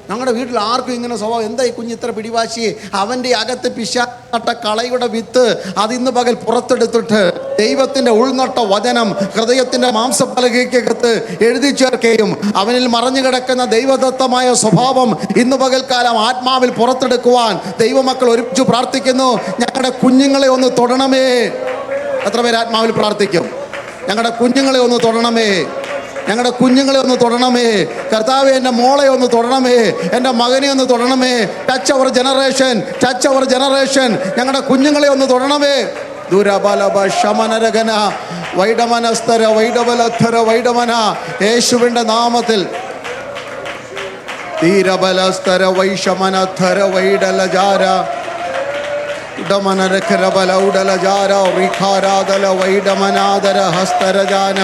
ഞങ്ങളുടെ വീട്ടിൽ ആർക്കും ഇങ്ങനെ സ്വഭാവം, എന്താ ഈ കുഞ്ഞ് ഇത്ര പിടിവാശി? അവൻ്റെ അകത്ത് പിശാച് കളയുടെ വിത്ത് അതിന്ന് പകൽ പുറത്തെടുത്തിട്ട് ദൈവത്തിൻ്റെ ഉൾനട്ട വചനം ഹൃദയത്തിൻ്റെ മാംസപ്പലകയ്ക്കകത്ത് എഴുതി ചേർക്കുകയും അവനിൽ മറഞ്ഞു കിടക്കുന്ന ദൈവദത്തമായ സ്വഭാവം ഇന്ന് പകൽക്കാലം ആത്മാവിൽ പുറത്തെടുക്കുവാൻ ദൈവമക്കൾ ഒരുമിച്ച് പ്രാർത്ഥിക്കുന്നു. ഞങ്ങളുടെ കുഞ്ഞുങ്ങളെ ഒന്ന് തൊടണമേ. എത്ര പേര് ആത്മാവിൽ പ്രാർത്ഥിക്കും? ഞങ്ങളുടെ കുഞ്ഞുങ്ങളെ ഒന്ന് തൊടണമേ, ഞങ്ങളുടെ കുഞ്ഞുങ്ങളെ ഒന്ന് തൊടണമേ. കർത്താവേ, എൻ്റെ മോളെ ഒന്ന് തൊടണമേ, എൻ്റെ മകനെ ഒന്ന് തൊടണമേ. ടച്ച് അവർ ജനറേഷൻ, ടച്ച് അവർ ജനറേഷൻ. ഞങ്ങളുടെ കുഞ്ഞുങ്ങളെ ഒന്ന് തൊടണമേ. ദുരബലബ ശമനരഗന വൈഡമനസ്തര വൈഡബലധര വൈഡമന. യേശുവിൻ്റെ നാമത്തിൽ ധീരബലസ്തര വൈഷമനധര വൈഡലജാര ഉടമനരഖരബല ഉടലജാര റിഖാരാദല വൈഡമനാദര ഹസ്തരജാന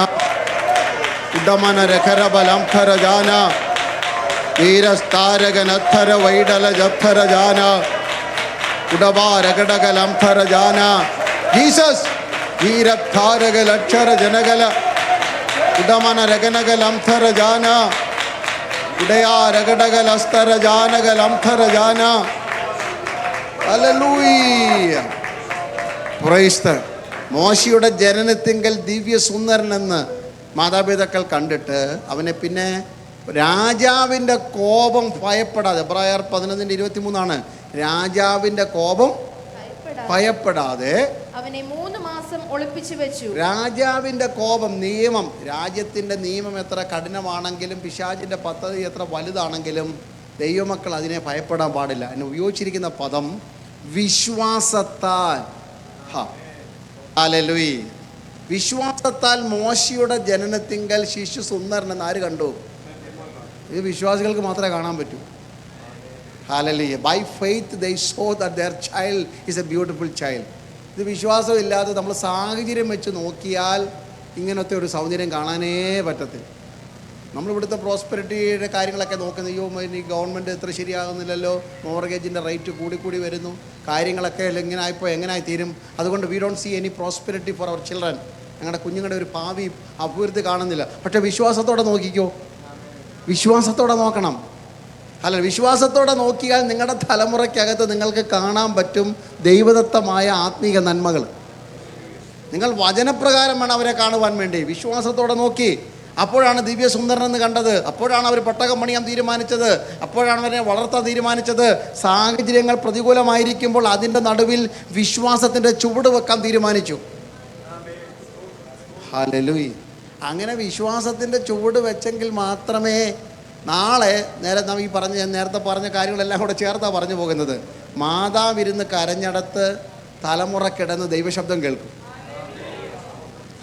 ഉടമനരഖരബലം ധരജാന വീരസ്താരകനധര വൈഡലജധരജാന ഉടവാരകടകലം ധരജാന. ജീസസ് വീരധാരകലക്ഷര ജനകല ഉടമനരഗനകലം ധരജാന ഉടയാരകടകലസ്തരജാനകലം ധരജാന. ഹല്ലേലൂയ. Praise the. മോശയുടെ ജനനത്തിങ്കൽ ദിവ്യ സുന്ദരനെന്ന് മാതാപിതാക്കൾ കണ്ടിട്ട് അവനെ പിന്നെ രാജാവിൻ്റെ കോപം ഭയപ്പെടാതെ, എബ്രായർ 11:23 രാജാവിൻ്റെ കോപം ഭയപ്പെടാതെ അവനെ 3 മാസം ഒളിപ്പിച്ചു വെച്ചു. രാജാവിൻ്റെ കോപം, നിയമം, രാജ്യത്തിൻ്റെ നിയമം എത്ര കഠിനമാണെങ്കിലും പിശാചിൻ്റെ പദ്ധതി എത്ര വലുതാണെങ്കിലും ദൈവമക്കൾ അതിനെ ഭയപ്പെടാൻ പാടില്ല. എന്നെ ഉപയോഗിച്ചിരിക്കുന്ന പദം വിശ്വാസത്താൽ. ഹല്ലേലൂയ. വിശ്വാസത്താൽ മോശയുടെ ജനനത്തിങ്കൽ ശിശു സുന്ദരനെന്ന് ആര് കണ്ടു? ഇത് വിശ്വാസികൾക്ക് മാത്രമേ കാണാൻ പറ്റൂ. Hallelujah. By faith they saw that their child is a beautiful child. ഇത് വിശ്വാസമില്ലാതെ നമ്മൾ സാഹചര്യം വെച്ച് നോക്കിയാൽ ഇങ്ങനത്തെ ഒരു സൗന്ദര്യം കാണാനേ പറ്റത്തില്ല. നമ്മളിവിടുത്തെ പ്രോസ്പെരിറ്റിയുടെ കാര്യങ്ങളൊക്കെ നോക്കുന്നത്, അയ്യോ ഈ ഗവൺമെൻറ് എത്ര ശരിയാകുന്നില്ലല്ലോ, മോർഗേജിൻ്റെ റേറ്റ് കൂടി വരുന്നു, കാര്യങ്ങളൊക്കെ ഇങ്ങനെ ആയിപ്പോൾ എങ്ങനെയായി തീരും, അതുകൊണ്ട് we don't see any prosperity for our children. ഞങ്ങളുടെ കുഞ്ഞുങ്ങളുടെ ഒരു ഭാവി അഭിവൃദ്ധി കാണുന്നില്ല. പക്ഷേ വിശ്വാസത്തോടെ നോക്കിക്കോ, വിശ്വാസത്തോടെ നോക്കണം. അല്ല, വിശ്വാസത്തോടെ നോക്കിയാൽ നിങ്ങളുടെ തലമുറയ്ക്കകത്ത് നിങ്ങൾക്ക് കാണാൻ പറ്റും ദൈവദത്തമായ ആത്മീക നന്മകൾ. നിങ്ങൾ വചനപ്രകാരമാണ് അവരെ കാണുവാൻ വേണ്ടി വിശ്വാസത്തോടെ നോക്കി. അപ്പോഴാണ് ദിവ്യ സുന്ദരനെന്ന് കണ്ടത്, അപ്പോഴാണ് അവർ പട്ടകം പണിയാൻ തീരുമാനിച്ചത്, അപ്പോഴാണ് അവരെ വളർത്താൻ തീരുമാനിച്ചത്. സാഹചര്യങ്ങൾ പ്രതികൂലമായിരിക്കുമ്പോൾ അതിൻ്റെ നടുവിൽ വിശ്വാസത്തിൻ്റെ ചുവട് വെക്കാൻ തീരുമാനിച്ചു. ഹല്ലേലൂയ. അങ്ങനെ വിശ്വാസത്തിൻ്റെ ചുവട് വെച്ചെങ്കിൽ മാത്രമേ നാളെ നാം ഈ നേരത്തെ പറഞ്ഞ കാര്യങ്ങളെല്ലാം കൂടെ ചേർത്താണ് പറഞ്ഞു പോകുന്നത്. മാതാവിരുന്ന് കരഞ്ഞടത്ത് തലമുറ കിടന്ന് ദൈവശബ്ദം കേൾക്കും.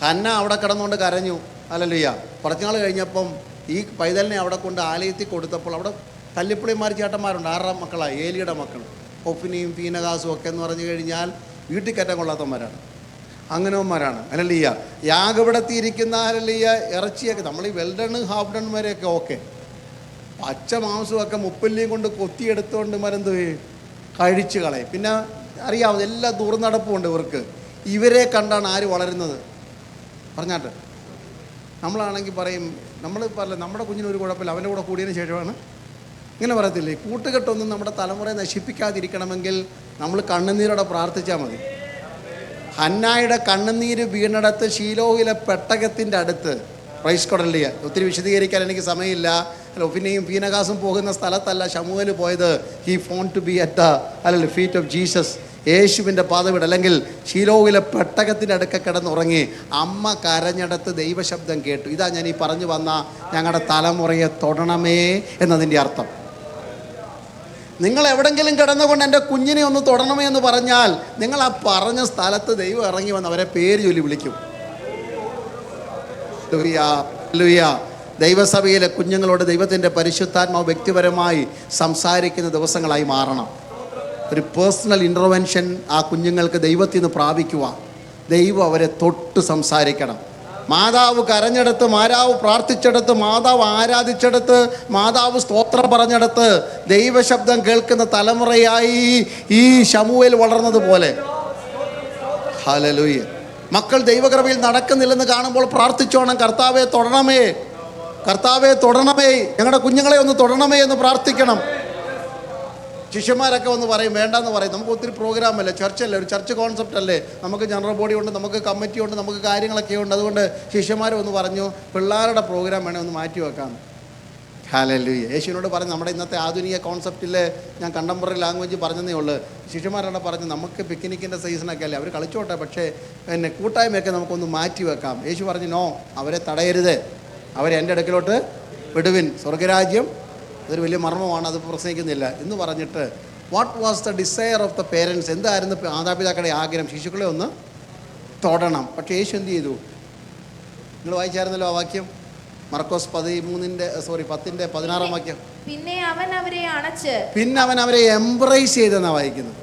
ഹന്ന അവിടെ കിടന്നുകൊണ്ട് കരഞ്ഞു. ഹല്ലേലൂയ. കുറച്ച് നാൾ കഴിഞ്ഞപ്പം ഈ പൈതലിനെ അവിടെ കൊണ്ട് ആലയത്തിൽ കൊടുത്തപ്പോൾ അവിടെ തല്ലിപ്പുളിമാർ ചേട്ടന്മാരുണ്ട്. 6 മക്കളാണ്, ഏലിയുടെ മക്കൾ, ഒഫിനിയും പീനകാസും ഒക്കെ എന്ന് പറഞ്ഞു കഴിഞ്ഞാൽ വീട്ടിൽ കയറ്റാൻ കൊള്ളാത്തവന്മാരാണ്, അങ്ങനെവന്മാരാണ്. ഹല്ലേലൂയ. യാഗപടത്തിയിരിക്കുന്ന ഹല്ലേലൂയ ഇറച്ചിയൊക്കെ നമ്മൾ ഈ വെൽഡൺ ഹാഫ് ഡൺ വരെയൊക്കെ ഓക്കെ, പച്ച മാംസമൊക്കെ മുപ്പല്ലിയും കൊണ്ട് കൊത്തിയെടുത്തുകൊണ്ട് മരെന്ത് കഴിച്ച് കളയും. പിന്നെ അറിയാവുന്ന എല്ലാ ദൂർനടപ്പുമുണ്ട് ഇവർക്ക്. ഇവരെ കണ്ടാണ് ആര് വളരുന്നത്? പറഞ്ഞാട്ടെ. നമ്മളാണെങ്കിൽ പറയും നമ്മൾ പറയില്ല നമ്മുടെ കുഞ്ഞിന് ഒരു കുഴപ്പമില്ല, അവൻ്റെ കൂടെ കൂടിയതിന് ശേഷമാണ്. ഇങ്ങനെ പറയത്തില്ലേ? കൂട്ടുകെട്ടൊന്നും നമ്മുടെ തലമുറയെ നശിപ്പിക്കാതിരിക്കണമെങ്കിൽ നമ്മൾ കണ്ണുനീരോടെ പ്രാർത്ഥിച്ചാൽ മതി. ഹന്നായുടെ കണ്ണുനീര് വീണിടത്ത് ശീലോയിലെ പെട്ടകത്തിൻ്റെ അടുത്ത്, പ്രൈസ് കൊടലിയ, ഒത്തിരി വിശദീകരിക്കാൻ എനിക്ക് സമയമില്ല. ഒഫിനെയും പീനകാസും പോകുന്ന സ്ഥലത്തല്ല ശമൂവേൽ പോയത്. He phone to be at the feet of Jesus, യേശുവിൻ്റെ പാദവിട, അല്ലെങ്കിൽ ശീലോയിലെ പെട്ടകത്തിൻ്റെ അടുക്ക കിടന്നുറങ്ങി. അമ്മ കരഞ്ഞിടത്ത് ദൈവശബ്ദം കേട്ടു. ഇതാ ഞാൻ ഈ പറഞ്ഞു വന്ന ഞങ്ങളുടെ തലമുറയെ തൊടണമേ എന്നതിൻ്റെ അർത്ഥം. നിങ്ങൾ എവിടെങ്കിലും കിടന്നുകൊണ്ട് എൻ്റെ കുഞ്ഞിനെ ഒന്ന് തൊടണമേ എന്ന് പറഞ്ഞാൽ, നിങ്ങൾ ആ പറഞ്ഞ സ്ഥലത്ത് ദൈവം ഇറങ്ങി വന്ന് അവരെ പേര് ചൊല്ലി വിളിക്കും. ദൈവസഭയിലെ കുഞ്ഞുങ്ങളോട് ദൈവത്തിൻ്റെ പരിശുദ്ധാത്മാവ് വ്യക്തിപരമായി സംസാരിക്കുന്ന ദിവസങ്ങളായി മാറണം. ഒരു പേഴ്സണൽ ഇൻ്റർവെൻഷൻ ആ കുഞ്ഞുങ്ങൾക്ക് ദൈവത്തിൽ നിന്ന് പ്രാപിക്കുക. ദൈവം അവരെ തൊട്ട് സംസാരിക്കണം. മാതാവ് കരഞ്ഞെടുത്ത്, മാതാവ് പ്രാർത്ഥിച്ചെടുത്ത്, മാതാവ് ആരാധിച്ചെടുത്ത്, മാതാവ് സ്തോത്രം പറഞ്ഞെടുത്ത് ദൈവശബ്ദം കേൾക്കുന്ന തലമുറയായി ഈ ശമൂവേൽ വളർന്നതുപോലെ. ഹല്ലേലൂയ. മക്കൾ ദൈവകൃപയിൽ നടക്കുന്നില്ലെന്ന് കാണുമ്പോൾ പ്രാർത്ഥിച്ചോണം, കർത്താവെ തൊടണമേ, കർത്താവെ തൊടണമേ, ഞങ്ങളുടെ കുഞ്ഞുങ്ങളെ ഒന്ന് തൊടണമേ എന്ന് പ്രാർത്ഥിക്കണം. ശിഷ്യന്മാരൊക്കെ ഒന്ന് പറയും, വേണ്ടെന്ന് പറയും. നമുക്ക് ഒത്തിരി പ്രോഗ്രാമല്ലേ, ചർച്ചല്ലേ, ഒരു ചർച്ച് കോൺസെപ്റ്റ് അല്ലേ. നമുക്ക് ജനറൽ ബോഡി ഉണ്ട്, നമുക്ക് കമ്മിറ്റി ഉണ്ട്, നമുക്ക് കാര്യങ്ങളൊക്കെ ഉണ്ട്. അതുകൊണ്ട് ശിഷ്യന്മാർ ഒന്ന് പറഞ്ഞു, പിള്ളേരുടെ പ്രോഗ്രാം വേണേൽ ഒന്ന് മാറ്റി വെക്കാം. ഹല്ലേലൂയ. യേശുവിനോട് പറഞ്ഞു, നമ്മുടെ ഇന്നത്തെ ആധുനിക കോൺസെപ്റ്റിൽ ഞാൻ കണ്ടംപററി ലാംഗ്വേജ് പറഞ്ഞതേ ഉള്ളൂ. ശിഷ്യന്മാരോട് പറഞ്ഞു, നമുക്ക് പിക്നിക്കിൻ്റെ സീസണൊക്കെ അല്ലേ, അവർ കളിച്ചോട്ടെ, പക്ഷേ പിന്നെ കൂട്ടായ്മയൊക്കെ നമുക്കൊന്ന് മാറ്റി വെക്കാം. യേശു പറഞ്ഞു, നോ, അവരെ തടയരുത്, അവരെ എൻ്റെ അടുക്കലോട്ട് വിടുവിൻ, സ്വർഗരാജ്യം അതൊരു വലിയ മർമ്മമാണ്, അത് പ്രസംഗിക്കുന്നില്ല എന്ന് പറഞ്ഞിട്ട്, what was the desire of the parents, എന്തായിരുന്നു മാതാപിതാക്കളുടെ ആഗ്രഹം? ശിശുക്കളെ ഒന്ന് തൊടണം. പക്ഷേ യേശു എന്ത് ചെയ്തു? നിങ്ങൾ വായിച്ചായിരുന്നല്ലോ ആ വാക്യം, മർക്കോസ് 10:16 വാക്യം. പിന്നെ അവൻ അവരെ അണച്ച്, പിന്നെ അവൻ അവരെ എംബ്രൈസ് ചെയ്തെന്നാണ് വായിക്കുന്നത്.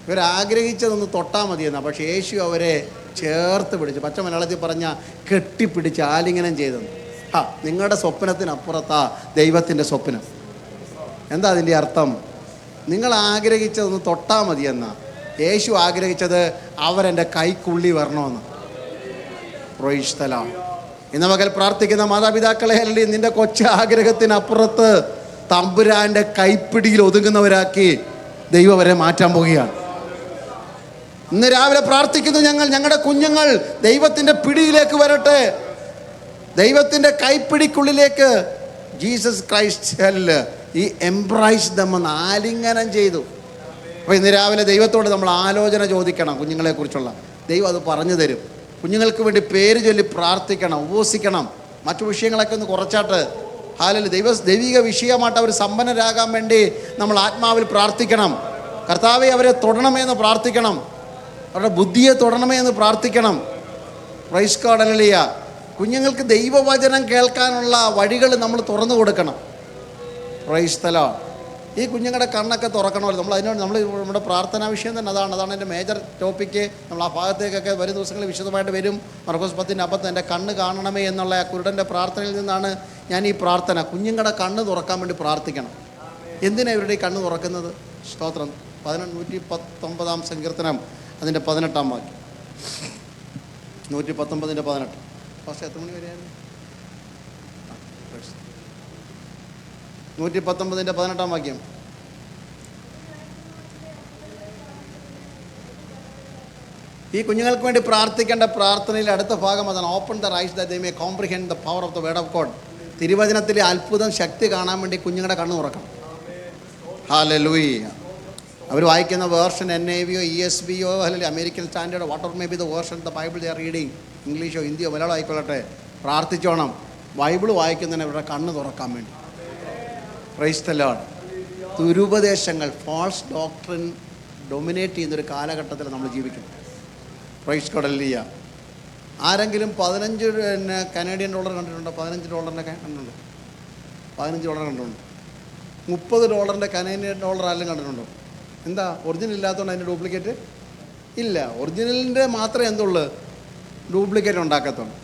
ഇവരാഗ്രഹിച്ചതൊന്ന് തൊട്ടാൽ മതിയെന്നാണ്. പക്ഷേ യേശു അവരെ ചേർത്ത് പിടിച്ച്, പച്ച മലയാളത്തിൽ പറഞ്ഞ കെട്ടിപ്പിടിച്ച് ആലിംഗനം ചെയ്തെന്ന്. നിങ്ങളുടെ സ്വപ്നത്തിനപ്പുറത്താ ദൈവത്തിൻ്റെ സ്വപ്നം. എന്താ അതിൻ്റെ അർത്ഥം? നിങ്ങൾ ആഗ്രഹിച്ചതൊന്ന് തൊട്ടാൽ മതിയെന്നാ. യേശു ആഗ്രഹിച്ചത് അവരെൻ്റെ കൈക്കുള്ളി വരണമെന്ന്. Price the Lord. ഇന്ന് മകൾ പ്രാർത്ഥിക്കുന്ന മാതാപിതാക്കളെ, അല്ലെങ്കിൽ നിന്റെ കൊച്ചു ആഗ്രഹത്തിനപ്പുറത്ത് തമ്പുരാൻ്റെ കൈപ്പിടിയിൽ ഒതുങ്ങുന്നവരാക്കി ദൈവം അവരെ മാറ്റാൻ പോവുകയാണ്. ഇന്ന് രാവിലെ പ്രാർത്ഥിക്കുന്നു, ഞങ്ങളുടെ കുഞ്ഞുങ്ങൾ ദൈവത്തിൻ്റെ പിടിയിലേക്ക് വരട്ടെ, ദൈവത്തിൻ്റെ കൈപ്പിടിക്കുള്ളിലേക്ക്. ജീസസ് ക്രൈസ്റ്റ് ഈ എംബ്രൈസ് ദമെന്ന് ആലിംഗനം ചെയ്തു. അപ്പോൾ ഇന്ന് രാവിലെ ദൈവത്തോട് നമ്മൾ ആലോചന ചോദിക്കണം കുഞ്ഞുങ്ങളെക്കുറിച്ചുള്ള. ദൈവം അത് പറഞ്ഞു തരും. കുഞ്ഞുങ്ങൾക്ക് വേണ്ടി പേര് ചൊല്ലി പ്രാർത്ഥിക്കണം, ഉപവസിക്കണം. മറ്റു വിഷയങ്ങളൊക്കെ ഒന്ന് കുറച്ചാട്ട് ദൈവിക വിഷയമായിട്ട് അവർ സമ്പന്നരാകാൻ വേണ്ടി നമ്മൾ ആത്മാവിൽ പ്രാർത്ഥിക്കണം. കർത്താവെ അവരെ തൊടണമേ എന്ന് പ്രാർത്ഥിക്കണം, അവരുടെ ബുദ്ധിയെ തൊടണമേ എന്ന് പ്രാർത്ഥിക്കണം. Price God. ഹല്ലേലൂയ. കുഞ്ഞുങ്ങൾക്ക് ദൈവവചനം കേൾക്കാനുള്ള വഴികൾ നമ്മൾ തുറന്നു കൊടുക്കണം. Price the Lord. ഈ കുഞ്ഞുങ്ങളുടെ കണ്ണൊക്കെ തുറക്കണമല്ലോ. നമ്മുടെ പ്രാർത്ഥനാ വിഷയം തന്നെ അതാണ് എൻ്റെ മേജർ ടോപ്പിക്ക്. നമ്മൾ ആ ഭാഗത്തേക്കൊക്കെ വരും ദിവസങ്ങളിൽ വിശദമായിട്ട് വരും. മർക്കോസ് 10:50 എൻ്റെ കണ്ണ് കാണണമേ എന്നുള്ള ആ കുരുടൻ്റെ പ്രാർത്ഥനയിൽ നിന്നാണ് ഞാൻ ഈ പ്രാർത്ഥന. കുഞ്ഞുങ്ങളുടെ കണ്ണ് തുറക്കാൻ വേണ്ടി പ്രാർത്ഥിക്കണം. എന്തിനാണ് ഇവരുടെ ഈ കണ്ണ് തുറക്കുന്നത്? സ്തോത്രം. 119 സങ്കീർത്തനം അതിൻ്റെ 18 വാക്യം. 119:18. ഫസ്റ്റ് എത്ര മണി വരെയായിരുന്നു? 119:18 വാക്യം. ഈ കുഞ്ഞുങ്ങൾക്ക് വേണ്ടി പ്രാർത്ഥിക്കേണ്ട പ്രാർത്ഥനയിൽ അടുത്ത ഭാഗം അതാണ്. Open their eyes that they may comprehend the power of the word of God. തിരുവചനത്തിലെ അത്ഭുതം, ശക്തി കാണാൻ വേണ്ടി കുഞ്ഞുങ്ങളുടെ കണ്ണ് തുറക്കണം. ഹല്ലേലൂയ. അവർ വായിക്കുന്ന വേർഷൻ NIVയോ ESVയോ അല്ലെങ്കിൽ അമേരിക്കൻ സ്റ്റാൻഡേർഡോ whatever may be the version the Bible they are reading, ഇംഗ്ലീഷോ ഹിന്ദിയോ മലയാളം ആയിക്കൊള്ളട്ടെ, പ്രാർത്ഥിച്ചോണം. ബൈബിൾ വായിക്കുന്നതിന് ഇവരുടെ കണ്ണ് തുറക്കാൻ വേണ്ടി. Praise the Lord. ദുരുപദേശങ്ങൾ, ഫാൾസ് ഡോക്ട്രിൻ ഡൊമിനേറ്റ് ചെയ്യുന്നൊരു കാലഘട്ടത്തിൽ നമ്മൾ ജീവിക്കുന്നു. Praise God. ഹല്ലേലൂയ. ആരെങ്കിലും 15 കനേഡിയൻ ഡോളർ കണ്ടിട്ടുണ്ടോ? $15 കണ്ടിട്ടുണ്ടോ? $15 കണ്ടിട്ടുണ്ട്. $30 കനേഡിയൻ ഡോളർ ആരെങ്കിലും കണ്ടിട്ടുണ്ടോ? എന്താ? ഒറിജിനൽ ഇല്ലാത്തതുകൊണ്ട് അതിൻ്റെ ഡ്യൂപ്ലിക്കേറ്റ് ഇല്ല. ഒറിജിനലിൻ്റെ മാത്രമേ എന്തുള്ളൂ? ഡ്യൂപ്ലിക്കേറ്റ് ഉണ്ടാക്കത്തുള്ളൂ.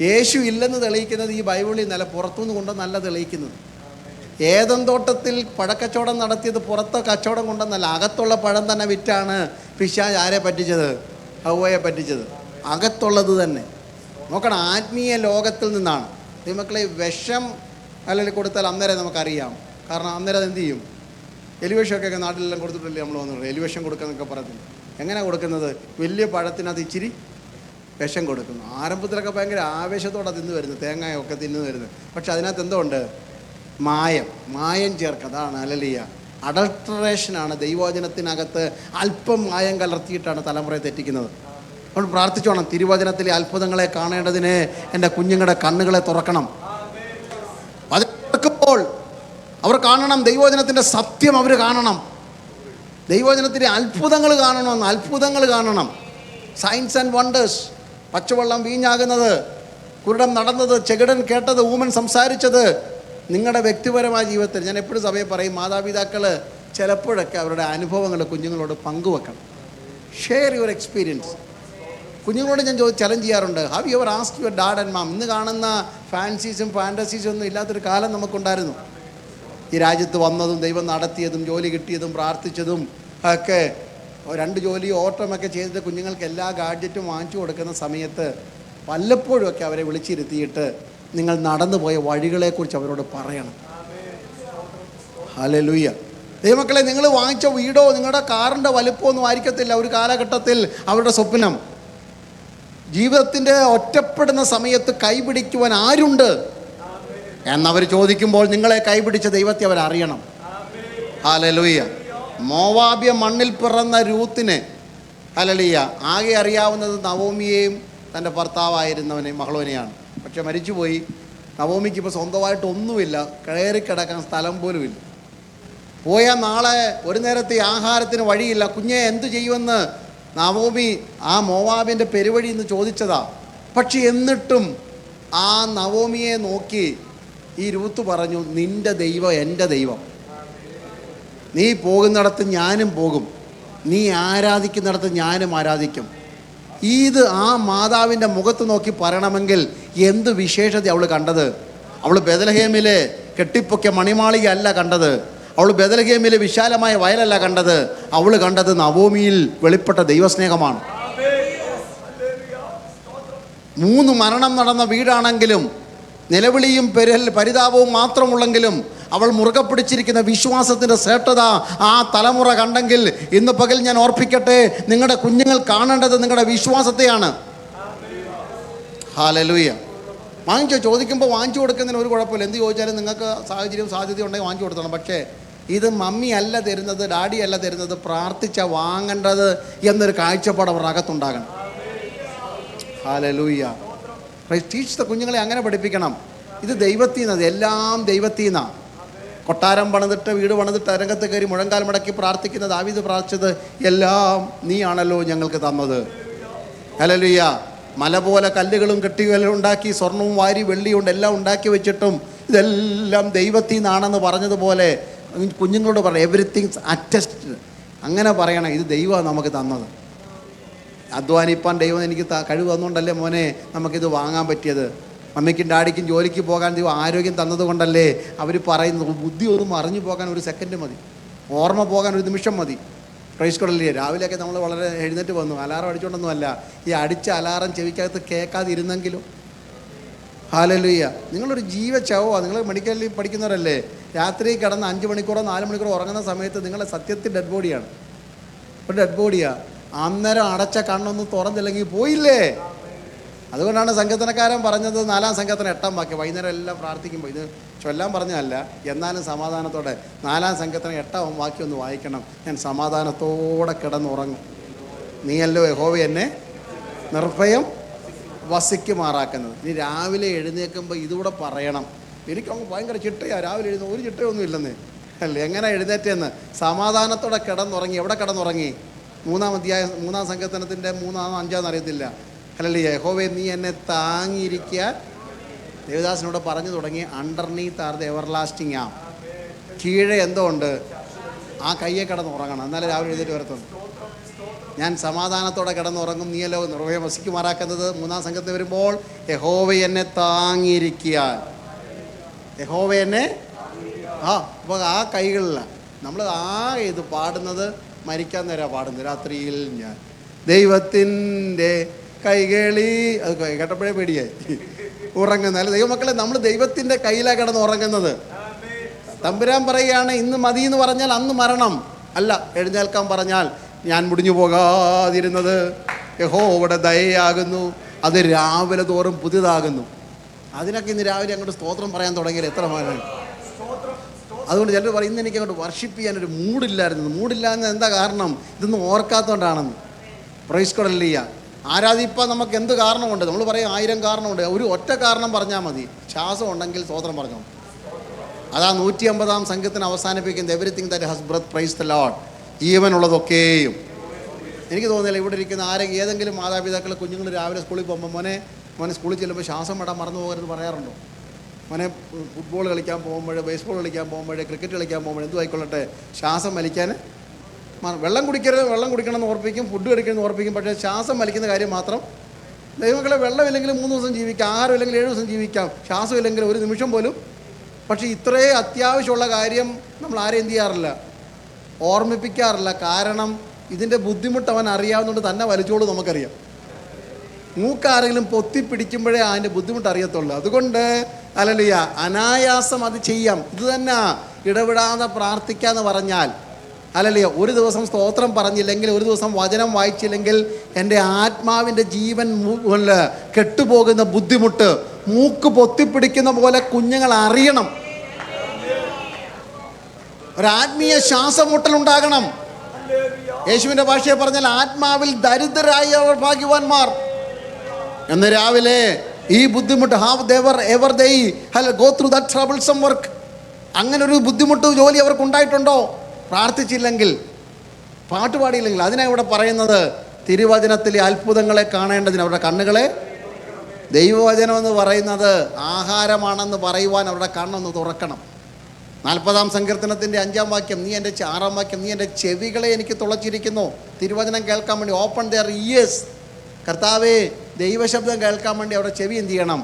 യേശു ഇല്ലെന്ന് തെളിയിക്കുന്നത് ഈ ബൈബിളിൽ നിന്നല്ല, പുറത്തുനിന്ന് കൊണ്ടുവന്നല്ല തെളിയിക്കുന്നത്. ഏദൻ തോട്ടത്തിൽ പഴക്കച്ചവടം നടത്തിയത് പുറത്തെ കച്ചവടം കൊണ്ടെന്നല്ല, അകത്തുള്ള പഴം തന്നെ വിറ്റാണ് പിശാച് ആരെ പറ്റിച്ചത്? ഹവ്വയെ പറ്റിച്ചത്. അകത്തുള്ളത് തന്നെ നോക്കണം. ആത്മീയ ലോകത്തിൽ നിന്നാണ്. ദൈവമക്കളെ വിഷം അല്ലെങ്കിൽ കൊടുത്താൽ അന്നേരം നമുക്കറിയാം. കാരണം അന്നേരം അത് എന്ത് ചെയ്യും? എലിവേഷമൊക്കെ നാട്ടിലെല്ലാം കൊടുത്തിട്ടില്ലേ നമ്മൾ വന്നിട്ടുണ്ട്. എലിവേഷം കൊടുക്കാന്നൊക്കെ പറയത്തില്ല. എങ്ങനെയാണ് കൊടുക്കുന്നത്? വലിയ പഴത്തിനകത്ത് ഇച്ചിരി വിഷം കൊടുക്കുന്നു. ആരംഭത്തിലൊക്കെ ഭയങ്കര ആവേശത്തോടെ തിന്നു വരുന്നത്, തേങ്ങയൊക്കെ തിന്നു വരുന്നത്. പക്ഷെ അതിനകത്ത് എന്തോ ഉണ്ട്? മായം ചേർക്കുക. അതാണ് ഹല്ലേലൂയ. അഡൾട്ടറേഷനാണ്. ദൈവവചനത്തിനകത്ത് അല്പം മായം കലർത്തിയിട്ടാണ് തലമുറയെ തെറ്റിക്കുന്നത്. നമ്മൾ പ്രാർത്ഥിച്ചോണം, തിരുവചനത്തിലെ അത്ഭുതങ്ങളെ കാണേണ്ടതിന് എൻ്റെ കുഞ്ഞുങ്ങളുടെ കണ്ണുകളെ തുറക്കണം. അത് തുറക്കുമ്പോൾ അവർ കാണണം, ദൈവവചനത്തിൻ്റെ സത്യം അവർ കാണണം, ദൈവവചനത്തിലെ അത്ഭുതങ്ങൾ കാണണം. Science and wonders. പച്ചവെള്ളം വീഞ്ഞാകുന്നത്, കുരുടൻ നടന്നത്, ചെകിടൻ കേട്ടത്, ഊമൻ സംസാരിച്ചത്. നിങ്ങളുടെ വ്യക്തിപരമായ ജീവിതത്തിൽ ഞാൻ എപ്പോഴും സഭയെ പറയും, മാതാപിതാക്കൾ ചിലപ്പോഴൊക്കെ അവരുടെ അനുഭവങ്ങൾ കുഞ്ഞുങ്ങളോട് പങ്കുവെക്കണം. Share your experience. കുഞ്ഞുങ്ങളോട് ഞാൻ ചലഞ്ച് ചെയ്യാറുണ്ട്, have you ever asked your dad and mom? ഇന്ന് കാണുന്ന ഫാൻറ്റസീസും ഒന്നും ഇല്ലാത്തൊരു കാലം നമുക്കുണ്ടായിരുന്നു. ഈ രാജ്യത്ത് വന്നതും ദൈവം നടത്തിയതും ജോലി കിട്ടിയതും പ്രാർത്ഥിച്ചതും ഒക്കെ 2 ജോലി ഓട്ടമൊക്കെ ചെയ്തിട്ട് കുഞ്ഞുങ്ങൾക്ക് എല്ലാ ഗാഡ്ജറ്റും വാങ്ങിച്ചു കൊടുക്കുന്ന സമയത്ത് വല്ലപ്പോഴുമൊക്കെ അവരെ വിളിച്ചിരുത്തിയിട്ട് നിങ്ങൾ നടന്നു പോയ വഴികളെക്കുറിച്ച് അവരോട് പറയണം. ഹല്ലേലൂയ. ദൈവമക്കളെ, നിങ്ങൾ വാങ്ങിച്ച വീടോ നിങ്ങളുടെ കാറിൻ്റെ വലുപ്പമൊന്നും ആയിരിക്കത്തില്ല ഒരു കാലഘട്ടത്തിൽ അവരുടെ സ്വപ്നം. ജീവിതത്തിൻ്റെ ഒറ്റപ്പെടുന്ന സമയത്ത് കൈപിടിക്കുവാൻ ആരുണ്ട് എന്നവർ ചോദിക്കുമ്പോൾ നിങ്ങളെ കൈപിടിച്ച ദൈവത്തെ അവരറിയണം. ഹല്ലേലൂയ. മോവാബ്യ മണ്ണിൽ പിറന്ന രൂത്തിനെ ഹല്ലേലൂയ ആകെ അറിയാവുന്നത് നവോമിയെയും തൻ്റെ ഭർത്താവായിരുന്നവനെ മഹ്ലോനെയാണ്. പക്ഷെ മരിച്ചുപോയി. നവോമിക്ക് ഇപ്പോൾ സ്വന്തമായിട്ടൊന്നുമില്ല, കയറിക്കിടക്കാൻ സ്ഥലം പോലുമില്ല. പോയാൽ നാളെ ഒരു നേരത്തെ ആഹാരത്തിന് വഴിയില്ല. കുഞ്ഞെ എന്തു ചെയ്യുമെന്ന് നവോമി ആ മോവാബിൻ്റെ പെരുവഴി എന്ന് ചോദിച്ചതാ. പക്ഷെ എന്നിട്ടും ആ നവോമിയെ നോക്കി ഈ രൂത്ത് പറഞ്ഞു, നിൻ്റെ ദൈവം എൻ്റെ ദൈവം. നീ പോകുന്നിടത്ത് ഞാനും പോകും, നീ ആരാധിക്കുന്നിടത്ത് ഞാനും ആരാധിക്കും. ഇത് ആ മാതാവിൻ്റെ മുഖത്ത് നോക്കി പറയണമെങ്കിൽ എന്ത് വിശേഷത അവൾ കണ്ടത്? അവൾ ബെത്ലഹേമിലെ കെട്ടിപ്പൊക്കിയ മണിമാളിക അല്ല കണ്ടത്. അവൾ ബെത്ലഹേമിലെ വിശാലമായ വയലല്ല കണ്ടത്. അവൾ കണ്ടത് നവോമിയിൽ വെളിപ്പെട്ട ദൈവസ്നേഹമാണ്. 3 മരണം നടന്ന വീടാണെങ്കിലും നിലവിളിയും പരിതാപവും മാത്രമുള്ളെങ്കിലും അവൾ മുറുകെ പിടിച്ചിരിക്കുന്ന വിശ്വാസത്തിൻ്റെ ശ്രേഷ്ഠത ആ തലമുറ കണ്ടെങ്കിൽ ഇന്ന് പകൽ ഞാൻ ഓർപ്പിക്കട്ടെ, നിങ്ങളുടെ കുഞ്ഞുങ്ങൾ കാണേണ്ടത് നിങ്ങളുടെ വിശ്വാസത്തെയാണ്. ഹല്ലേലൂയ. ചോദിക്കുമ്പോൾ വാങ്ങിച്ചു കൊടുക്കുന്നതിന് ഒരു കുഴപ്പമില്ല. എന്ത് ചോദിച്ചാലും നിങ്ങൾക്ക് സാധ്യത ഉണ്ടെങ്കിൽ വാങ്ങിച്ചു കൊടുക്കണം. പക്ഷേ ഇത് മമ്മി അല്ല തരുന്നത്, ഡാഡി അല്ല തരുന്നത്, പ്രാർത്ഥിച്ച വാങ്ങേണ്ടത് എന്നൊരു കാഴ്ചപ്പാട് അവരുടെ അകത്തുണ്ടാകണം. ഹല്ലേലൂയ. ടീച്ച് കുഞ്ഞുങ്ങളെ അങ്ങനെ പഠിപ്പിക്കണം. ഇത് ദൈവത്തിൽ നിന്നത്, എല്ലാം ദൈവത്തിൽ നിന്നാണ്. കൊട്ടാരം പണിതിട്ട് വീട് പണിതിട്ട് അരങ്ങത്ത് കയറി മുഴങ്കാൽ മടക്കി പ്രാർത്ഥിക്കുന്ന ദാവീദ് പ്രാർത്ഥിച്ചത്, എല്ലാം നീയാണല്ലോ ഞങ്ങൾക്ക് തന്നത്. ഹല്ലേലൂയ. മല പോലെ കല്ലുകളും കെട്ടികളും ഉണ്ടാക്കി, സ്വർണവും വാരി വെള്ളിയും എല്ലാം ഉണ്ടാക്കി വെച്ചിട്ടും ഇതെല്ലാം ദൈവത്തിൽ നിന്നാണെന്ന് പറഞ്ഞതുപോലെ കുഞ്ഞുങ്ങളോട് പറയണം, എവറിത്തിങ്സ് അറ്റസ്റ്റഡ്. അങ്ങനെ പറയണം, ഇത് ദൈവമാണ് നമുക്ക് തന്നത്. അധ്വാനിപ്പാൻ ദൈവം എനിക്ക് കഴിവ് തന്നുകൊണ്ടല്ലേ മോനെ നമുക്കിത് വാങ്ങാൻ പറ്റിയത്. മമ്മിക്കും ഡാഡിക്കും ജോലിക്ക് പോകാൻ ദൈവം ആരോഗ്യം തന്നതുകൊണ്ടല്ലേ അവർ പറയുന്നത്. ബുദ്ധി ഒന്നും അറിഞ്ഞു പോകാൻ ഒരു സെക്കൻഡ് മതി, ഓർമ്മ പോകാൻ ഒരു നിമിഷം മതി. പ്രൈസ്കൊള്ളല്ലേ. രാവിലെയൊക്കെ നമ്മൾ വളരെ എഴുന്നേറ്റ് വന്നു, അലാറം അടിച്ചുകൊണ്ടൊന്നുമല്ല, ഈ അടിച്ച അലാറം ചെവിക്കകത്ത് കേൾക്കാതിരുന്നെങ്കിലും. ഹല്ലേലൂയ. നിങ്ങളൊരു ജീവച്ചവമാണ്. നിങ്ങൾ മെഡിക്കലിൽ പഠിക്കുന്നവരല്ലേ. രാത്രി കിടന്ന് 5 മണിക്കൂറോ 4 മണിക്കൂറോ ഉറങ്ങുന്ന സമയത്ത് നിങ്ങളെ സത്യത്തിൽ ഡെഡ് ബോഡിയാണ്, ഒരു ഡെഡ് ബോഡിയാണ്. അന്നേരം അടച്ച കണ്ണൊന്നും തുറന്നില്ലെങ്കിൽ പോയില്ലേ. അതുകൊണ്ടാണ് സങ്കീർത്തനക്കാരൻ പറഞ്ഞത് 4-ാം സങ്കീർത്തനം 8-ാം വാക്യം. വൈകുന്നേരം എല്ലാം പ്രാർത്ഥിക്കുമ്പോൾ, ഇത് ചൊല്ലാൻ പറഞ്ഞതല്ല, എന്നാലും സമാധാനത്തോടെ 4-ാം സങ്കീർത്തനം 8-ാം വാക്യം ഒന്ന് വായിക്കണം. ഞാൻ സമാധാനത്തോടെ കിടന്നുറങ്ങും. നീയല്ലോ യഹോവ എന്നെ നിർഭയം വസിക്കുമാറാക്കുന്നത്. ഇനി രാവിലെ എഴുന്നേൽക്കുമ്പോൾ ഇതുകൂടെ പറയണം. എനിക്കങ്ങ് ഭയങ്കര ചിട്ടയാണ്. രാവിലെ എഴുതുന്ന ഒരു ചിട്ടയൊന്നും ഇല്ലെന്ന് അല്ലേ. എങ്ങനെ എഴുന്നേറ്റെന്ന് സമാധാനത്തോടെ കിടന്നുറങ്ങി. എവിടെ കിടന്നുറങ്ങി? 3-ാം സങ്കീർത്തനത്തിൻ്റെ 3-ാം 5-ാം അറിയത്തില്ല. ഹല്ലേലൂയ. യഹോവേ നീ എന്നെ താങ്ങിയിരിക്കാൻ ദേവദാസനോട് പറഞ്ഞു തുടങ്ങി. അണ്ടർനീത്ത് ആർ ദ എവർലാസ്റ്റിംഗ് ആം. കീഴെ എന്തോ ഉണ്ട്, ആ കയ്യെ കിടന്നുറങ്ങണം, എന്നാലേ രാവിലെ എഴുന്നേറ്റ് വരത്തുള്ളൂ. ഞാൻ സമാധാനത്തോടെ കിടന്നുറങ്ങും, നീയല്ലോ നിർഭയം വസിക്കുമാറാക്കുന്നത്. 3-ാം സംഘത്തിൽ വരുമ്പോൾ യഹോവ എന്നെ താങ്ങിയിരിക്കാൻ. യഹോവ എന്നെ അപ്പോൾ ആ കൈകളിലാണ് നമ്മൾ ഇത് പാടുന്നത്. മരിക്കാൻ നേരം പാടുന്നത്. രാത്രിയിൽ ഞാൻ ദൈവത്തിൻ്റെ കൈകളി, അത് കേട്ടപ്പോഴേ പേടിയായി. ഉറങ്ങുന്നത്. അല്ല ദൈവമക്കളെ, നമ്മൾ ദൈവത്തിൻ്റെ കയ്യിലാണ് കിടന്ന് ഉറങ്ങുന്നത്. തമ്പുരാൻ പറയുകയാണ് ഇന്ന് മതി എന്ന് പറഞ്ഞാൽ അന്ന് മരണം അല്ല, എഴുന്നേൽക്കാൻ പറഞ്ഞാൽ ഞാൻ മുടിഞ്ഞു പോകാതിരുന്നത് യഹോവയുടെ ദയയാകുന്നു, അത് രാവിലെ തോറും പുതിയതാകുന്നു. അതിനൊക്കെ ഇന്ന് രാവിലെ അങ്ങോട്ട് സ്തോത്രം പറയാൻ തുടങ്ങിയാൽ എത്ര മാനാണ്. അതുകൊണ്ട് ചിലർ പറയും ഇന്ന് എനിക്ക് അങ്ങോട്ട് വർഷിപ്പ് ചെയ്യാനൊരു മൂഡില്ലായിരുന്നു. മൂഡില്ലാന്ന് എന്താ കാരണം? ഇതൊന്നും ഓർക്കാത്തതുകൊണ്ടാണെന്ന്. പ്രൈസ് കൊടല്ലിയ ആരാധിപ്പാൻ നമുക്ക് എന്ത് കാരണമുണ്ട്? നമ്മൾ പറയും 1000 കാരണമുണ്ട്. ഒരു ഒറ്റ കാരണം പറഞ്ഞാൽ മതി, ശ്വാസം ഉണ്ടെങ്കിൽ സ്തോത്രം പറഞ്ഞോ. അതാ 150-ാം സംഘത്തിന് അവസാനിപ്പിക്കുന്നത്. Everything that has breath praise the Lord. ജീവനുള്ളതൊക്കെയും. എനിക്ക് തോന്നുന്നില്ല ഇവിടെ ഇരിക്കുന്ന ഏതെങ്കിലും മാതാപിതാക്കൾ കുഞ്ഞുങ്ങൾ രാവിലെ സ്കൂളിൽ പോകുമ്പോൾ മോനെ സ്കൂളിൽ ചെല്ലുമ്പോൾ ശ്വാസം വിടാൻ മറന്നു പോകരുത് പറയാറുണ്ടോ? മോനെ ഫുട്ബോൾ കളിക്കാൻ പോകുമ്പോൾ, ബേസ്ബോൾ കളിക്കാൻ പോകുമ്പോൾ, ക്രിക്കറ്റ് കളിക്കാൻ പോകുമ്പോൾ എന്തു ആയിക്കൊള്ളട്ടെ, ശ്വാസം വലിക്കാൻ വെള്ളം കുടിക്കരുത്, വെള്ളം കുടിക്കണമെന്ന് ഓർപ്പിക്കും, ഫുഡ് കഴിക്കണമെന്ന് ഓർപ്പിക്കും. പക്ഷേ ശ്വാസം വലിക്കുന്ന കാര്യം മാത്രം. ദൈവമക്കളെ, വെള്ളമില്ലെങ്കിൽ 3 ദിവസം ജീവിക്കാം, ആഹാരം ഇല്ലെങ്കിൽ 7 ദിവസം ജീവിക്കാം, ശ്വാസം ഇല്ലെങ്കിൽ ഒരു നിമിഷം പോലും. പക്ഷേ ഇത്രയും അത്യാവശ്യമുള്ള കാര്യം നമ്മൾ ആരെയും എന്ത് ചെയ്യാറില്ല, ഓർമ്മിപ്പിക്കാറില്ല. കാരണം ഇതിൻ്റെ ബുദ്ധിമുട്ട് അവൻ അറിയാവുന്നതുകൊണ്ട് തന്നെ വലിച്ചോളൂ. നമുക്കറിയാം, മൂക്കാരെങ്കിലും പൊത്തിപ്പിടിക്കുമ്പോഴേ അതിൻ്റെ ബുദ്ധിമുട്ട് അറിയത്തുള്ളൂ. അതുകൊണ്ട് ഹല്ലേലൂയ അനായാസം അത് ചെയ്യാം. ഇത് തന്നെ ഇടപെടാതെ പ്രാർത്ഥിക്കാന്ന് പറഞ്ഞാൽ ഹല്ലേലൂയ. ഒരു ദിവസം സ്തോത്രം പറഞ്ഞില്ലെങ്കിൽ, ഒരു ദിവസം വചനം വായിച്ചില്ലെങ്കിൽ എൻ്റെ ആത്മാവിൻ്റെ ജീവൻ കെട്ടുപോകുന്ന ബുദ്ധിമുട്ട് മൂക്ക് പൊത്തിപ്പിടിക്കുന്ന പോലെ കുഞ്ഞുങ്ങൾ അറിയണം. ഒരാത്മീയ ശ്വാസമുട്ടലുണ്ടാകണം. യേശുവിൻ്റെ ഭാഷയെ പറഞ്ഞാൽ ആത്മാവിൽ ദരിദ്രരായവർ ഭാഗ്യവാന്മാർ. എന്ന് രാവിലെ ഈ ബുദ്ധിമുട്ട് go through that troublesome work. അങ്ങനെ ഒരു ബുദ്ധിമുട്ട് ജോലി അവർക്ക് ഉണ്ടായിട്ടുണ്ടോ? പ്രാർത്ഥിച്ചില്ലെങ്കിൽ, പാട്ടുപാടിയില്ലെങ്കിൽ. അതിനാണ് ഇവിടെ പറയുന്നത്, തിരുവചനത്തിലെ അത്ഭുതങ്ങളെ കാണേണ്ടതിന് അവരുടെ കണ്ണുകളെ, ദൈവവചനം എന്ന് പറയുന്നത് ആഹാരമാണെന്ന് പറയുവാൻ അവരുടെ കണ്ണൊന്ന് തുറക്കണം. 40-ാം സങ്കീർത്തനത്തിൻ്റെ 5-ാം വാക്യം, 6-ാം വാക്യം, നീ എൻ്റെ ചെവികളെ എനിക്ക് തുളച്ചിരിക്കുന്നു. തിരുവചനം കേൾക്കാൻ വേണ്ടി ഓപ്പൺ ദെയർ ഇയേഴ്സ്. കർത്താവേ, ദൈവശബ്ദം കേൾക്കാൻ വേണ്ടി അവരുടെ ചെവി എന്ത് ചെയ്യണം?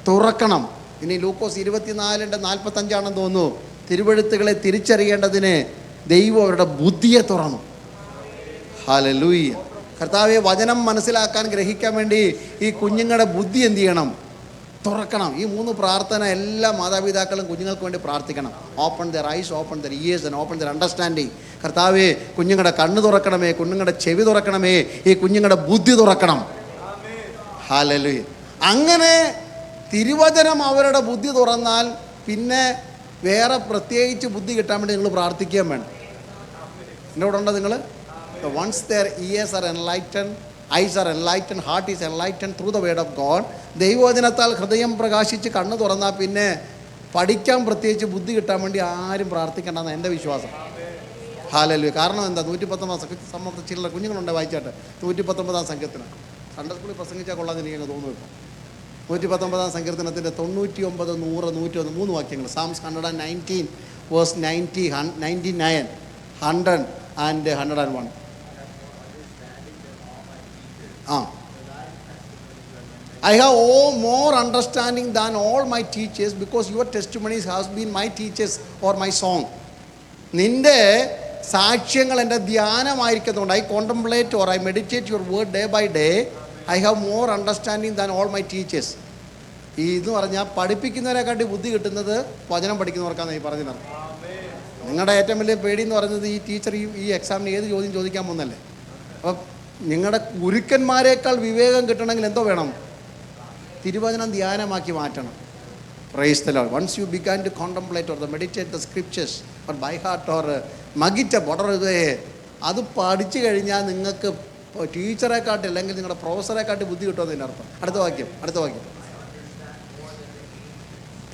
തുറക്കണം. ഇനി ലൂക്കോസ് 24:45 തോന്നുന്നു, തിരുവെഴുത്തുകളെ തിരിച്ചറിയേണ്ടതിന് ദൈവം അവരുടെ ബുദ്ധിയെ തുറന്നു. ഹല്ലേലൂയ. കർത്താവെ, വചനം മനസ്സിലാക്കാൻ, ഗ്രഹിക്കാൻ വേണ്ടി ഈ കുഞ്ഞുങ്ങളുടെ ബുദ്ധി എന്ത് ചെയ്യണം? തുറക്കണം. ഈ 3 പ്രാർത്ഥന എല്ലാ മാതാപിതാക്കളും കുഞ്ഞുങ്ങൾക്ക് വേണ്ടി പ്രാർത്ഥിക്കണം. Open their eyes, open their ears and open their understanding. കർത്താവെ, കുഞ്ഞുങ്ങളുടെ കണ്ണ് തുറക്കണമേ, കുഞ്ഞുങ്ങളുടെ ചെവി തുറക്കണമേ, ഈ കുഞ്ഞുങ്ങളുടെ ബുദ്ധി തുറക്കണം. ഹല്ലേലൂയ. അങ്ങനെ തിരുവചനം അവരുടെ ബുദ്ധി തുറന്നാൽ പിന്നെ വേറെ പ്രത്യേകിച്ച് ബുദ്ധി കിട്ടാൻ വേണ്ടി നിങ്ങൾ പ്രാർത്ഥിക്കുകയും വേണം. എൻ്റെ കൂടെ ഉണ്ടോ നിങ്ങൾ? Once their ears are enlightened, eyes are enlightened, heart is enlightened through the word of God. ദൈവവചനത്താൽ ഹൃദയം പ്രകാശിച്ച് കണ്ണ് തുറന്നാൽ പിന്നെ പഠിക്കാൻ പ്രത്യേകിച്ച് ബുദ്ധി കിട്ടാൻ വേണ്ടി ആരും പ്രാർത്ഥിക്കേണ്ടെന്ന് എൻ്റെ വിശ്വാസം. ഹല്ലേലൂയ. കാരണം എന്താ? 119 ചില കുഞ്ഞുങ്ങളുണ്ട് വായിച്ചാട്ട്. 119-ാം സങ്കീർത്തനം സൺഡേ സ്കൂളിൽ പ്രസംഗിച്ചാൽ കൊള്ളാമെന്ന് എനിക്കങ്ങ് തോന്നുന്നു. ഇപ്പോൾ 119-ാം സങ്കീർത്തനത്തിൻ്റെ 99, 100, 101 3 വാക്യങ്ങൾ. Psalms 119 verse 90, 99, 100 and 101. I have more understanding than all my teachers, because your testimonies has been my teachers or my song. നിൻ്റെ സാക്ഷ്യങ്ങൾ എൻ്റെ ധ്യാനമായിരിക്കുന്നതുകൊണ്ട്, I contemplate or I meditate your word day by day. I have more understanding than all my teachers. ഇതെന്ന് പറഞ്ഞാൽ പഠിപ്പിക്കുന്നവരെക്കാട്ടി ബുദ്ധി കിട്ടുന്നത് വചനം പഠിക്കുന്നവർക്കാണ് ഈ പറഞ്ഞത്. നിങ്ങളുടെ ഏറ്റവും വലിയ പേടി എന്ന് പറയുന്നത് ഈ ടീച്ചർ ഈ എക്സാമിന് ഏത് ചോദ്യം ചോദിക്കാൻ പോകുന്നല്ലേ. അപ്പം നിങ്ങളുടെ ഗുരുക്കന്മാരെക്കാൾ വിവേകം കിട്ടണമെങ്കിൽ എന്തോ വേണം? തിരുവചനം ധ്യാനമാക്കി മാറ്റണം. Praise the Lord. Once you began to contemplate or meditate the scriptures or by heart or mug it up, whatever it is, അത് പഠിച്ചു കഴിഞ്ഞാൽ നിങ്ങൾക്ക് ടീച്ചറെക്കാട്ടി അല്ലെങ്കിൽ നിങ്ങളുടെ പ്രൊഫസറെക്കാട്ടി ബുദ്ധി കിട്ടുമെന്നതിൻ്റെ അർത്ഥം. അടുത്ത വാക്യം.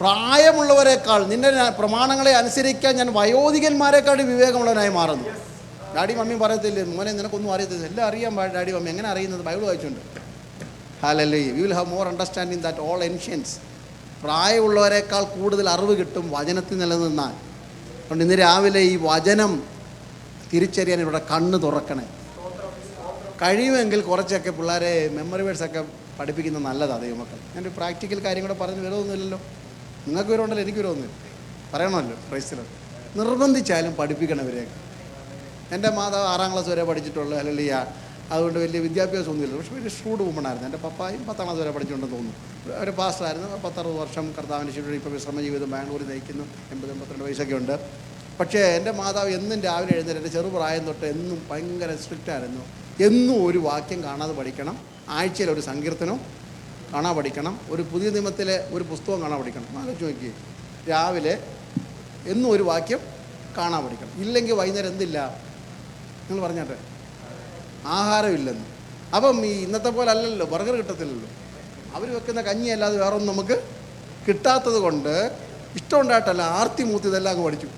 പ്രായമുള്ളവരെക്കാൾ നിന്റെ പ്രമാണങ്ങളെ അനുസരിക്കാൻ ഞാൻ വയോധികന്മാരെക്കാട്ടി വിവേകമുള്ളവനായി മാറുന്നു. ഡാഡി മമ്മി പറയത്തില്ലേ, മോനെ നിനക്കൊന്നും അറിയത്തില്ല. എല്ലാം അറിയാൻ ഡാഡി മമ്മി. എങ്ങനെ അറിയുന്നത്? ബൈബിൾ വായിച്ചുണ്ട്. Hallelujah. We will have more understanding that all ancients. പ്രായമുള്ളവരെക്കാൾ കൂടുതൽ അറിവ് കിട്ടും വചനത്തിൽ നിലനിന്നാൽ. അതുകൊണ്ട് ഇന്ന് രാവിലെ ഈ വചനം തിരിച്ചറിയാൻ ഇവിടെ കണ്ണ് തുറക്കണേ. കഴിയുമെങ്കിൽ കുറച്ചൊക്കെ പിള്ളേരെ മെമ്മറി വേർഡ്സൊക്കെ പഠിപ്പിക്കുന്നത് നല്ലതാണ് ദൈവമക്കൾ. ഞാനൊരു പ്രാക്ടിക്കൽ കാര്യം കൂടെ പറഞ്ഞ് വിരോധമൊന്നുമില്ലല്ലോ. നിങ്ങൾക്ക് വിരോധമുണ്ടല്ലോ, എനിക്ക് വിരോധമൊന്നുമില്ല. പറയണമല്ലോ. പ്രൈസിലോ നിർബന്ധിച്ചാലും പഠിപ്പിക്കണം ഇവരെയൊക്കെ. എൻ്റെ മാതാവ് 6-ാം ക്ലാസ് വരെ പഠിച്ചിട്ടുള്ളൂ. ഹല്ലേലൂയ. അതുകൊണ്ട് വലിയ വിദ്യാഭ്യാസമൊന്നുമില്ല. പക്ഷേ വലിയ ഷൂഡ് വുമണായിരുന്നു. എൻ്റെ പപ്പായും 10ാം ക്ലാസ് വരെ പഠിച്ചുകൊണ്ടെന്ന് തോന്നുന്നു. ഒരു പാസ്റ്ററായിരുന്നു. 10-60 വർഷം കർത്താവിൻ്റെ ശിഷ്യൻ. ഇപ്പോൾ വിശ്രമ ജീവിതം ബാംഗ്ലൂരിൽ നയിക്കുന്നു. 80-82 വയസ്സൊക്കെ ഉണ്ട്. പക്ഷേ എൻ്റെ മാതാവ് എന്നും രാവിലെ എഴുന്നേറ്റ്, എൻ്റെ ചെറുപ്രായം തൊട്ട് എന്നും ഭയങ്കര സ്ട്രിക്റ്റായിരുന്നു. എന്നും ഒരു വാക്യം കാണാതെ പഠിക്കണം, ആഴ്ചയിൽ ഒരു സങ്കീർത്തനം കാണാൻ പഠിക്കണം, ഒരു പുതിയ നിയമത്തിലെ ഒരു പുസ്തകം കാണാൻ പഠിക്കണം. ആലോചിച്ച് നോക്കി, രാവിലെ എന്നും ഒരു വാക്യം കാണാൻ പഠിക്കണം. ഇല്ലെങ്കിൽ വൈകുന്നേരം എന്തില്ല, നിങ്ങൾ പറഞ്ഞാട്ടെ, ആഹാരമില്ലെന്ന്. അപ്പം ഈ ഇന്നത്തെ പോലെ അല്ലല്ലോ, ബർഗർ കിട്ടത്തില്ലല്ലോ. അവർ വെക്കുന്ന കഞ്ഞി അല്ലാതെ വേറൊന്നും നമുക്ക് കിട്ടാത്തത് കൊണ്ട് ഇഷ്ടമുണ്ടായിട്ടല്ല, ആർത്തി മൂത്ത് ഇതെല്ലാം അങ്ങ് പഠിച്ചു.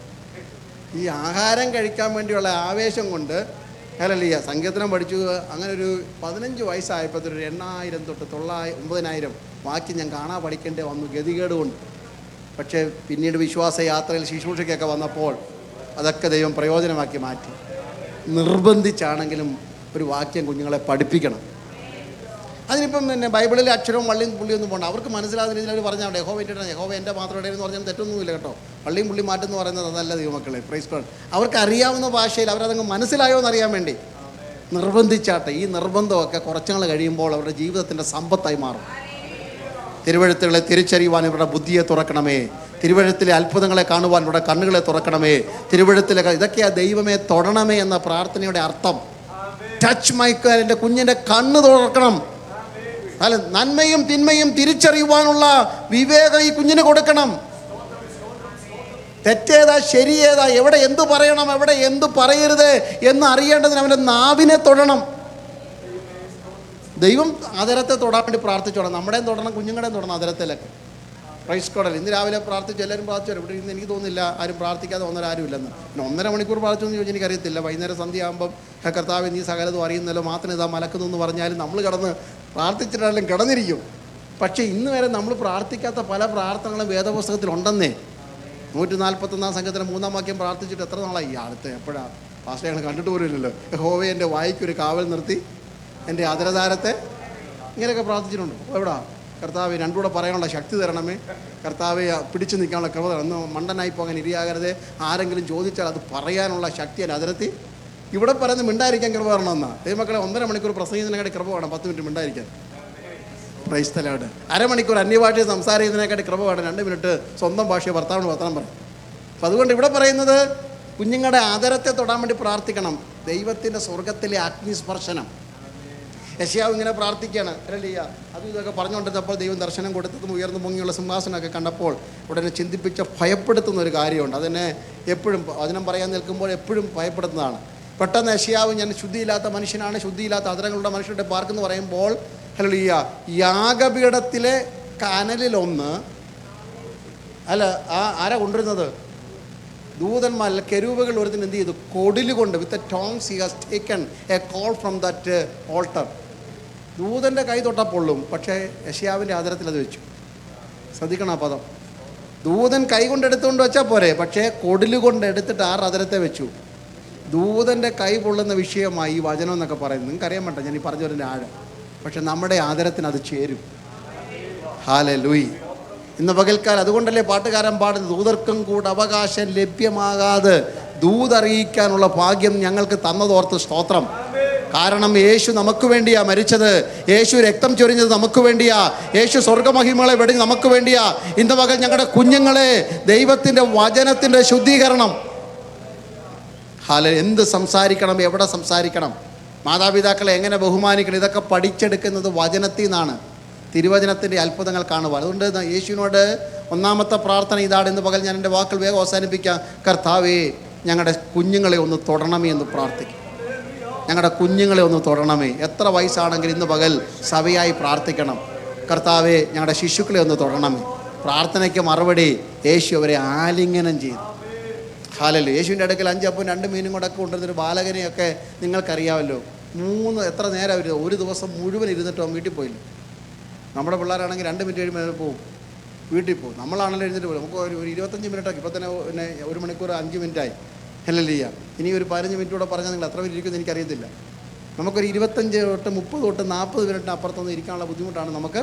ഈ ആഹാരം കഴിക്കാൻ വേണ്ടിയുള്ള ആവേശം കൊണ്ട് ഹല്ലേലൂയ സങ്കീർത്തനം പഠിച്ചു. അങ്ങനെ ഒരു 15 വയസ്സായപ്പോൾ ഒരു 8,000 തൊട്ട് 9,000 വാക്യം ഞാൻ കാണാൻ പഠിക്കേണ്ടി വന്നു, ഗതികേട് കൊണ്ട്. പക്ഷേ പിന്നീട് വിശ്വാസ യാത്രയിൽ ശുശ്രൂഷയ്ക്കൊക്കെ വന്നപ്പോൾ അതൊക്കെ ദൈവം പ്രയോജനമാക്കി മാറ്റി. നിർബന്ധിച്ചാണെങ്കിലും ഒരു വാക്യം കുഞ്ഞുങ്ങളെ പഠിപ്പിക്കണം. അതിനിപ്പം പിന്നെ ബൈബിളിലെ അക്ഷരവും വള്ളിയും പുള്ളിയൊന്നും പോകണ്ട. അവർക്ക് മനസ്സിലാകുന്ന രീതിയിൽ അവർ പറഞ്ഞാൽ യഹോവ എൻ്റെ മാത്രം ഇടയെന്ന് പറഞ്ഞാൽ തെറ്റൊന്നുമില്ല കേട്ടോ. വള്ളിയും പുള്ളി മാറ്റെന്ന് പറയുന്നത് അതല്ല ദൈവമക്കളെ. Praise God. അവർക്ക് അറിയാവുന്ന ഭാഷയിൽ അവരതങ്ങ് മനസ്സിലായോ എന്നറിയാൻ വേണ്ടി നിർബന്ധിച്ചാട്ടെ. ഈ നിർബന്ധമൊക്കെ കുറച്ചുനാൾ കഴിയുമ്പോൾ അവരുടെ ജീവിതത്തിൻ്റെ സമ്പത്തായി മാറും. തിരുവഴുത്തുകളെ തിരിച്ചറിയുവാൻ ഇവരുടെ ബുദ്ധിയെ തുറക്കണമേ. തിരുവഴുത്തിലെ അത്ഭുതങ്ങളെ കാണുവാൻ ഇവരുടെ കണ്ണുകളെ തുറക്കണമേ. തിരുവഴുത്തിലെ ഇതൊക്കെയാ ദൈവമേ തൊടണമേ എന്ന പ്രാർത്ഥനയുടെ അർത്ഥം. ടച്ച് മൈക്ക്, എൻ്റെ കുഞ്ഞിൻ്റെ കണ്ണ് തുറക്കണം. അല്ല, നന്മയും തിന്മയും തിരിച്ചറിയുവാനുള്ള വിവേകം ഈ കുഞ്ഞിന് കൊടുക്കണം. തെറ്റേതാ ശരിയേതാ, എവിടെ എന്തു പറയണം, എവിടെ എന്തു പറയരുത് എന്ന് അറിയേണ്ടതിന് അവൻ്റെ നാവിനെ തൊടണം. ദൈവം അതരത്തെ തൊടാൻ വേണ്ടി പ്രാർത്ഥിച്ചോളാം. നമ്മുടെയും തൊടണം, കുഞ്ഞുങ്ങളുടെയും തൊടണം അതരത്തിലൊക്കെ. Praise God. ഇന്ന് രാവിലെ പ്രാർത്ഥിച്ചു, എല്ലാവരും പ്രാർത്ഥിച്ചു. ഇവിടെ ഇന്ന് എനിക്ക് തോന്നുന്നില്ല ആരും പ്രാർത്ഥിക്കാതെ വന്നവർ ആരും ഇല്ലെന്ന്. പിന്നെ 1.5 മണിക്കൂർ പ്രാർത്ഥിച്ചു എന്ന് ചോദിച്ചാൽ എനിക്കറിയത്തില്ല. വൈകുന്നേരം സന്ധ്യ ആകുമ്പം കർത്താവ് നീ സകലതും അറിയുന്നല്ലോ, മാത്രം ഇതാ മലക്കുന്നു എന്ന് പറഞ്ഞാലും നമ്മൾ കിടന്ന് പ്രാർത്ഥിച്ചിട്ടാലും കിടന്നിരിക്കും. പക്ഷേ ഇന്ന് വരെ നമ്മൾ പ്രാർത്ഥിക്കാത്ത പല പ്രാർത്ഥനകളും വേദപുസ്തകത്തിലുണ്ടെന്നേ. 141 സംഘത്തിന് 3-ാം വാക്യം പ്രാർത്ഥിച്ചിട്ട് എത്ര നാളായി? അടുത്ത് എപ്പോഴാണ് പാസ്റ്റർ ഞങ്ങൾ കണ്ടിട്ട് പോലുമില്ലല്ലോ. യഹോവേ എൻ്റെ വായിക്കൊരു കാവൽ നിർത്തി എൻ്റെ അതരധാരത്തെ, ഇങ്ങനെയൊക്കെ പ്രാർത്ഥിച്ചിട്ടുണ്ട്. എവിടാ കർത്താവെ രണ്ടുകൂടെ പറയാനുള്ള ശക്തി തരണമേ, കർത്താവെ പിടിച്ചു നിൽക്കാനുള്ള കൃപ തരണം, ഒന്ന് മണ്ടനായി പോകാൻ ഇരിയാകരുത്, ആരെങ്കിലും ചോദിച്ചാൽ അത് പറയാനുള്ള ശക്തി എൻ്റെ അതിരത്തി. ഇവിടെ പറയുന്നത് മിണ്ടായിരിക്കാൻ കൃപ തരണമെന്നാണ്. ദൈവമക്കളെ 1.5 മണിക്കൂർ പ്രസംഗിക്കുന്നതിനെക്കാട്ടി കൃപ വേണം 10 മിനിറ്റ് മിണ്ടായിരിക്കാൻ. Praise the Lord. അരമണിക്കൂർ അന്യഭാഷയെ സംസാരിക്കുന്നതിനെക്കാട്ടി കൃപ വേണം 2 മിനിറ്റ് സ്വന്തം ഭാഷയെ ഭർത്താവിന് വർത്തമാനം പറയും. അപ്പം അതുകൊണ്ട് ഇവിടെ പറയുന്നത് കുഞ്ഞുങ്ങളുടെ ആദരത്തെ തൊടാൻ വേണ്ടി പ്രാർത്ഥിക്കണം. ദൈവത്തിൻ്റെ സ്വർഗത്തിലെ അഗ്നിസ്പർശനം. യെശയ്യാവ് ഇങ്ങനെ പ്രാർത്ഥിക്കുകയാണ്. ഹല്ലേലൂയ. അതും ഇതൊക്കെ പറഞ്ഞുകൊണ്ടിരുന്നപ്പോൾ ദൈവം ദർശനം കൊടുത്തതും ഉയർന്നു പൊങ്ങിയുള്ള സിംഹാസനമൊക്കെ കണ്ടപ്പോൾ ഉടനെ ചിന്തിപ്പിച്ച ഭയപ്പെടുത്തുന്ന ഒരു കാര്യമുണ്ട്. അതിനെ എപ്പോഴും വചനം പറയാൻ നിൽക്കുമ്പോൾ എപ്പോഴും ഭയപ്പെടുത്തുന്നതാണ്. പെട്ടെന്ന് യെശയ്യാവ് ഞാൻ ശുദ്ധിയില്ലാത്ത മനുഷ്യനാണ്, ശുദ്ധിയില്ലാത്ത അധരങ്ങളുടെ മനുഷ്യരുടെ പാർക്കെന്ന് പറയുമ്പോൾ ഹല്ലേലൂയ യാഗപീഠത്തിലെ കനലിലൊന്ന് അല്ല ആരാ കൊണ്ടുവരുന്നത്? ദൂതന്മാരിൽ കെരൂബുകൾ ഒരുത്തിന് എന്ത് ചെയ്തു? കൊടിലുകൊണ്ട് with a tongs he has taken a coal from that altar. ദൂതൻ്റെ കൈ തൊട്ടപ്പൊള്ളും, പക്ഷേ യെശയ്യാവിൻ്റെ ആദരത്തിൽ അത് വെച്ചു. ശ്രദ്ധിക്കണം ആ പദം. ദൂതൻ കൈ കൊണ്ടെടുത്തുകൊണ്ട് വെച്ചാൽ പോരെ, പക്ഷേ കൊടിലുകൊണ്ട് എടുത്തിട്ട് ആറ് ആദരത്തെ വെച്ചു. ദൂതൻ്റെ കൈ പൊള്ളുന്ന വിഷയമായി ഈ വചനം എന്നൊക്കെ പറയുന്നത് നിങ്ങൾക്കറിയാൻ വേണ്ട, ഞാൻ ഈ പറഞ്ഞവരുടെ ആഴം. പക്ഷെ നമ്മുടെ ആദരത്തിന് അത് ചേരും. ഹല്ലേലൂയ. ഇന്ന് പകൽക്കാലം അതുകൊണ്ടല്ലേ പാട്ടുകാരൻ പാടുന്നത്, ദൂതർക്കും കൂടെ അവകാശം ലഭ്യമാകാതെ ദൂതറിയിക്കാനുള്ള ഭാഗ്യം ഞങ്ങൾക്ക് തന്നതോർത്ത് സ്തോത്രം. കാരണം യേശു നമുക്ക് വേണ്ടിയാ മരിച്ചത്, യേശു രക്തം ചൊരിഞ്ഞത് നമുക്ക് വേണ്ടിയാ, യേശു സ്വർഗമഹിമകളെ വെടി നമുക്ക് വേണ്ടിയാ. ഇന്ന് പകൽ ഞങ്ങളുടെ കുഞ്ഞുങ്ങളെ ദൈവത്തിൻ്റെ വചനത്തിൻ്റെ ശുദ്ധീകരണം. എന്ത് സംസാരിക്കണം, എവിടെ സംസാരിക്കണം, മാതാപിതാക്കളെ എങ്ങനെ ബഹുമാനിക്കണം, ഇതൊക്കെ പഠിച്ചെടുക്കുന്നത് വചനത്തിൽ നിന്നാണ്. തിരുവചനത്തിൻ്റെ അത്ഭുതങ്ങൾ കാണുവാൻ. അതുകൊണ്ട് യേശുവിനോട് ഒന്നാമത്തെ പ്രാർത്ഥന ഇതാണ്. ഇന്ന് പകൽ ഞാൻ എൻ്റെ വാക്കുകൾ വേഗം അവസാനിപ്പിക്കാം. കർത്താവേ ഞങ്ങളുടെ കുഞ്ഞുങ്ങളെ ഒന്ന് തൊടണമേ എന്ന് പ്രാർത്ഥിക്കും. ഞങ്ങളുടെ കുഞ്ഞുങ്ങളെ ഒന്ന് തൊടണമേ. എത്ര വയസ്സാണെങ്കിലും ഇന്ന് പകൽ സഭയായി പ്രാർത്ഥിക്കണം. കർത്താവേ ഞങ്ങളുടെ ശിശുക്കളെ ഒന്ന് തൊടണമേ. പ്രാർത്ഥനയ്ക്ക് മറുപടി യേശു അവരെ ആലിംഗനം ചെയ്തു. ഹല്ലേലൂയ. യേശുവിൻ്റെ അടുക്കൽ 5 അപ്പവും 2 മീനും കൂടെ കൊണ്ടുവന്നൊരു ബാലകനെയൊക്കെ നിങ്ങൾക്കറിയാമല്ലോ. ഒരു നേരം ഒരു ദിവസം മുഴുവൻ ഇരുന്നിട്ട് അവൻ വീട്ടിൽ പോയില്ല. നമ്മുടെ പിള്ളേരാണെങ്കിൽ 2 മിനിറ്റ് കഴിയുമ്പോൾ പോകും, വീട്ടിൽ പോകും. നമ്മളാണെങ്കിലും എഴുന്നേറ്റ് പോകും. നമുക്ക് ഒരു 25 മിനിറ്റൊക്കെ ഇപ്പോൾ തന്നെ 1 മണിക്കൂർ 5 മിനിറ്റായി. ഹല്ലേലൂയ. ഇനി ഒരു 15 മിനിറ്റ് കൂടെ പറഞ്ഞാൽ നിങ്ങൾ എത്ര പേര് ഇരിക്കുമെന്ന് എനിക്കറിയത്തില്ല. നമുക്കൊരു 25 തൊട്ട് 30 തൊട്ട് 40 മിനിറ്റിന് അപ്പുറത്തൊന്നും ഇരിക്കാനുള്ള ബുദ്ധിമുട്ടാണ് നമുക്ക്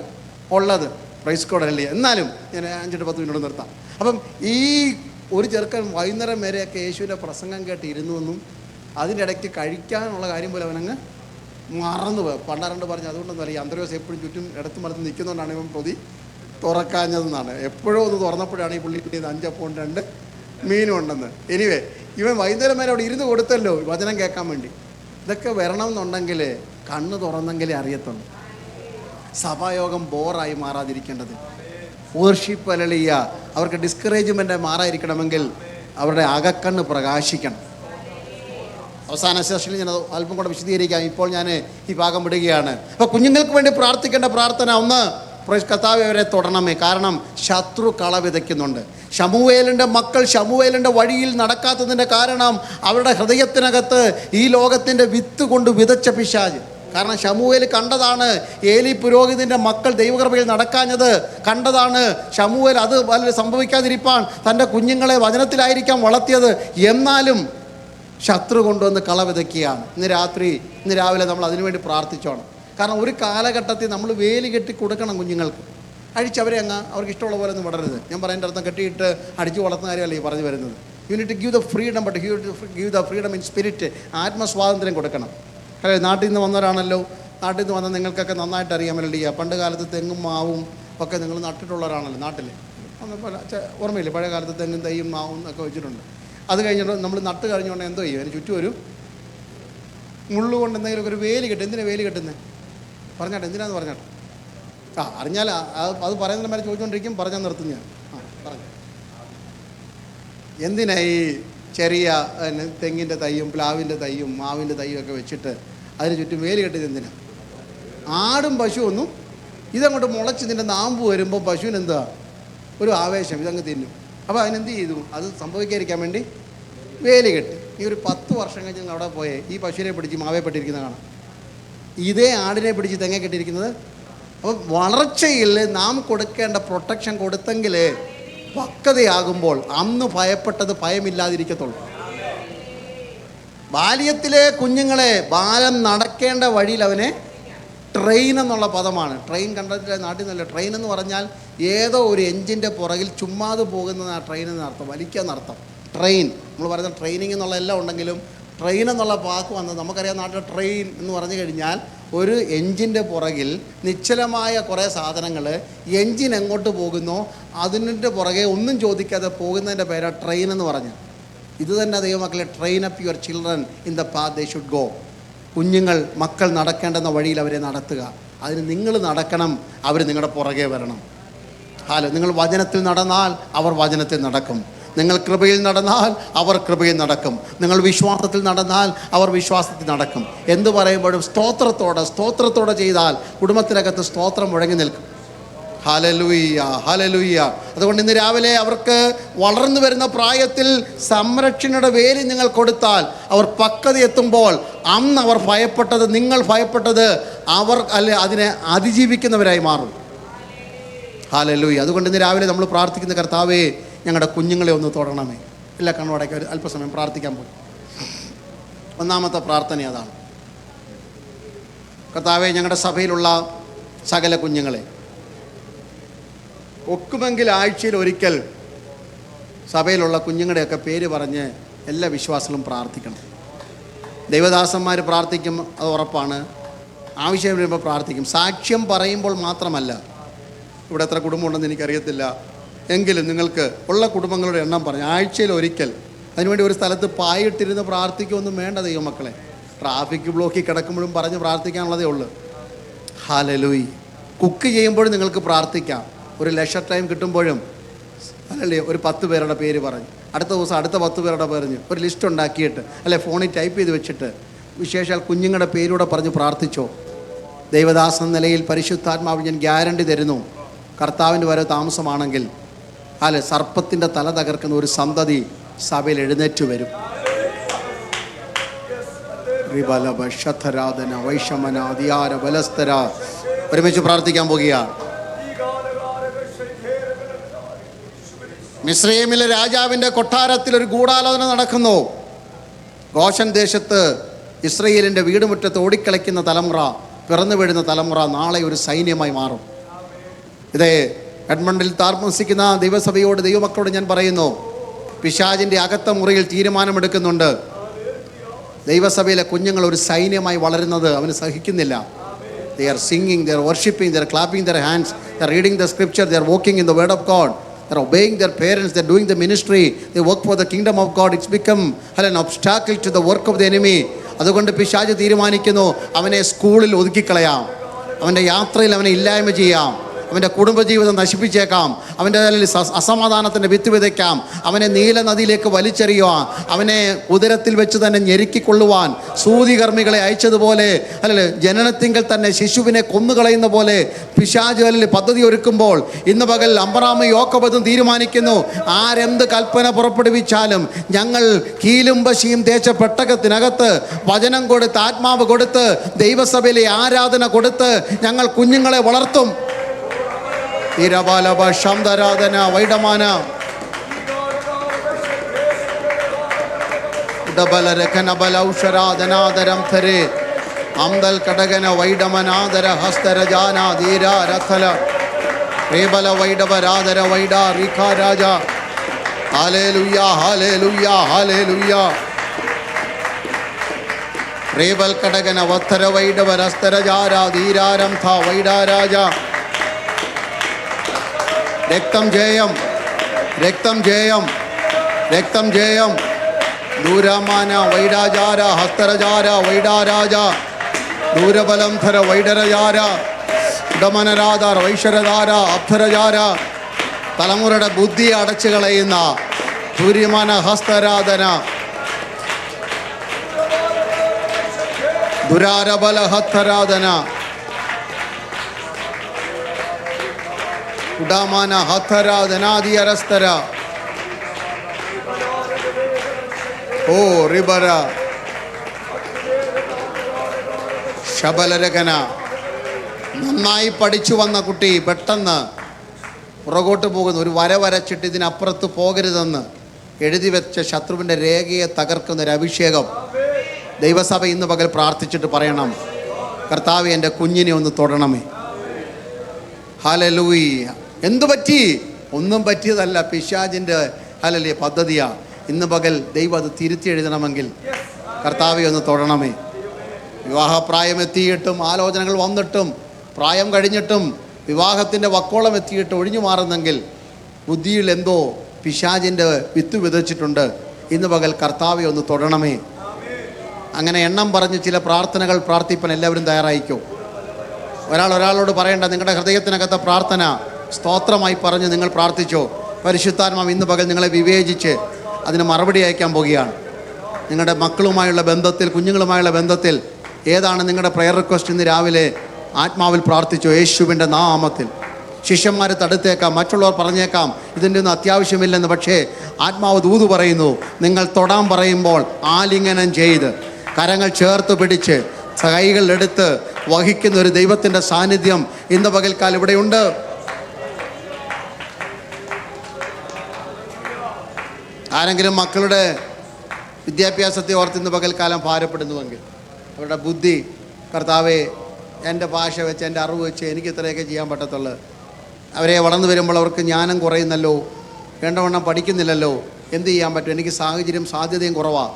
ഉള്ളത്. Price code hallelujah. എന്നാലും ഞാൻ 5 to 10 മിനിറ്റ് നിർത്താം. അപ്പം ഈ ഒരു ചെറുക്കൻ വൈകുന്നേരം വരെയൊക്കെ യേശുവിൻ്റെ പ്രസംഗം കേട്ട് ഇരുന്നുവെന്നും അതിൻ്റെ ഇടയ്ക്ക് കഴിക്കാനുള്ള കാര്യം പോലെ അവനങ്ങ് മറന്നുപോയി. പണ്ടാരണ്ട് പറഞ്ഞു അതുകൊണ്ടൊന്നുമല്ല, ഈ അന്തർവാസം എപ്പോഴും ചുറ്റും ഇടത്തും വലത്തും നിൽക്കുന്നതുകൊണ്ടാണ് ഇവൻ പൊതി തുറക്കാഞ്ഞതെന്നാണ്. എപ്പോഴും ഒന്ന് തുറന്നപ്പോഴാണ് ഈ പുള്ളി കിട്ടിയത് 5 അപ്പവും 2 മീനും ഉണ്ടെന്ന്. എനിവേ ഇവൻ വൈകുന്നേരം വരെ അവിടെ ഇരുന്ന് കൊടുത്തല്ലോ വചനം കേൾക്കാൻ വേണ്ടി. ഇതൊക്കെ വരണമെന്നുണ്ടെങ്കിൽ കണ്ണ് തുറന്നെങ്കിലേ അറിയത്തുള്ളൂ. സഭായോഗം ബോറായി മാറാതിരിക്കേണ്ടത്, വർഷിപ്പ് അലലിയ അവർക്ക് ഡിസ്കറേജ്മെൻ്റ് മാറാതിരിക്കണമെങ്കിൽ അവരുടെ അകക്കണ്ണ് പ്രകാശിക്കണം. അവസാന സെഷനിൽ ഞാൻ അല്പം കൂടെ വിശദീകരിക്കാം. ഇപ്പോൾ ഞാൻ ഈ ഭാഗം വിടുകയാണ്. അപ്പോൾ കുഞ്ഞുങ്ങൾക്ക് വേണ്ടി പ്രാർത്ഥിക്കേണ്ട പ്രാർത്ഥന ഒന്ന്, കർത്താവേ അവരെ തൊടണമേ. കാരണം ശത്രു കള വിതയ്ക്കുന്നുണ്ട്. ശമൂവേലിൻ്റെ മക്കൾ ശമൂവേലിൻ്റെ വഴിയിൽ നടക്കാത്തതിൻ്റെ കാരണം അവരുടെ ഹൃദയത്തിനകത്ത് ഈ ലോകത്തിൻ്റെ വിത്ത് കൊണ്ട് വിതച്ച പിശാച്. കാരണം ശമൂവേൽ കണ്ടതാണ് ഏലി പുരോഹിതൻ്റെ മക്കൾ ദൈവകൃപയിൽ നടക്കാഞ്ഞത് കണ്ടതാണ്. ശമൂവേൽ അത് വളരെ സംഭവിക്കാതിരിപ്പാൻ തൻ്റെ കുഞ്ഞുങ്ങളെ വചനത്തിലായിരിക്കാം വളർത്തിയത്. എന്നാലും ശത്രു കൊണ്ടുവന്ന് കള വിതയ്ക്കുകയാണ്. ഇന്ന് രാവിലെ നമ്മൾ അതിനുവേണ്ടി പ്രാർത്ഥിച്ചോണം. കാരണം ഒരു കാലഘട്ടത്തിൽ നമ്മൾ വേലി കെട്ടി കൊടുക്കണം കുഞ്ഞുങ്ങൾക്ക്. അഴിച്ചവരെ അവർക്ക് ഇഷ്ടമുള്ള പോലെ ഒന്നും വിടരുത്. ഞാൻ പറയുന്ന അർത്ഥം കെട്ടിയിട്ട് അടിച്ചു വളർത്തുന്ന കാര്യമല്ല ഈ പറഞ്ഞു വരുന്നത്. You need to give the freedom, but give the freedom in spirit. ആത്മസ്വാതന്ത്ര്യം കൊടുക്കണം. നാട്ടിൽ നിന്ന് വന്നവരാണല്ലോ. നാട്ടിൽ നിന്ന് വന്ന നിങ്ങൾക്കൊക്കെ നന്നായിട്ട് അറിയാമല്ലോ. പണ്ട് കാലത്ത് തെങ്ങും മാവും ഒക്കെ നിങ്ങൾ നട്ടിട്ടുള്ളവരാണല്ലോ നാട്ടിൽ. ഓർമ്മയില്ലേ, പഴയ കാലത്ത് തെങ്ങും തൈയും മാവും ഒക്കെ വെച്ചിട്ടുണ്ട്. അത് കഴിഞ്ഞിട്ട് നമ്മൾ നട്ട് കഴിഞ്ഞുകൊണ്ട് എന്തോ ചെയ്യും, അതിന് ചുറ്റും ഒരു മുള്ളുകൊണ്ട് എന്തെങ്കിലും ഒരു വേലി കെട്ടും. എന്തിനാണ് വേലി കെട്ടുന്നത്? പറഞ്ഞാട്ടെ, എന്തിനാന്ന് പറഞ്ഞാട്ടെ. അറിഞ്ഞാൽ അത് പറയുന്നതിന് മേലെ ചോദിച്ചുകൊണ്ടിരിക്കും. പറഞ്ഞാൽ നിർത്തും ഞാൻ. പറഞ്ഞു എന്തിനാ ഈ ചെറിയ തെങ്ങിൻ്റെ തൈയും പ്ലാവിൻ്റെ തൈയും മാവിൻ്റെ തൈയും ഒക്കെ വെച്ചിട്ട് അതിന് ചുറ്റും വേലി കെട്ടിയത് എന്തിനാ? ആടും പശുവൊന്നും ഇതങ്ങോട്ട് മുളച്ച് ഇതിൻ്റെ നാമ്പ് വരുമ്പോൾ പശുവിന് എന്താ ഒരു ആവേശം, ഇതങ്ങ് തിന്നും. അപ്പോൾ അതിനെന്ത് ചെയ്തു? അത് സംഭവിക്കാതിരിക്കാൻ വേണ്ടി വേലി കെട്ടി. ഈ ഒരു 10 വർഷം കഴിഞ്ഞ് ഞങ്ങൾ അവിടെ പോയേ ഈ പശുവിനെ പിടിച്ച് മാവേ പെട്ടിരിക്കുന്നത് കാണാം. ഇതേ ആടിനെ പിടിച്ച് തെങ്ങ കെട്ടിയിരിക്കുന്നത്. അപ്പോൾ വളർച്ചയിൽ നാം കൊടുക്കേണ്ട പ്രൊട്ടക്ഷൻ കൊടുത്തെങ്കിൽ പക്വതയാകുമ്പോൾ അന്ന് ഭയപ്പെട്ടത് ഭയമില്ലാതിരിക്കത്തുള്ളൂ. ബാല്യത്തിലെ കുഞ്ഞുങ്ങളെ ബാലം നടക്കേണ്ട വഴിയിൽ അവനെ ട്രെയിൻ എന്നുള്ള പദമാണ്. ട്രെയിൻ കണ്ടിട്ട് നാട്ടിൽ നിന്നല്ല. ട്രെയിൻ എന്ന് പറഞ്ഞാൽ ഏതോ ഒരു എഞ്ചിൻ്റെ പുറകിൽ ചുമ്മാതെ പോകുന്ന ട്രെയിൻ എന്നർത്ഥം, വലിക്കാന്നർത്ഥം. ട്രെയിൻ നമ്മൾ പറയുന്ന ട്രെയിനിങ് എന്നുള്ള എല്ലാം ഉണ്ടെങ്കിലും ട്രെയിൻ എന്നുള്ള വാക്ക് വന്നത് നമുക്കറിയാം. നാട്ടിൽ ട്രെയിൻ എന്ന് പറഞ്ഞു കഴിഞ്ഞാൽ ഒരു എഞ്ചിൻ്റെ പുറകിൽ നിശ്ചലമായ കുറേ സാധനങ്ങൾ, എഞ്ചിൻ എങ്ങോട്ട് പോകുന്നോ അതിൻ്റെ പുറകെ ഒന്നും ചോദിക്കാതെ പോകുന്നതിൻ്റെ പേരാണ് ട്രെയിൻ എന്ന് പറഞ്ഞു. ഇത് തന്നെ ദൈവമക്കളെ, train up your children in the path they should go. മക്കൾ നടക്കേണ്ടെന്ന വഴിയിൽ അവരെ നടത്തുക. അതിന് നിങ്ങൾ നടക്കണം, അവർ നിങ്ങളുടെ പുറകെ വരണം. നിങ്ങൾ വചനത്തിൽ നടന്നാൽ അവർ വചനത്തിൽ നടക്കും. നിങ്ങൾ കൃപയിൽ നടന്നാൽ അവർ കൃപയിൽ നടക്കും. നിങ്ങൾ വിശ്വാസത്തിൽ നടന്നാൽ അവർ വിശ്വാസത്തിൽ നടക്കും. എന്തു പറയുമ്പോഴും സ്തോത്രത്തോടെ ചെയ്താൽ കുടുംബത്തിനകത്ത് സ്തോത്രം മുഴങ്ങി നിൽക്കും. Hallelujah, hallelujah. അതുകൊണ്ട് ഇന്ന് രാവിലെ അവർക്ക് വളർന്നു വരുന്ന പ്രായത്തിൽ സംരക്ഷണയുടെ വേലി നിങ്ങൾ കൊടുത്താൽ അവർ പക്വത എത്തുമ്പോൾ അന്ന് അവർ ഭയപ്പെട്ടത്, നിങ്ങൾ ഭയപ്പെട്ടത് അവർ അതിനെ അതിജീവിക്കുന്നവരായി മാറും. ഹല്ലേലൂയ. അതുകൊണ്ട് ഇന്ന് രാവിലെ നമ്മൾ പ്രാർത്ഥിക്കുന്ന കർത്താവേ, ഞങ്ങളുടെ കുഞ്ഞുങ്ങളെ ഒന്ന് തൊടണമേ. എല്ലാ കണ്ണുടയ്ക്ക് ഒരു അല്പസമയം പ്രാർത്ഥിക്കാൻ പോയി. ഒന്നാമത്തെ പ്രാർത്ഥന അതാണ്. കർത്താവേ, ഞങ്ങളുടെ സഭയിലുള്ള സകല കുഞ്ഞുങ്ങളെ ഒക്കുമെങ്കിൽ ആഴ്ചയിൽ ഒരിക്കൽ സഭയിലുള്ള കുഞ്ഞുങ്ങളുടെയൊക്കെ പേര് പറഞ്ഞ് എല്ലാ വിശ്വാസികളും പ്രാർത്ഥിക്കണം. ദൈവദാസന്മാർ പ്രാർത്ഥിക്കും, അത് ഉറപ്പാണ്. ആവശ്യം വരുമ്പോൾ പ്രാർത്ഥിക്കും. സാക്ഷ്യം പറയുമ്പോൾ മാത്രമല്ല. ഇവിടെ എത്ര കുടുംബം ഉണ്ടെന്ന് എനിക്കറിയത്തില്ല, എങ്കിലും നിങ്ങൾക്ക് ഉള്ള കുടുംബങ്ങളുടെ എണ്ണം പറഞ്ഞ് ആഴ്ചയിൽ ഒരിക്കൽ അതിനുവേണ്ടി ഒരു സ്ഥലത്ത് പായിട്ടിരുന്ന് പ്രാർത്ഥിക്കുകയൊന്നും വേണ്ട ദൈവമക്കളെ. ട്രാഫിക് ബ്ലോക്കിൽ കിടക്കുമ്പോഴും പറഞ്ഞ് പ്രാർത്ഥിക്കാനുള്ളതേ ഉള്ളൂ. ഹല്ലേലൂയ. കുക്ക് ചെയ്യുമ്പോഴും നിങ്ങൾക്ക് പ്രാർത്ഥിക്കാം. ഒരു ലെഷർ ടൈം കിട്ടുമ്പോഴും അല്ലല്ലേ ഒരു 10 പേരുടെ പേര് പറഞ്ഞ് അടുത്ത ദിവസം അടുത്ത 10 പേരുടെ പറഞ്ഞ് ഒരു ലിസ്റ്റ് ഉണ്ടാക്കിയിട്ട് ഫോണിൽ ടൈപ്പ് ചെയ്ത് വെച്ചിട്ട് വിശേഷാൽ കുഞ്ഞുങ്ങളുടെ പേരൂടെ പറഞ്ഞ് പ്രാർത്ഥിച്ചോ. ദൈവദാസൻ നിലയിൽ പരിശുദ്ധാത്മാവ് ഞാൻ ഗ്യാരണ്ടി തരുന്നു, കർത്താവിൻ്റെ വരവ് താമസമാണെങ്കിൽ സർപ്പത്തിൻ്റെ തല തകർക്കുന്ന ഒരു സന്തതി സഭയിൽ എഴുന്നേറ്റ് വരും. ഒരുമിച്ച് പ്രാർത്ഥിക്കാൻ പോകുകയാണ്. മിസ്രയീമിലെ രാജാവിൻ്റെ കൊട്ടാരത്തിൽ ഒരു ഗൂഢാലോചന നടക്കുന്നു. ഗോശൻ ദേശത്ത് ഇസ്രയേലിൻ്റെ വീടുമുറ്റത്ത് ഓടിക്കളിക്കുന്ന തലമുറ, പിറന്നു വീഴുന്ന തലമുറ നാളെ ഒരു സൈന്യമായി മാറും. ഇതേ എഡ്മണ്ടിൽ താമസിക്കുന്ന ദൈവസഭയോട്, ദൈവമക്കളോട് ഞാൻ പറയുന്നു, പിശാചിൻ്റെ അകത്ത മുറിയിൽ തീരുമാനമെടുക്കുന്നുണ്ട്. ദൈവസഭയിലെ കുഞ്ഞുങ്ങൾ ഒരു സൈന്യമായി വളരുന്നത് അവന് സഹിക്കുന്നില്ല. They are singing, they are worshipping, they are clapping their hands, they are reading the scripture, they are walking in the word of God, they are obeying their parents, they are doing the ministry, they work for the kingdom of God. It's become an obstacle to the work of the enemy. അതുകൊണ്ട് പിശാച് തീരുമാനിക്കുന്നു, അവനെ സ്കൂളിൽ ഒതുക്കിക്കളയാം, അവൻ്റെ യാത്രയിൽ അവനെ ഇല്ലായ്മ ചെയ്യാം, അവൻ്റെ കുടുംബജീവിതം നശിപ്പിച്ചേക്കാം, അവൻ്റെ അസമാധാനത്തിൻ്റെ വിത്ത് വിതയ്ക്കാം, അവനെ നീല നദിയിലേക്ക് വലിച്ചെറിയുവാൻ, അവനെ ഉദരത്തിൽ വെച്ച് തന്നെ ഞെരുക്കിക്കൊള്ളുവാൻ സൂതികർമ്മികളെ അയച്ചതുപോലെ, അല്ലെ ജനനത്തിങ്കൽ തന്നെ ശിശുവിനെ കൊന്നുകളയുന്ന പോലെ പിശാച് പദ്ധതി ഒരുക്കുമ്പോൾ ഇന്ന് പകൽ അബ്രാമും യോക്കോബും തീരുമാനിക്കുന്നു, ആരെന്ത് കൽപ്പന പുറപ്പെടുവിച്ചാലും ഞങ്ങൾ കീലും പശിയും തേച്ച പെട്ടകത്തിനകത്ത് വചനം കൊടുത്ത്, ആത്മാവ് കൊടുത്ത്, ദൈവസഭയിലെ ആരാധന കൊടുത്ത് ഞങ്ങൾ കുഞ്ഞുങ്ങളെ വളർത്തും. ഇരബാലബ ശംദരാധന വൈഡമാന ഉദബലരഖനബല ഔഷരാധനാദരം ധരേ അംദൽ കടകന വൈഡമനാദര ഹസ്തരജാന ധീര രഥല റേബല വൈഡവരാദര വൈഡ റിഖ രാജ. Hallelujah hallelujah hallelujah. റേബൽ കടകന വത്തര വൈഡവരസ്തരജാര ധീരാരം ഥ വൈഡ രാജ. രക്തം ജയം, രക്തം ജയം, രക്തം ജയം. ദൂരമാന വൈഡാചാര ഹസ്തരചാര വൈഡാരാജ ദൂരബലം ധര വൈഡരചാര ഉടമനരാധ വൈശ്വരധാര അബ്ധരചാര. തലമുറയുടെ ബുദ്ധിയെ അടച്ചു കളയുന്ന സൂര്യമാന ഹസ്തരാധന ദുരാരബല ഹസ്തരാധന ഉഡാമാന ഹത്തരാധനാദിയരസ്തര ഓ റിബര ശബലരകന. നന്നായി പഠിച്ചു വന്ന കുട്ടി പെട്ടെന്ന് പുറകോട്ട് പോകുന്നു. ഒരു വര വരച്ചിട്ട് ഇതിനപ്പുറത്ത് പോകരുതെന്ന് എഴുതി വെച്ച ശത്രുവിൻ്റെ രേഖയെ തകർക്കുന്ന ഒരു അഭിഷേകം ദൈവസഭ ഇന്ന് പകൽ പ്രാർത്ഥിച്ചിട്ട് പറയണം, കർത്താവേ എൻ്റെ കുഞ്ഞിനെ ഒന്ന് തൊടണമേ. ഹല്ലേലൂയ. എന്തു പറ്റി? ഒന്നും പറ്റിയതല്ല, പിശാചിൻ്റെ ഹല്ലേലൂയ പദ്ധതിയാ. ഇന്ന് പകൽ ദൈവം അത് തിരുത്തി എഴുതണമെങ്കിൽ കർത്താവെ ഒന്ന് തൊടണമേ. വിവാഹപ്രായം എത്തിയിട്ടും, ആലോചനകൾ വന്നിട്ടും, പ്രായം കഴിഞ്ഞിട്ടും, വിവാഹത്തിൻ്റെ വക്കോളം എത്തിയിട്ട് ഒഴിഞ്ഞു മാറുന്നെങ്കിൽ ബുദ്ധിയിൽ എന്തോ പിശാചിൻ്റെ വിത്ത് വിതച്ചിട്ടുണ്ട്. ഇന്ന് പകൽ കർത്താവെ ഒന്ന് തൊടണമേ. അങ്ങനെ എണ്ണം പറഞ്ഞ് ചില പ്രാർത്ഥനകൾ പ്രാർത്ഥിപ്പാൻ എല്ലാവരും തയ്യാറായിക്കോ. ഒരാളോട് പറയേണ്ട, നിങ്ങളുടെ ഹൃദയത്തിനകത്തെ പ്രാർത്ഥന സ്തോത്രമായി പറഞ്ഞ് നിങ്ങൾ പ്രാർത്ഥിച്ചോ. പരിശുദ്ധാത്മാവ് ഇന്ന് പകൽ നിങ്ങളെ വിവേചിച്ച് അതിന് മറുപടി അയക്കാൻ പോകുകയാണ്. നിങ്ങളുടെ മക്കളുമായുള്ള ബന്ധത്തിൽ, കുഞ്ഞുങ്ങളുമായുള്ള ബന്ധത്തിൽ ഏതാണ് നിങ്ങളുടെ പ്രയർ റിക്വസ്റ്റ്? ഇന്ന് രാവിലെ ആത്മാവിൽ പ്രാർത്ഥിച്ചോ, യേശുവിൻ്റെ നാമത്തിൽ. ശിഷ്യന്മാരെ തടുത്തേക്കാം, മറ്റുള്ളവർ പറഞ്ഞേക്കാം ഇതിൻ്റെ ഒന്നും അത്യാവശ്യമില്ലെന്ന്. പക്ഷേ ആത്മാവ് ദൂത് പറയുന്നു, നിങ്ങൾ തൊടാൻ പറയുമ്പോൾ ആലിംഗനം ചെയ്ത് കരങ്ങൾ ചേർത്ത് പിടിച്ച് കൈകളെടുത്ത് വഹിക്കുന്ന ഒരു ദൈവത്തിൻ്റെ സാന്നിധ്യം ഇന്ന് പകൽക്കാലം ഇവിടെയുണ്ട്. ആരെങ്കിലും മക്കളുടെ വിദ്യാഭ്യാസത്തെ ഓർത്ത് ഇന്ന് പകൽക്കാലം ഭാരപ്പെടുന്നുവെങ്കിൽ അവരുടെ ബുദ്ധി, കർത്താവെ എൻ്റെ ഭാഷ വെച്ച്, എൻ്റെ അറിവ് വെച്ച് എനിക്ക് ഇത്രയൊക്കെ ചെയ്യാൻ പറ്റത്തുള്ളൂ, അവരെ വളർന്നു വരുമ്പോൾ അവർക്ക് ജ്ഞാനം കുറയുന്നല്ലോ, വേണ്ടവണ്ണം പഠിക്കുന്നില്ലല്ലോ, എന്ത് ചെയ്യാൻ പറ്റും, എനിക്ക് സാഹചര്യം സാധ്യതയും കുറവാണ്,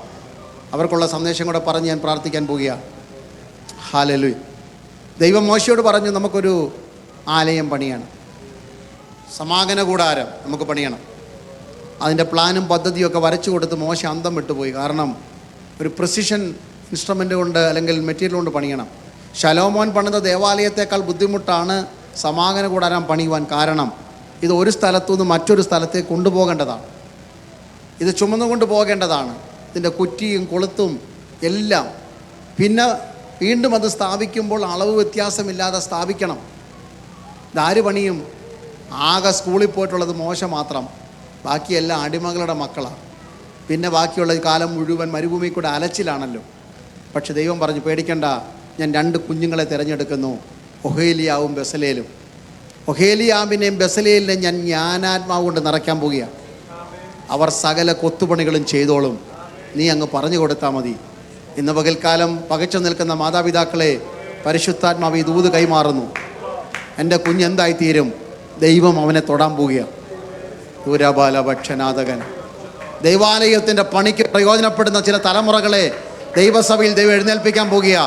അവർക്കുള്ള സന്ദേശം കൂടെ പറഞ്ഞ് ഞാൻ പ്രാർത്ഥിക്കാൻ പോവുകയാണ്. ഹല്ലേലൂയ. ദൈവം മോശയോട് പറഞ്ഞു, നമുക്കൊരു ആലയം പണിയണം, സമാഗമന കൂടാരം നമുക്ക് പണിയണം. അതിൻ്റെ പ്ലാനും പദ്ധതിയും ഒക്കെ വരച്ചു കൊടുത്ത് മോശ അന്തം വിട്ടുപോയി. കാരണം ഒരു പ്രിസിഷൻ ഇൻസ്ട്രുമെൻ്റ് കൊണ്ട് അല്ലെങ്കിൽ മെറ്റീരിയൽ കൊണ്ട് പണിയണം. ശലോമോൻ പണിത ദേവാലയത്തേക്കാൾ ബുദ്ധിമുട്ടാണ് സമാഗമന കൂടാരം പണിയുവാൻ. കാരണം ഇത് ഒരു സ്ഥലത്തുനിന്ന് മറ്റൊരു സ്ഥലത്തേക്ക് കൊണ്ടുപോകേണ്ടതാണ്, ഇത് ചുമന്നുകൊണ്ട് പോകേണ്ടതാണ്, ഇതിൻ്റെ കുറ്റിയും കൊളുത്തും എല്ലാം. പിന്നെ വീണ്ടും അത് സ്ഥാപിക്കുമ്പോൾ അളവ് വ്യത്യാസമില്ലാതെ സ്ഥാപിക്കണം. ഇതാര് പണിയും? ആകെ സ്കൂളിൽ പോയിട്ടുള്ളത് മോശ മാത്രം, ബാക്കിയെല്ലാം അടിമകളുടെ മക്കളാണ്. പിന്നെ ബാക്കിയുള്ള കാലം മുഴുവൻ മരുഭൂമി കൂടെ അലച്ചിലാണല്ലോ. പക്ഷെ ദൈവം പറഞ്ഞു, പേടിക്കണ്ട, ഞാൻ 2 കുഞ്ഞുങ്ങളെ തിരഞ്ഞെടുക്കുന്നു, ഒഹേലിയാവും ബെസലേലും. ഒഹേലിയാവിനെയും ബെസലേലിനെയും ഞാൻ ജ്ഞാനാത്മാവ് കൊണ്ട് നിറയ്ക്കാൻ പോവുകയാണ്. അവർ സകല കൊത്തുപണികളും ചെയ്തോളും, നീ അങ്ങ് പറഞ്ഞു കൊടുത്താൽ മതി. ഇന്ന് പകൽക്കാലം പകച്ചു നിൽക്കുന്ന മാതാപിതാക്കളെ പരിശുദ്ധാത്മാവ് ഈ ദൂത് കൈമാറുന്നു. എൻ്റെ കുഞ്ഞെന്തായിത്തീരും? ദൈവം അവനെ തൊടാൻ പോവുകയാണ്. ദൂരബാലഭക്ഷനാഥകൻ. ദൈവാലയത്തിൻ്റെ പണിക്ക് പ്രയോജനപ്പെടുന്ന ചില തലമുറകളെ ദൈവസഭയിൽ ദൈവം എഴുന്നേൽപ്പിക്കാൻ പോകുക.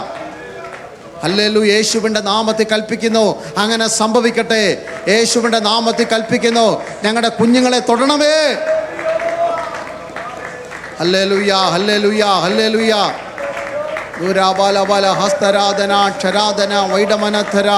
ഹല്ലേലൂയ. യേശുവിൻ്റെ നാമത്തിൽ കൽപ്പിക്കുന്നു, അങ്ങനെ സംഭവിക്കട്ടെ. യേശുവിൻ്റെ നാമത്തിൽ കൽപ്പിക്കുന്നു, ഞങ്ങളുടെ കുഞ്ഞുങ്ങളെ തൊടണമേ. Hallelujah, hallelujah, hallelujah. ദുരാബാലബാല ഹസ്തരാധന ക്ഷരാധന വൈഡമനധര.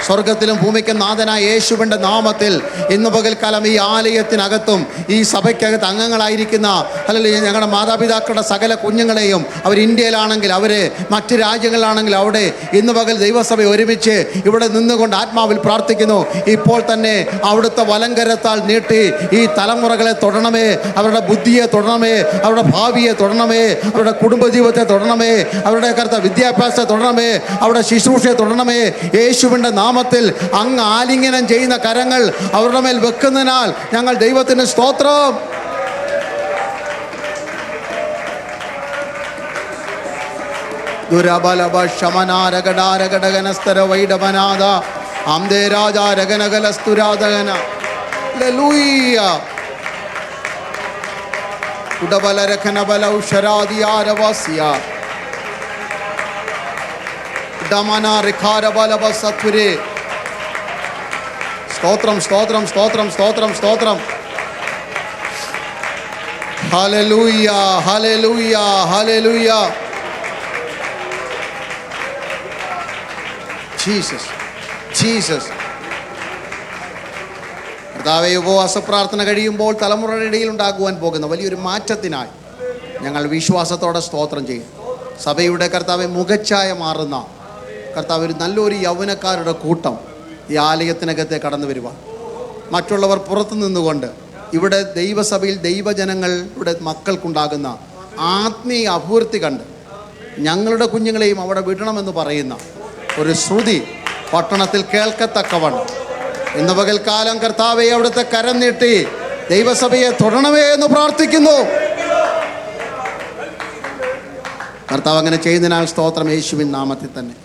സ്വർഗത്തിലും ഭൂമിക്കും നാഥനായ യേശുവിൻ്റെ നാമത്തിൽ ഇന്ന് പകൽക്കാലം ഈ ആലയത്തിനകത്തും ഈ സഭയ്ക്കകത്ത് അംഗങ്ങളായിരിക്കുന്ന അല്ലെങ്കിൽ ഞങ്ങളുടെ മാതാപിതാക്കളുടെ സകല കുഞ്ഞുങ്ങളെയും, അവർ ഇന്ത്യയിലാണെങ്കിൽ, അവർ മറ്റ് രാജ്യങ്ങളിലാണെങ്കിൽ അവിടെ ഇന്ന് പകൽ ദൈവസഭ ഒരുമിച്ച് ഇവിടെ നിന്നുകൊണ്ട് ആത്മാവിൽ പ്രാർത്ഥിക്കുന്നു. ഇപ്പോൾ തന്നെ അവിടുത്തെ വലങ്കരത്താൽ നീട്ടി ഈ തലമുറകളെ തൊടണമേ, അവരുടെ ബുദ്ധിയെ തൊടണമേ, അവരുടെ ഭാവിയെ തൊടണമേ, അവരുടെ കുടുംബജീവിതത്തെ തൊടണമേ, അവരുടെ വിദ്യാഭ്യാസത്തെ തൊടണമേ, അവരുടെ ശുശ്രൂഷയെ തൊടണമേ. യേശുവിൻ്റെ നാമത്തിൽ അങ്ങ് ആലിംഗനം ചെയ്യുന്ന കരങ്ങൾ അവരുടെ മേൽ വെക്കുന്നതിനാൽ ഞങ്ങൾ ദൈവത്തിന് സ്തോത്രം. ദുരബലബ ശമനാരകടാരകടകനസ്തര വൈഡമനാദ ആംദേ രാജാരകനകലസ്തുരാധകന. ഹല്ലേലൂയ. ഉടബലരഖനബലൗ ശരാദിയാരവാസിയ സ്തോത്രം, സ്തോത്രം, സ്തോത്രം, സ്തോത്രം, സ്തോത്രം. Hallelujah, hallelujah, hallelujah. Jesus, Jesus. കർത്താവേ, ഉപവാസ പ്രാർത്ഥന കഴിയുമ്പോൾ തലമുറയുടെ ഇടയിൽ ഉണ്ടാകുവാൻ പോകുന്ന വലിയൊരു മാറ്റത്തിനായി ഞങ്ങൾ വിശ്വാസത്തോടെ സ്തോത്രം ചെയ്യും. സഭയുടെ കർത്താവെ മുഖച്ഛായ മാറുന്ന കർത്താവ് ഒരു നല്ലൊരു യൗവനക്കാരുടെ കൂട്ടം ഈ ആലയത്തിനകത്തെ കടന്നു വരുക. മറ്റുള്ളവർ പുറത്തു നിന്നുകൊണ്ട് ഇവിടെ ദൈവസഭയിൽ ദൈവജനങ്ങളുടെ മക്കൾക്കുണ്ടാകുന്ന ആത്മീയ അഭിവൃദ്ധി കണ്ട് ഞങ്ങളുടെ കുഞ്ഞുങ്ങളെയും അവിടെ വിടണമെന്ന് പറയുന്ന ഒരു ശ്രുതി പട്ടണത്തിൽ കേൾക്കത്തക്കവണ്ണം ഇന്ന് പകൽക്കാലം കർത്താവെ അവിടുത്തെ കരം നീട്ടി ദൈവസഭയെ തൊടണമേ എന്ന് പ്രാർത്ഥിക്കുന്നു. കർത്താവ് അങ്ങനെ ചെയ്യുന്നതിനാൽ സ്തോത്രം, യേശുവിൻ നാമത്തിൽ തന്നെ.